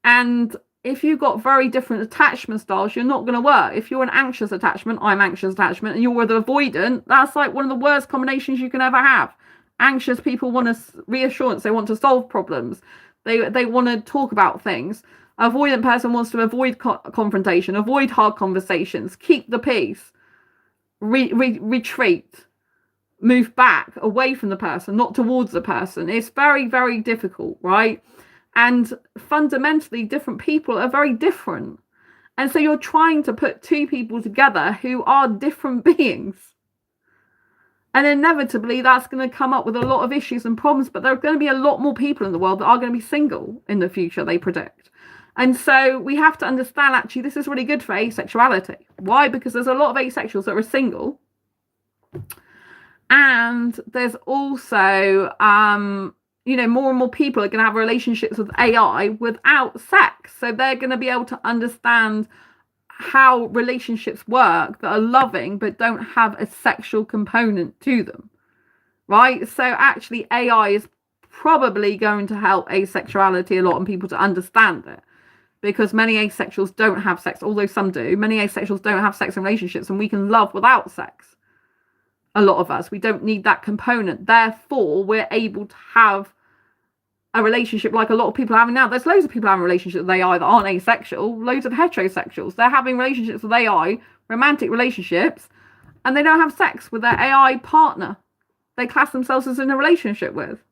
And if you've got very different attachment styles, you're not going to work. If you're an anxious attachment, I'm anxious attachment, and you're the avoidant, that's like one of the worst combinations you can ever have. Anxious people want reassurance. They want to solve problems. They want to talk about things. Avoidant person wants to avoid confrontation, avoid hard conversations, keep the peace, retreat, move back away from the person, not towards the person. It's very, very difficult, right? And fundamentally, different people are very different. And so you're trying to put two people together who are different beings. And inevitably, that's going to come up with a lot of issues and problems. But there are going to be a lot more people in the world that are going to be single in the future, they predict. And so we have to understand, actually, this is really good for asexuality. Why? Because there's a lot of asexuals that are single. And there's also, you know, more and more people are going to have relationships with AI without sex. So they're going to be able to understand how relationships work that are loving but don't have a sexual component to them, right? So actually AI is probably going to help asexuality a lot and people to understand it, because many asexuals don't have sex, although some do. Many asexuals don't have sex in relationships, and we can love without sex. A lot of us, we don't need that component. Therefore, we're able to have a relationship like a lot of people are having now. There's loads of people having relationships with AI that aren't asexual. Loads of heterosexuals. They're having relationships with AI, romantic relationships, and they don't have sex with their AI partner they class themselves as in a relationship with.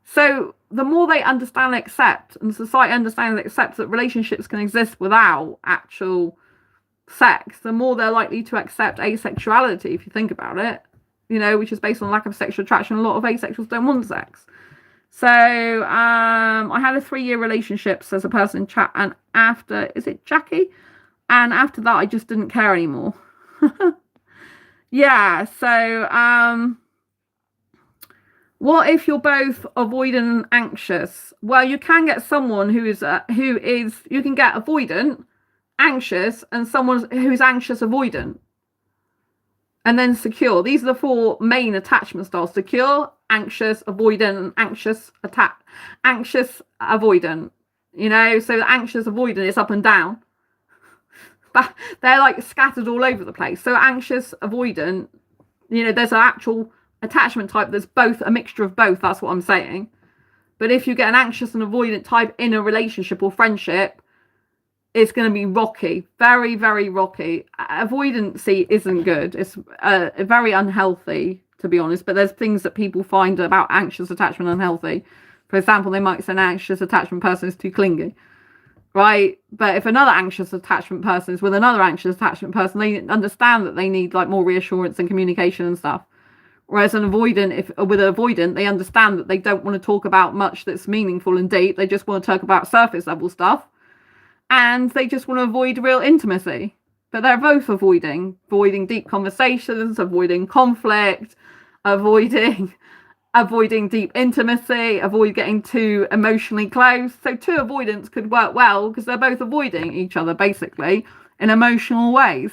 So the more they understand and accept, and society understands and accepts that relationships can exist without actual sex, the more they're likely to accept asexuality, if you think about it, you know, which is based on lack of sexual attraction. A lot of asexuals don't want sex. So I had a 3-year relationship, says a person in chat, and after, is it Jackie? And after that, I just didn't care anymore. Yeah, so what if you're both avoidant and anxious? Well, you can get someone who is you can get avoidant, anxious, and someone who's anxious avoidant. And then secure. These are the 4 main attachment styles: secure, anxious, avoidant, and anxious avoidant. You know, so the anxious avoidant is up and down. But they're like scattered all over the place. So anxious avoidant, you know, there's an actual attachment type that's both, a mixture of both. That's what I'm saying. But if you get an anxious and avoidant type in a relationship or friendship, it's going to be rocky, very, very rocky. Avoidancy isn't good. It's very unhealthy, to be honest. But there's things that people find about anxious attachment unhealthy. For example, they might say an anxious attachment person is too clingy, right? But if another anxious attachment person is with another anxious attachment person, they understand that they need like more reassurance and communication and stuff. Whereas an avoidant, with an avoidant, they understand that they don't want to talk about much that's meaningful and deep. They just want to talk about surface level stuff. And they just want to avoid real intimacy. But they're both avoiding deep conversations, avoiding conflict, avoiding deep intimacy, avoid getting too emotionally close. So 2 avoidants could work well because they're both avoiding each other, basically, in emotional ways.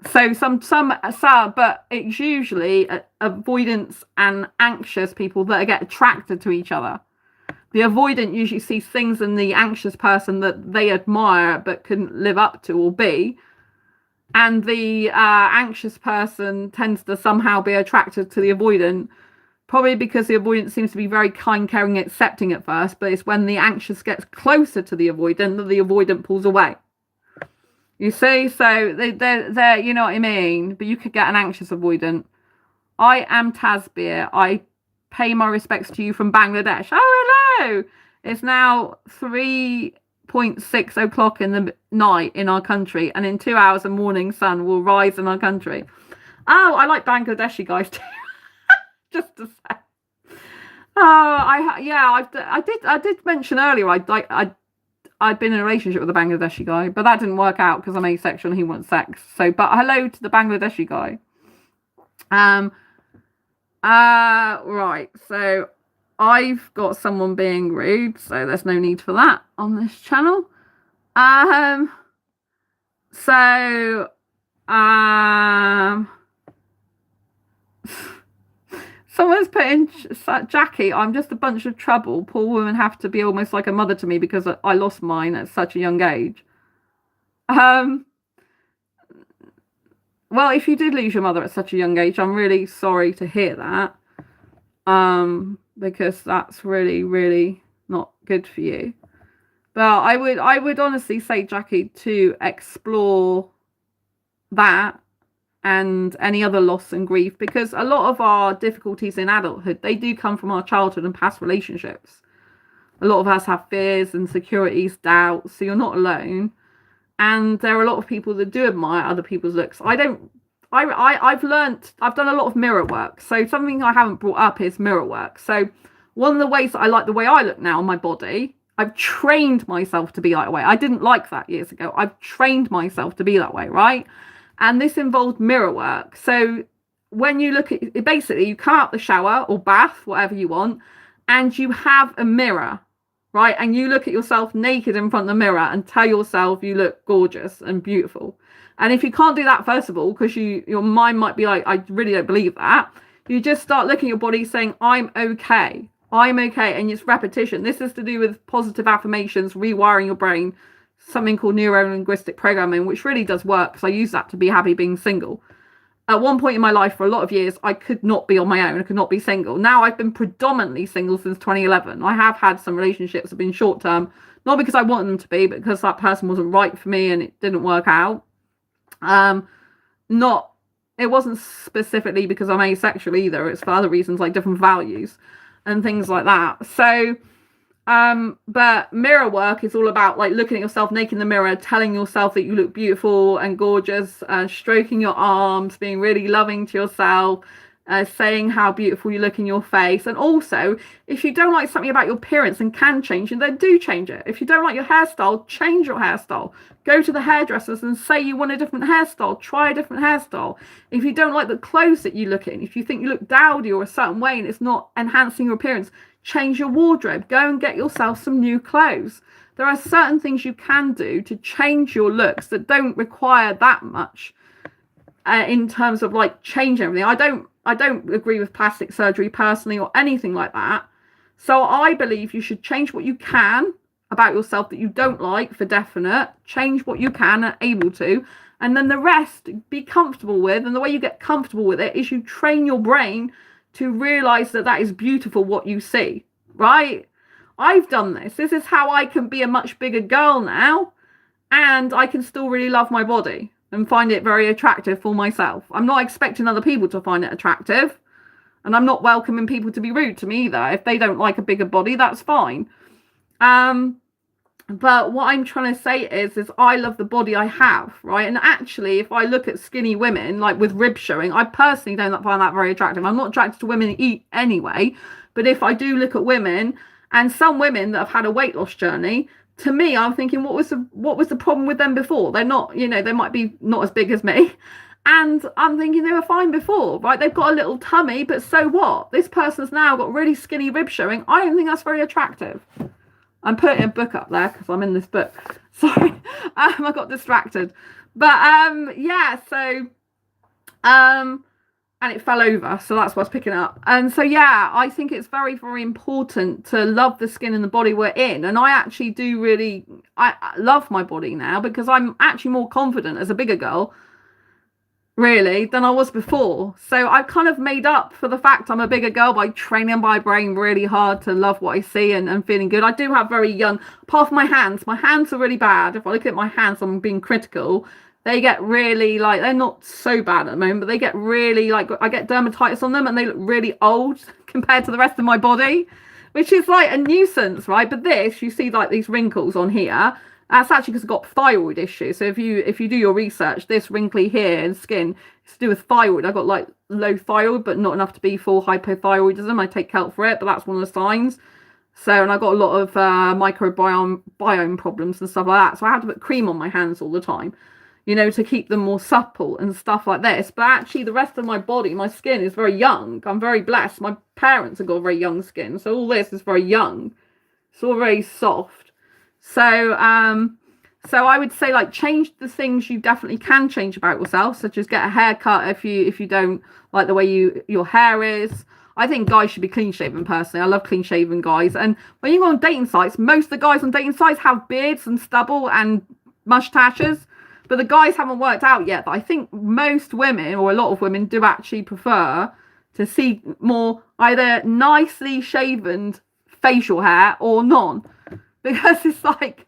So but it's usually avoidance and anxious people that get attracted to each other. The avoidant usually sees things in the anxious person that they admire but couldn't live up to or be. And the anxious person tends to somehow be attracted to the avoidant, probably because the avoidant seems to be very kind, caring, accepting at first. But it's when the anxious gets closer to the avoidant that the avoidant pulls away. You see? So they're you know what I mean? But you could get an anxious avoidant. I am Tasbir. I pay my respects to you from Bangladesh. Oh, hello. It's now 3:06 o'clock in the night in our country, and in 2 hours the morning sun will rise in our country. Oh, I like Bangladeshi guys too. Just to say. Oh, I did mention earlier I'd been in a relationship with a Bangladeshi guy, but that didn't work out because I'm asexual and he wants sex. So, but hello to the Bangladeshi guy. Right, so I've got someone being rude, so there's no need for that on this channel. Someone's put in, Jackie, I'm just a bunch of trouble. Poor women have to be almost like a mother to me because I lost mine at such a young age. Well, if you did lose your mother at such a young age, I'm really sorry to hear that. Because that's really, really not good for you. Well, I would honestly say, Jackie, to explore that and any other loss and grief, because a lot of our difficulties in adulthood, they do come from our childhood and past relationships. A lot of us have fears, insecurities, doubts, so you're not alone. And there are a lot of people that do admire other people's looks. I've learned, I've done a lot of mirror work. So something I haven't brought up is mirror work. So one of the ways that I like the way I look now on my body, I've trained myself to be that way. I didn't like that years ago. I've trained myself to be that way, right? And this involved mirror work. So when you look at it, basically you come out the shower or bath, whatever you want, and you have a mirror, right? And you look at yourself naked in front of the mirror and tell yourself you look gorgeous and beautiful. And if you can't do that, first of all, because your mind might be like, I really don't believe that, you just start looking at your body saying, I'm okay. I'm okay. And it's repetition. This is to do with positive affirmations, rewiring your brain, something called neuro-linguistic programming, which really does work, because I use that to be happy being single. At one point in my life, for a lot of years, I could not be on my own. I could not be single. Now I've been predominantly single since 2011. I have had some relationships that have been short term, not because I want them to be, but because that person wasn't right for me and it didn't work out. It wasn't specifically because I'm asexual either. It's for other reasons, like different values and things like that. So, but mirror work is all about like looking at yourself naked in the mirror, telling yourself that you look beautiful and gorgeous, stroking your arms, being really loving to yourself, saying how beautiful you look in your face. And also, if you don't like something about your appearance and can change it, then do change it. If you don't like your hairstyle, change your hairstyle. Go to the hairdressers and say you want a different hairstyle. Try a different hairstyle. If you don't like the clothes that you look in, if you think you look dowdy or a certain way and it's not enhancing your appearance, change your wardrobe. Go and get yourself some new clothes. There are certain things you can do to change your looks that don't require that much in terms of like changing everything. I don't agree with plastic surgery personally or anything like that. So I believe you should change what you can about yourself that you don't like for definite. Change what you can and able to. And then the rest be comfortable with. And the way you get comfortable with it is you train your brain to realize that that is beautiful what you see, right? I've done this. This is how I can be a much bigger girl now. And I can still really love my body and find it very attractive for myself. I'm not expecting other people to find it attractive. And I'm not welcoming people to be rude to me either. If they don't like a bigger body, that's fine. But what I'm trying to say is I love the body I have, right? And actually, if I look at skinny women, like with ribs showing, I personally don't find that very attractive. I'm not attracted to women who eat anyway. But if I do look at women, and some women that have had a weight loss journey, to me, I'm thinking, what was the problem with them before? They're not, they might be not as big as me. And I'm thinking they were fine before, right? They've got a little tummy, but so what? This person's now got really skinny ribs showing. I don't think that's very attractive. I'm putting a book up there because I'm in this book. Sorry, I got distracted. But yeah, so and it fell over, so that's what's picking up. And so yeah, I think it's very, very important to love the skin and the body we're in. And I actually do really, I love my body now because I'm actually more confident as a bigger girl, really, than I was before. So I've kind of made up for the fact I'm a bigger girl by training my brain really hard to love what I see and feeling good. I do have very young, apart from my hands are really bad. If I look at my hands, I'm being critical. They get really like, they're not so bad at the moment, but they get really like, I get dermatitis on them and they look really old compared to the rest of my body, which is like a nuisance, right? But this, you see like these wrinkles on here. That's actually because I've got thyroid issues. So if you do your research, this wrinkly hair and skin is to do with thyroid. I've got like low thyroid, but not enough to be full hypothyroidism. I take kelp for it, but that's one of the signs. So, and I've got a lot of microbiome problems and stuff like that. So I have to put cream on my hands all the time, to keep them more supple and stuff like this. But actually the rest of my body, my skin is very young. I'm very blessed. My parents have got very young skin. So all this is very young. It's all very soft. So I would say like change the things you definitely can change about yourself, such as get a haircut if you don't like the way your hair is. I think guys should be clean shaven personally. I love clean shaven guys. And when you go on dating sites, most of the guys on dating sites have beards and stubble and mustaches, but the guys haven't worked out yet. But I think most women, or a lot of women, do actually prefer to see more either nicely shaven facial hair or none. Because it's like,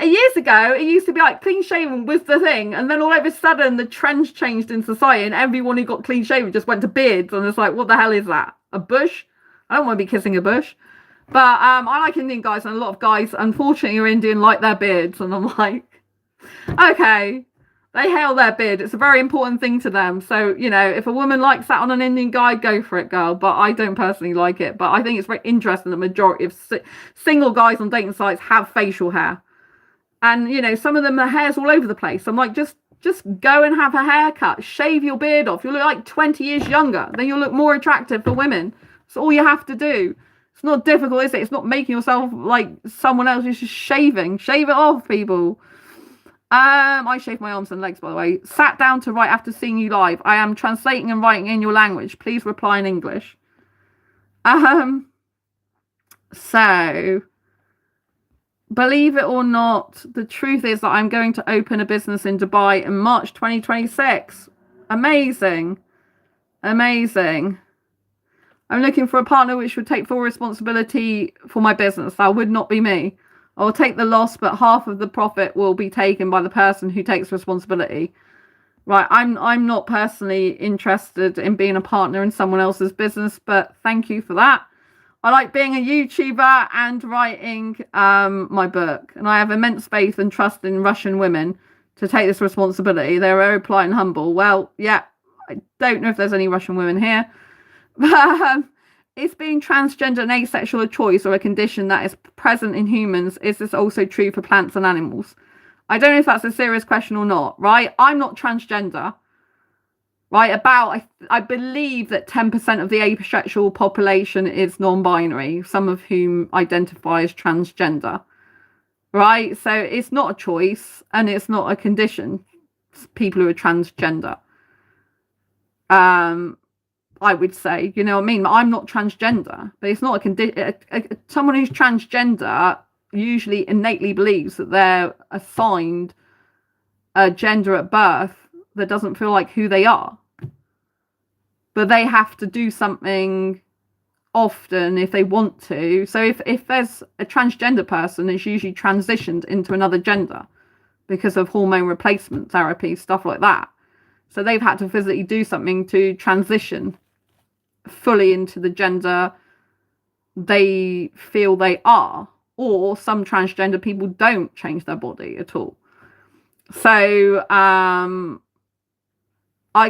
years ago, it used to be like clean shaven was the thing. And then all of a sudden, the trends changed in society and everyone who got clean shaven just went to beards. And it's like, what the hell is that? A bush? I don't want to be kissing a bush. But I like Indian guys, and a lot of guys, unfortunately, are Indian, like their beards. And I'm like, okay, they hail their beard. It's a very important thing to them. So, you know, if a woman likes that on an Indian guy, go for it, girl. But I don't personally like it. But I think it's very interesting the majority of single guys on dating sites have facial hair. And, you know, some of them, the hair's all over the place. I'm like, just go and have a haircut. Shave your beard off. You'll look like 20 years younger. Then you'll look more attractive for women. That's all you have to do. It's not difficult, is it? It's not making yourself like someone else. It's just shaving. Shave it off, people. I shaved my arms and legs, by the way. Sat down to write after seeing you live. I am translating and writing in your language. Please reply in English. So, believe it or not, the truth is that I'm going to open a business in Dubai in March 2026. Amazing. Amazing. I'm looking for a partner which would take full responsibility for my business. That would not be me. I will take the loss, but half of the profit will be taken by the person who takes responsibility. Right, I'm not personally interested in being a partner in someone else's business, but thank you for that. I like being a YouTuber and writing my book, and I have immense faith and trust in Russian women to take this responsibility. They're very polite and humble. Well, yeah, I don't know if there's any Russian women here, but is being transgender and asexual a choice or a condition that is present in humans? Is this also true for plants and animals? I don't know if that's a serious question or not, right? I'm not transgender, right? I believe that 10% of the asexual population is non-binary, some of whom identify as transgender, right? So it's not a choice and it's not a condition, people who are transgender. I would say, you know what I mean? I'm not transgender, but it's not a condition. Someone who's transgender usually innately believes that they're assigned a gender at birth that doesn't feel like who they are. But they have to do something often if they want to. So if there's a transgender person, it's usually transitioned into another gender because of hormone replacement therapy, stuff like that. So they've had to physically do something to transition fully into the gender they feel they are. Or some transgender people don't change their body at all. So I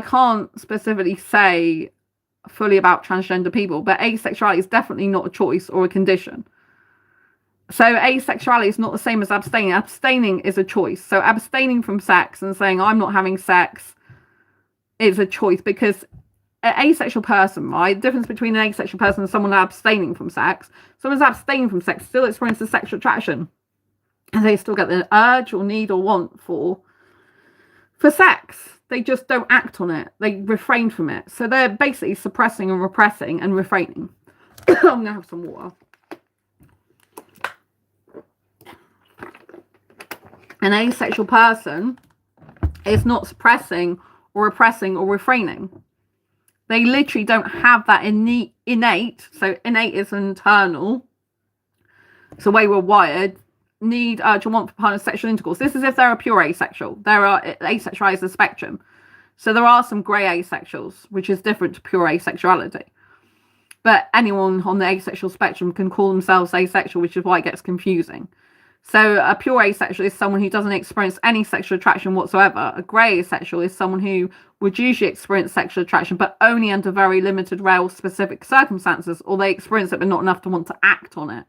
can't specifically say fully about transgender people, but asexuality is definitely not a choice or a condition. So asexuality is not the same as abstaining. Abstaining is a choice. So abstaining from sex and saying I'm not having sex is a choice, because an asexual person, right? The difference between an asexual person and someone abstaining from sex. Someone's abstaining from sex still experiences sexual attraction, and they still get the urge or need or want for sex. They just don't act on it. They refrain from it. So they're basically suppressing and repressing and refraining. I'm gonna have some water. An asexual person is not suppressing or repressing or refraining. They literally don't have that innate, so innate is internal, it's the way we're wired, need, urge, or want for partner sexual intercourse. This is if they're a pure asexual. Asexual is a spectrum. So there are some grey asexuals, which is different to pure asexuality. But anyone on the asexual spectrum can call themselves asexual, which is why it gets confusing. So a pure asexual is someone who doesn't experience any sexual attraction whatsoever. A grey asexual is someone who would usually experience sexual attraction, but only under very limited, rare, specific circumstances, or they experience it but not enough to want to act on it.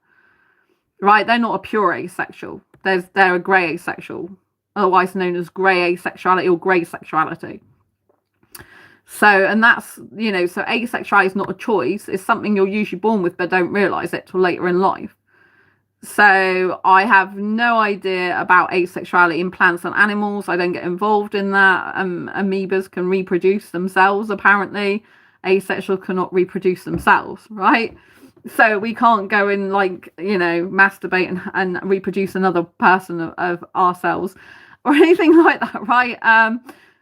Right? They're not a pure asexual. They're a grey asexual, otherwise known as grey asexuality or grey sexuality. So, and that's, you know, so asexuality is not a choice. It's something you're usually born with but don't realise it till later in life. So I have no idea about asexuality in plants and animals. I don't get involved in that. Amoebas can reproduce themselves, apparently. Asexual cannot reproduce themselves, right? So we can't go and, like, you know, masturbate and reproduce another person of ourselves or anything like that, right?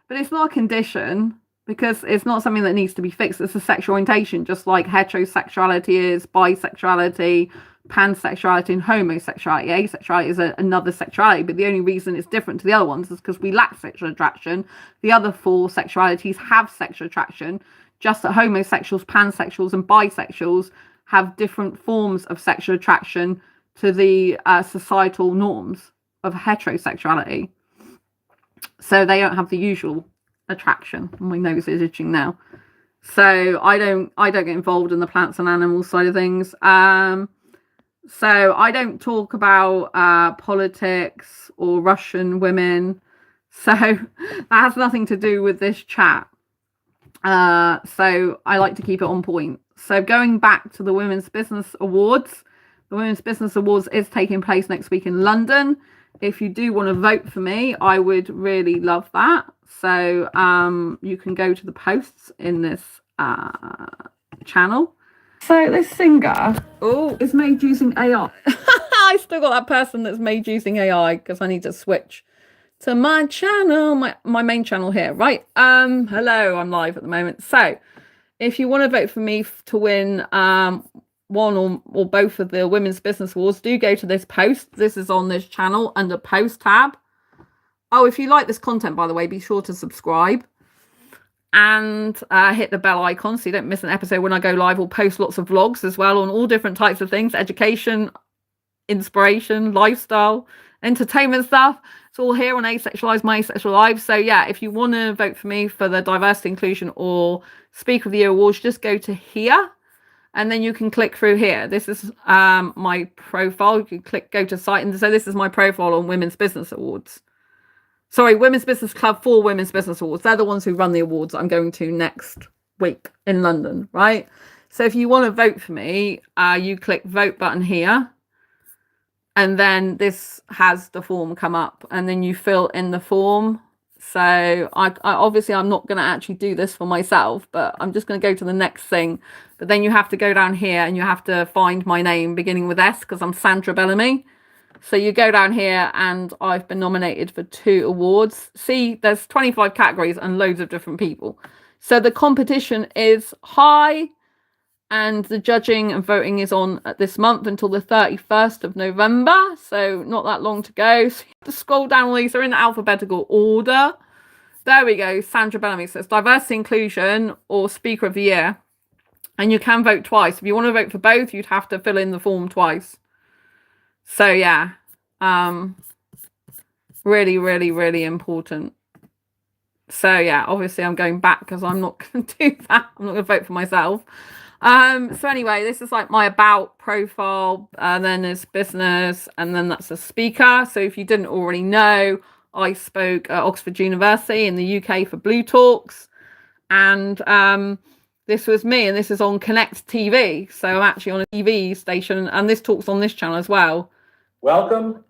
But it's not a condition, because it's not something that needs to be fixed. It's a sexual orientation, just like heterosexuality is, bisexuality, pansexuality and homosexuality. Asexuality is another sexuality, but the only reason it's different to the other ones is because we lack sexual attraction. The other 4 sexualities have sexual attraction, just that homosexuals, pansexuals and bisexuals have different forms of sexual attraction to the societal norms of heterosexuality. So they don't have the usual attraction. My nose is itching now. So I don't get involved in the plants and animals side of things. So I don't talk about politics or Russian women. So that has nothing to do with this chat. So I like to keep it on point. So going back to the Women's Business Awards, the Women's Business Awards is taking place next week in London. If you do want to vote for me, I would really love that. So you can go to the posts in this channel. So this singer is made using AI. I still got that person that's made using AI because I need to switch to my channel, my main channel here, right? Hello, I'm live at the moment. So if you want to vote for me to win one or both of the Women's Business Awards, do go to this post. This is on this channel under post tab. Oh, if you like this content, by the way, be sure to subscribe and hit the bell icon so you don't miss an episode when I go live. We'll post lots of vlogs as well on all different types of things: education, inspiration, lifestyle, entertainment stuff. It's all here on Asexualise, my Asexual Lives. So yeah, if you want to vote for me for the diversity, inclusion or speaker of the year awards, just go to here and then you can click through here. This is my profile. You can go to site, and so this is my profile on Women's Business Awards. Sorry, Women's Business Club for Women's Business Awards. They're the ones who run the awards I'm going to next week in London, right? So if you want to vote for me, you click vote button here. And then this has the form come up and then you fill in the form. So I obviously I'm not going to actually do this for myself, but I'm just going to go to the next thing. But then you have to go down here and you have to find my name beginning with S because I'm Sandra Bellamy. So you go down here and I've been nominated for 2 awards. See, there's 25 categories and loads of different people. So the competition is high. And the judging and voting is on this month until the 31st of November. So not that long to go. So you have to scroll down all these. They're in alphabetical order. There we go. Sandra Bellamy says diversity, inclusion or speaker of the year. And you can vote twice. If you want to vote for both, you'd have to fill in the form twice. So yeah. Really, really, really important. So yeah, obviously I'm going back because I'm not going to do that. I'm not going to vote for myself. So anyway, this is like my about profile, and then there's business, and then that's a speaker. So if you didn't already know, I spoke at Oxford University in the UK for Blue Talks, and this was me, and this is on Connect TV. So I'm actually on a TV station, and this talk's on this channel as well. Welcome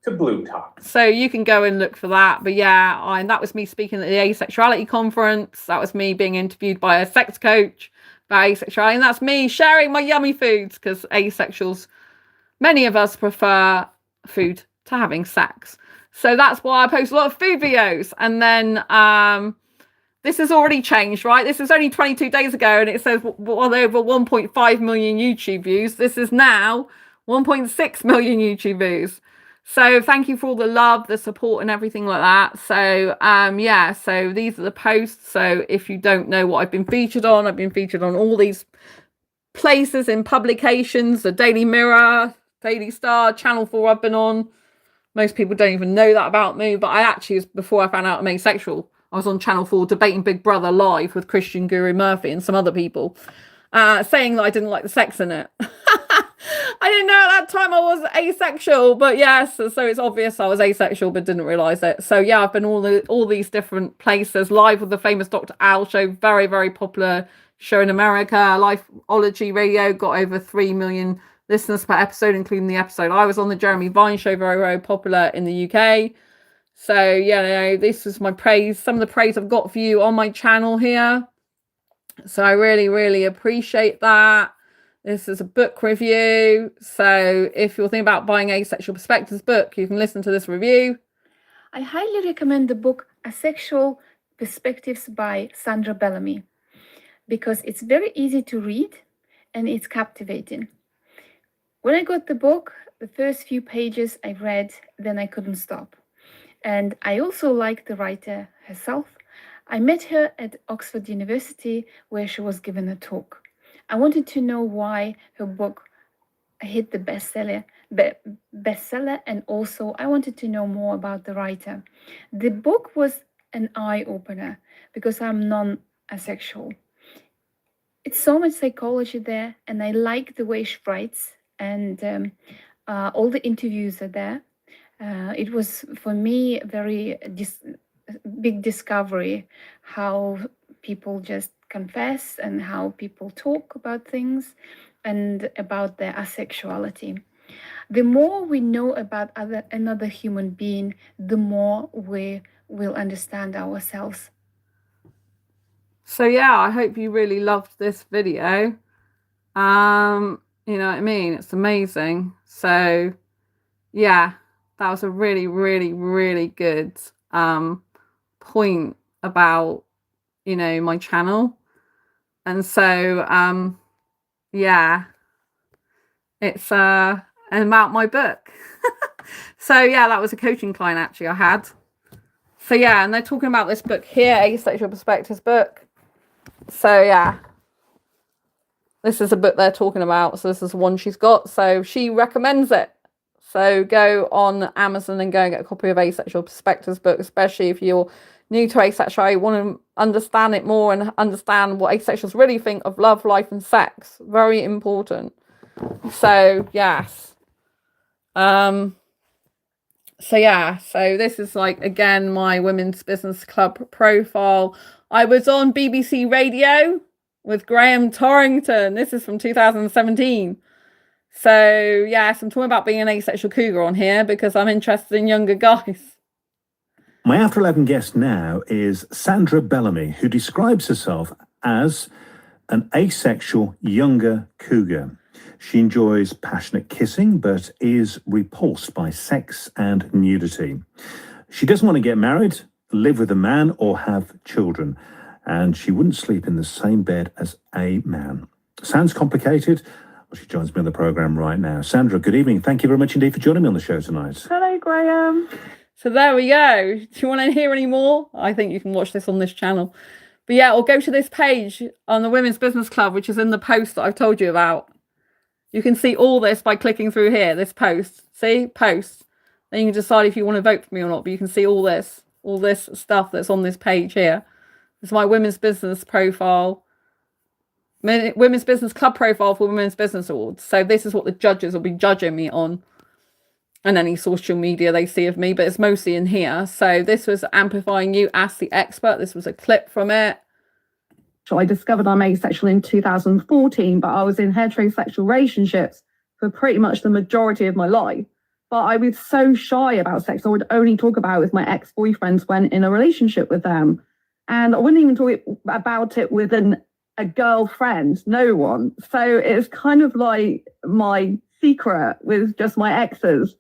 to Blue Talk. So you can go and look for that. But yeah, and that was me speaking at the Asexuality conference. That was me being interviewed by a sex coach about asexuality, and that's me sharing my yummy foods because asexuals, many of us prefer food to having sex. So that's why I post a lot of food videos. And then this has already changed, right? This was only 22 days ago and it says well over 1.5 million YouTube views. This is now 1.6 million YouTube views. So thank you for all the love, the support and everything like that. So yeah, so these are the posts. So if you don't know what I've been featured on all these places in publications, the Daily Mirror, Daily Star, Channel 4 I've been on. Most people don't even know that about me, but I actually, before I found out I'm asexual, I was on Channel 4 debating Big Brother live with Christian Guru Murphy and some other people, saying that I didn't like the sex in it. I didn't know at that time I was asexual, but yes, so it's obvious I was asexual, but didn't realise it. So yeah, I've been all these different places, live with the famous Dr. Al show, very, very popular show in America. Lifeology Radio got over 3 million listeners per episode, including the episode I was on, the Jeremy Vine show, very, very popular in the UK. So yeah, this is my praise, some of the praise I've got for you on my channel here. So I really, really appreciate that. This is a book review. So if you're thinking about buying Asexual Perspectives book, you can listen to this review. I highly recommend the book Asexual Perspectives by Sandra When I got the book, the first few pages I read, then I couldn't stop. And I also liked the writer herself. I met her at Oxford University, where she was given a talk. I wanted to know why her book hit the bestseller, and also I wanted to know more about the writer. The book was an eye-opener because I'm non-asexual. It's so much psychology there, and I like the way she writes, and all the interviews are there. It was for me a very big discovery how people just confess and how people talk about things and about their asexuality. The more we know about another human being, the more we will understand ourselves. So yeah, I hope you really loved this video. You know what I mean? It's amazing. So yeah, that was a really, really, really good point about, you know, my channel. And so yeah, it's about my book. So yeah, that was a coaching client actually I had. So yeah, and they're talking about this book here, Asexual Perspectives book. So yeah, this is a book they're talking about. So this is the one she's got. So she recommends it. So go on Amazon and go and get a copy of Asexual Perspectives book, especially if you're new to asexuality, want to understand it more and understand what asexuals really think of love, life, and sex. Very important. So yes. So yeah, so this is like, again, my Women's Business Club profile. I was on BBC Radio with Graham Torrington. This is from 2017. So yes, I'm talking about being an asexual cougar on here because I'm interested in younger guys. My After 11 guest now is Sandra Bellamy, who describes herself as an asexual younger cougar. She enjoys passionate kissing, but is repulsed by sex and nudity. She doesn't want to get married, live with a man, or have children. And she wouldn't sleep in the same bed as a man. Sounds complicated? Well, she joins me on the programme right now. Sandra, good evening. Thank you very much indeed for joining me on the show tonight. Hello, Graham. So there we go. Do you want to hear any more? I think you can watch this on this channel. But yeah, or go to this page on the Women's Business Club, which is in the post that I've told you about. You can see all this by clicking through here, this post. See? Post. Then you can decide if you want to vote for me or not. But you can see all this stuff that's on this page here. It's my Women's Business profile. Women's Business Club profile for Women's Business Awards. So this is what the judges will be judging me on. And any social media they see of me. But it's mostly in here. So this was Amplifying You, Ask the Expert. This was a clip from it. I discovered I'm asexual in 2014, but I was in heterosexual relationships for pretty much the majority of my life. But I was so shy about sex. I would only talk about it with my ex-boyfriends when in a relationship with them. And I wouldn't even talk about it with a girlfriend, no one. So it's kind of like my secret with just my exes.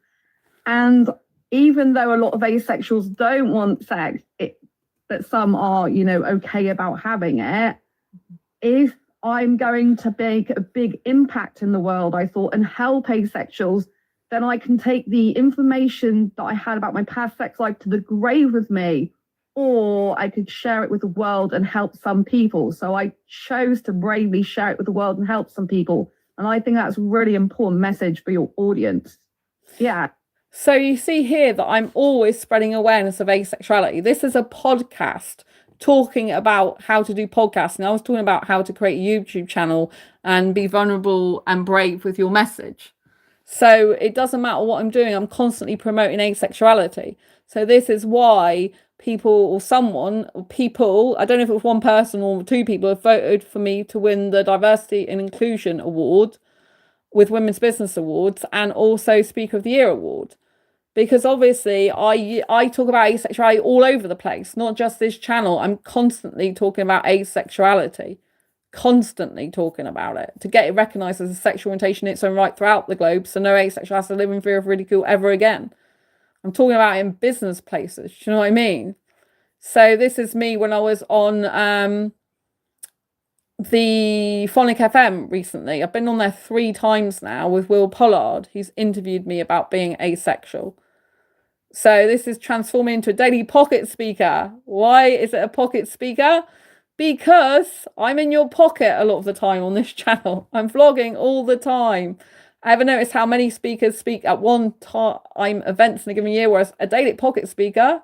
And even though a lot of asexuals don't want sex, that some are, you know, okay about having it. If I'm going to make a big impact in the world, I thought, and help asexuals, then I can take the information that I had about my past sex life to the grave with me, or I could share it with the world and help some people. So I chose to bravely share it with the world and help some people. And I think that's a really important message for your audience. Yeah. So you see here that I'm always spreading awareness of asexuality. This is a podcast talking about how to do podcasting. I was talking about how to create a YouTube channel and be vulnerable and brave with your message. So it doesn't matter what I'm doing. I'm constantly promoting asexuality. So this is why people or someone or people, I don't know if it was one person or two people, have voted for me to win the Diversity and Inclusion Award with Women's Business Awards and also Speaker of the Year Award. Because obviously I talk about asexuality all over the place, not just this channel. I'm constantly talking about asexuality, constantly talking about it to get it recognised as a sexual orientation in its own right throughout the globe, so no asexual has to live in fear of ridicule ever again. I'm talking about it in business places, do you know what I mean? So this is me when I was on the Phonic FM recently. I've been on there 3 times now with Will Pollard, who's interviewed me about being asexual. So this is transforming into a daily pocket speaker. Why is it a pocket speaker? Because I'm in your pocket a lot of the time on this channel. I'm vlogging all the time. I ever noticed how many speakers speak at one time events in a given year, whereas a daily pocket speaker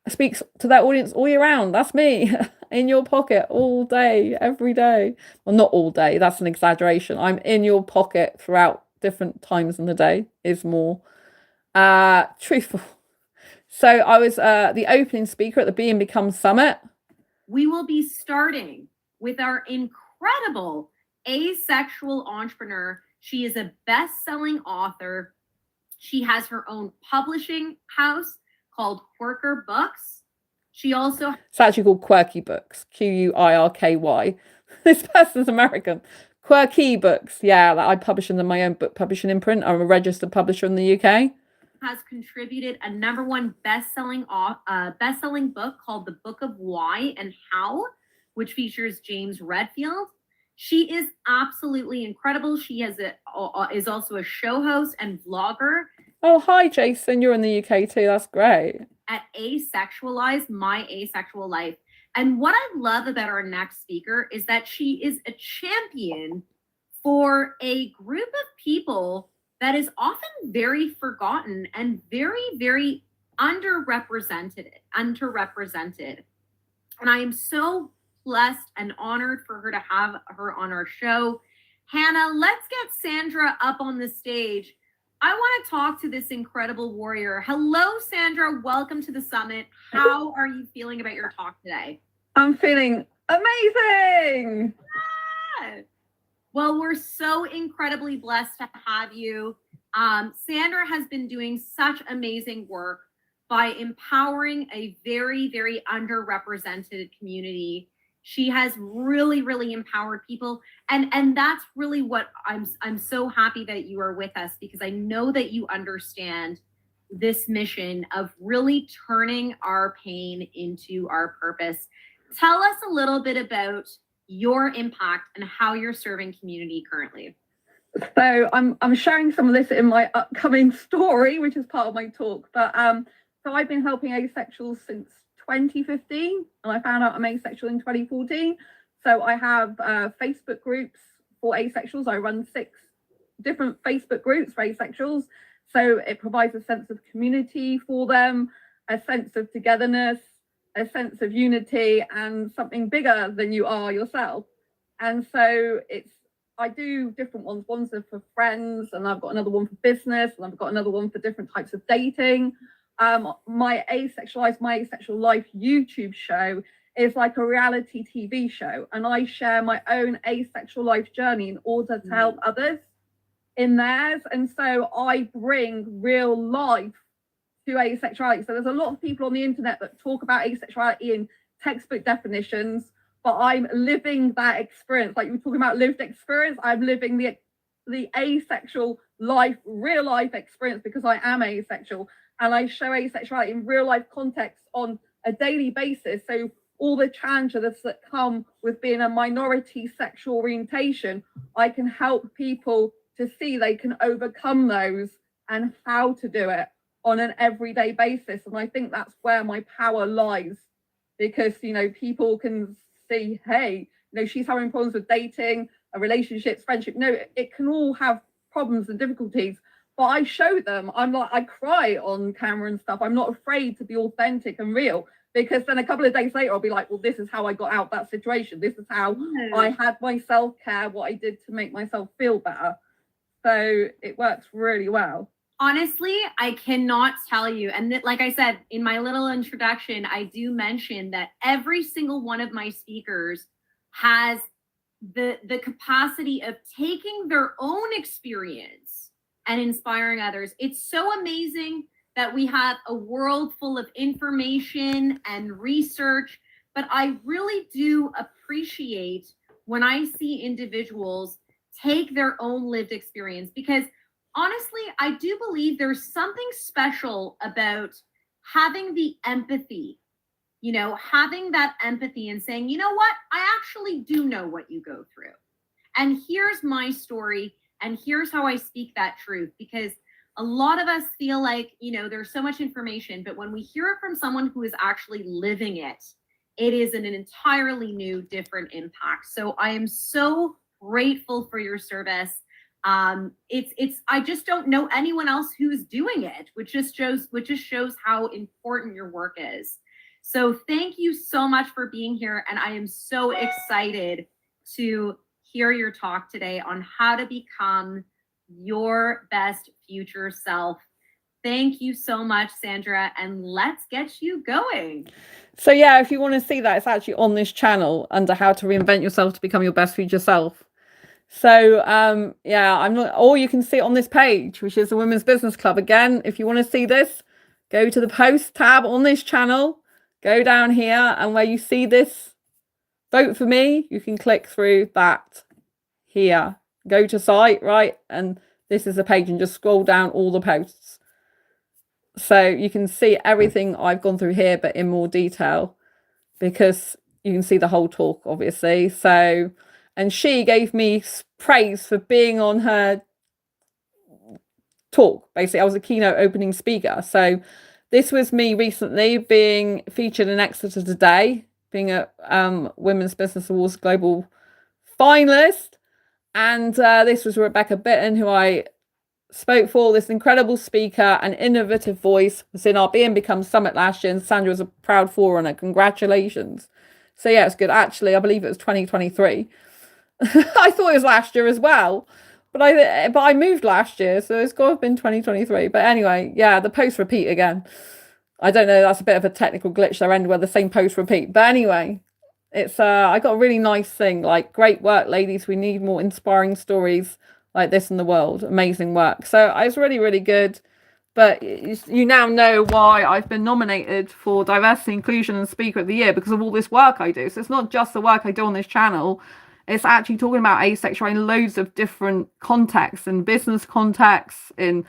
speaks to their audience all year round. That's me in your pocket all day, every day. Well, not all day. That's an exaggeration. I'm in your pocket throughout different times in the day is more truthful. So I was the opening speaker at the Be and Become Summit. We will be starting with our incredible asexual entrepreneur. She is a best-selling author. She has her own publishing house called Quirker Books. She also... It's actually called Quirky Books, Quirky. This person's American. Quirky Books, yeah, that I publish in my own book publishing imprint. I'm a registered publisher in the UK. Has contributed a #1 best-selling book called The Book of Why and How, which features James Redfield. She is absolutely incredible. She has is also a show host and vlogger. Oh, hi, Jason. You're in the UK too. That's great. At Asexualise, My Asexual Life. And what I love about our next speaker is that she is a champion for a group of people that is often very forgotten and very, very underrepresented. And I am so blessed and honored for her to have her on our show. Hannah, let's get Sandra up on the stage. I want to talk to this incredible warrior. Hello, Sandra. Welcome to the summit. How are you feeling about your talk today? I'm feeling amazing. Yeah. Well, we're so incredibly blessed to have you. Sandra has been doing such amazing work by empowering a very, very underrepresented community. She has really, really empowered people. And that's really what I'm so happy that you are with us, because I know that you understand this mission of really turning our pain into our purpose. Tell us a little bit about your impact and how you're serving community currently. So I'm sharing some of this in my upcoming story, which is part of my talk. But so I've been helping asexuals since 2015, and I found out I'm asexual in 2014. So I have Facebook groups for asexuals. I run 6 different Facebook groups for asexuals. So it provides a sense of community for them, a sense of togetherness, a sense of unity, and something bigger than you are yourself. And so I do different ones. One's are for friends, and I've got another one for business, and I've got another one for different types of dating. My Asexualise, My Asexual Life YouTube show is like a reality TV show, and I share my own asexual life journey in order to help others in theirs. And so I bring real life to asexuality. So there's a lot of people on the internet that talk about asexuality in textbook definitions, but I'm living that experience. Like you were talking about lived experience, I'm living the asexual life, real life experience, because I am asexual, and I show asexuality in real life context on a daily basis. So all the challenges that come with being a minority sexual orientation, I can help people to see they can overcome those and how to do it on an everyday basis. And I think that's where my power lies, because, you know, people can see, hey, you know, she's having problems with dating, relationships, friendship. No, it can all have problems and difficulties, but I show them. I'm like, I cry on camera and stuff. I'm not afraid to be authentic and real, because then a couple of days later, I'll be like, well, this is how I got out that situation. This is how I had my self-care, what I did to make myself feel better. So it works really well. Honestly, I cannot tell you. And like I said, in my little introduction, I do mention that every single one of my speakers has the capacity of taking their own experience and inspiring others. It's so amazing that we have a world full of information and research, but I really do appreciate when I see individuals take their own lived experience, because honestly, I do believe there's something special about having the empathy, you know, having that empathy and saying, you know what, I actually do know what you go through. And here's my story, and here's how I speak that truth. Because a lot of us feel like, you know, there's so much information, but when we hear it from someone who is actually living it, it is an entirely new, different impact. So I am so grateful for your service. I just don't know anyone else who's doing it, which just shows how important your work is. So thank you so much for being here. And I am so excited to hear your talk today on how to become your best future self. Thank you so much, Sandra, and let's get you going. So yeah, if you want to see that, it's actually on this channel under how to reinvent yourself to become your best future self. So yeah, I'm not, or you can see it on this page, which is the Women's Business Club. Again, if you want to see this, go to the post tab on this channel, go down here, and where you see this vote for me, you can click through that here, go to site, right? And this is the page, and just scroll down all the posts. So you can see everything I've gone through here, but in more detail, because you can see the whole talk, obviously. So, and she gave me praise for being on her talk. Basically, I was a keynote opening speaker. So this was me recently being featured in Exeter Today, being a Women's Business Awards Global finalist. And this was Rebecca Bitton, who I spoke for, this incredible speaker and innovative voice. Was in our Be and Become Summit last year, and Sandra was a proud forerunner. Congratulations. So yeah, it's good. Actually, I believe it was 2023. I thought it was last year as well, but I moved last year, so it's got to have been 2023. But anyway, yeah, the posts repeat again. I don't know, that's a bit of a technical glitch there, end where the same posts repeat. But anyway, it's I got a really nice thing, like, great work, ladies. We need more inspiring stories like this in the world. Amazing work. So it's really, really good. But you now know why I've been nominated for Diversity, Inclusion and Speaker of the Year, because of all this work I do. So it's not just the work I do on this channel. It's actually talking about asexual in loads of different contexts, in business contexts, in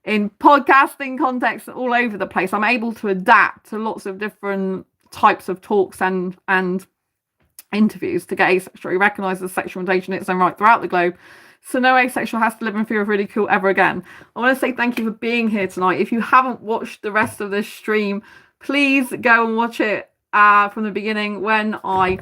podcasting contexts, all over the place. I'm able to adapt to lots of different types of talks and interviews to get asexuality recognised as a sexual orientation in its own right throughout the globe. So no asexual has to live in fear of ridicule ever again. I want to say thank you for being here tonight. If you haven't watched the rest of this stream, please go and watch it from the beginning when I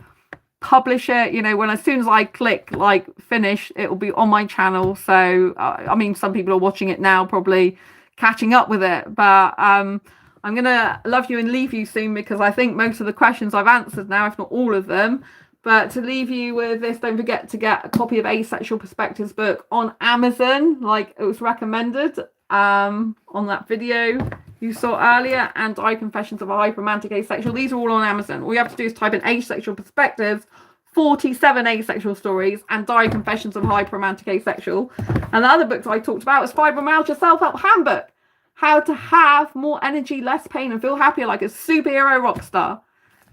publish it. You know, when as soon as I click like finish, it will be on my channel. So I mean, some people are watching it now, probably catching up with it, but I'm gonna love you and leave you soon, because I think most of the questions I've answered now, if not all of them. But to leave you with this, don't forget to get a copy of Asexual Perspectives book on Amazon, like it was recommended on that video you saw earlier, and Diary Confessions of a Hyperromantic Asexual. These are all on Amazon. All you have to do is type in Asexual Perspectives, 47 asexual stories, and Diary Confessions of a Hyperromantic Asexual. And the other books I talked about was Fibromyalgia Self-Help Handbook, how to have more energy, less pain, and feel happier like a superhero rock star.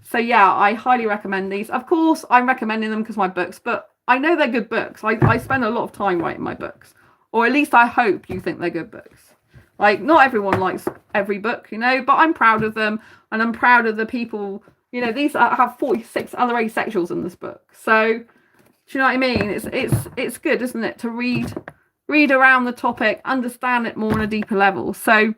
So yeah, I highly recommend these. Of course, I'm recommending them because my books, but I know they're good books. I spend a lot of time writing my books, or at least I hope you think they're good books. Like, not everyone likes every book, you know, but I'm proud of them, and I'm proud of the people. You know, these have 46 other asexuals in this book. So, do you know what I mean? It's good, isn't it, to read around the topic, understand it more on a deeper level. So,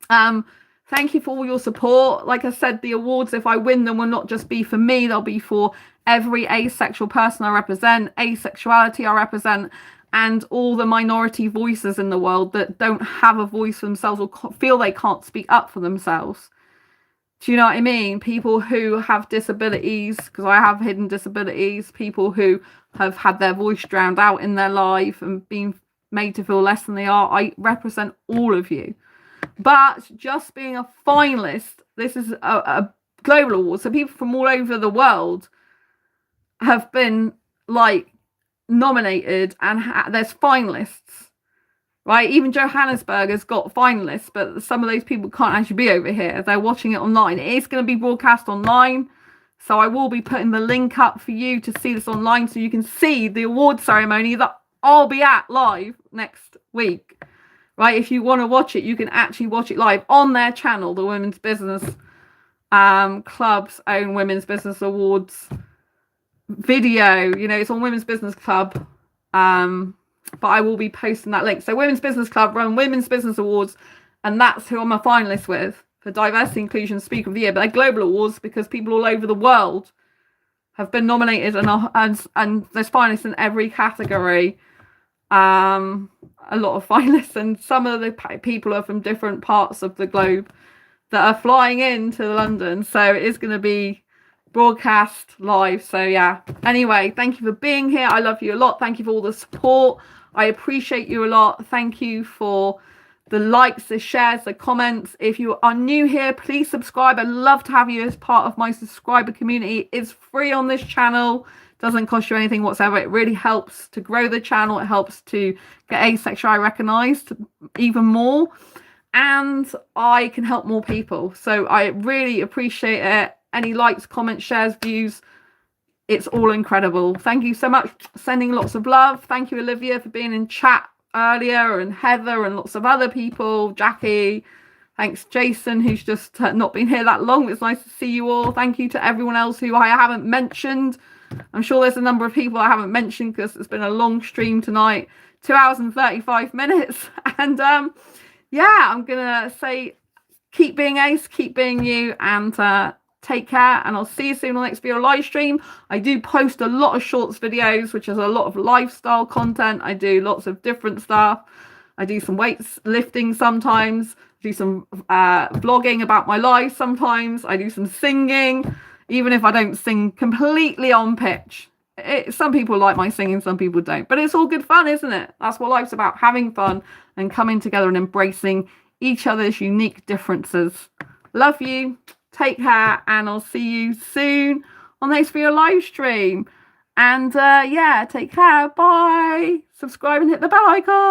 thank you for all your support. Like I said, the awards, if I win them, will not just be for me. They'll be for every asexual person I represent, asexuality I represent, and all the minority voices in the world that don't have a voice for themselves or feel they can't speak up for themselves. Do you know what I mean? People who have disabilities, because I have hidden disabilities, people who have had their voice drowned out in their life and been made to feel less than they are. I represent all of you. But just being a finalist, this is a global award. So people from all over the world have been like nominated, and there's finalists, right? Even Johannesburg has got finalists, but some of those people can't actually be over here. They're watching it online. It is going to be broadcast online. So I will be putting the link up for you to see this online, so you can see the award ceremony that I'll be at live next week. Right, if you want to watch it, you can actually watch it live on their channel, the Women's Business Club's own Women's Business Awards video. You know, it's on Women's Business Club. But I will be posting that link. So Women's Business Club run Women's Business Awards, and that's who I'm a finalist with for Diversity Inclusion Speaker of the Year. But they're global awards because people all over the world have been nominated, and there's finalists in every category. A lot of finalists, and some of the people are from different parts of the globe that are flying into London. So it is going to be broadcast live. So yeah, anyway, thank you for being here. I love you a lot. Thank you for all the support. I appreciate you a lot. Thank you for the likes, the shares, the comments. If you are new here, please subscribe. I'd love to have you as part of my subscriber community. It's free on this channel, doesn't cost you anything whatsoever. It really helps to grow the channel. It helps to get Asexuality recognized even more, and I can help more people. So I really appreciate it. Any likes, comments, shares, views, it's all incredible. Thank you so much. Sending lots of love. Thank you, Olivia, for being in chat earlier, and Heather, and lots of other people. Jackie. Thanks, Jason, who's just not been here that long. It's nice to see you all. Thank you to everyone else who I haven't mentioned. I'm sure there's a number of people I haven't mentioned because it's been a long stream tonight. 2 hours and 35 minutes. And yeah, I'm going to say keep being Ace, keep being you, and take care. And I'll see you soon on the next video live stream. I do post a lot of shorts videos, which is a lot of lifestyle content. I do lots of different stuff. I do some weights lifting sometimes. Do some vlogging about my life sometimes. I do some singing, even if I don't sing completely on pitch. Some people like my singing, some people don't. But it's all good fun, isn't it? That's what life's about, having fun and coming together and embracing each other's unique differences. Love you. Take care, and I'll see you soon on the next video live stream. And yeah, take care. Bye. Subscribe and hit the bell icon.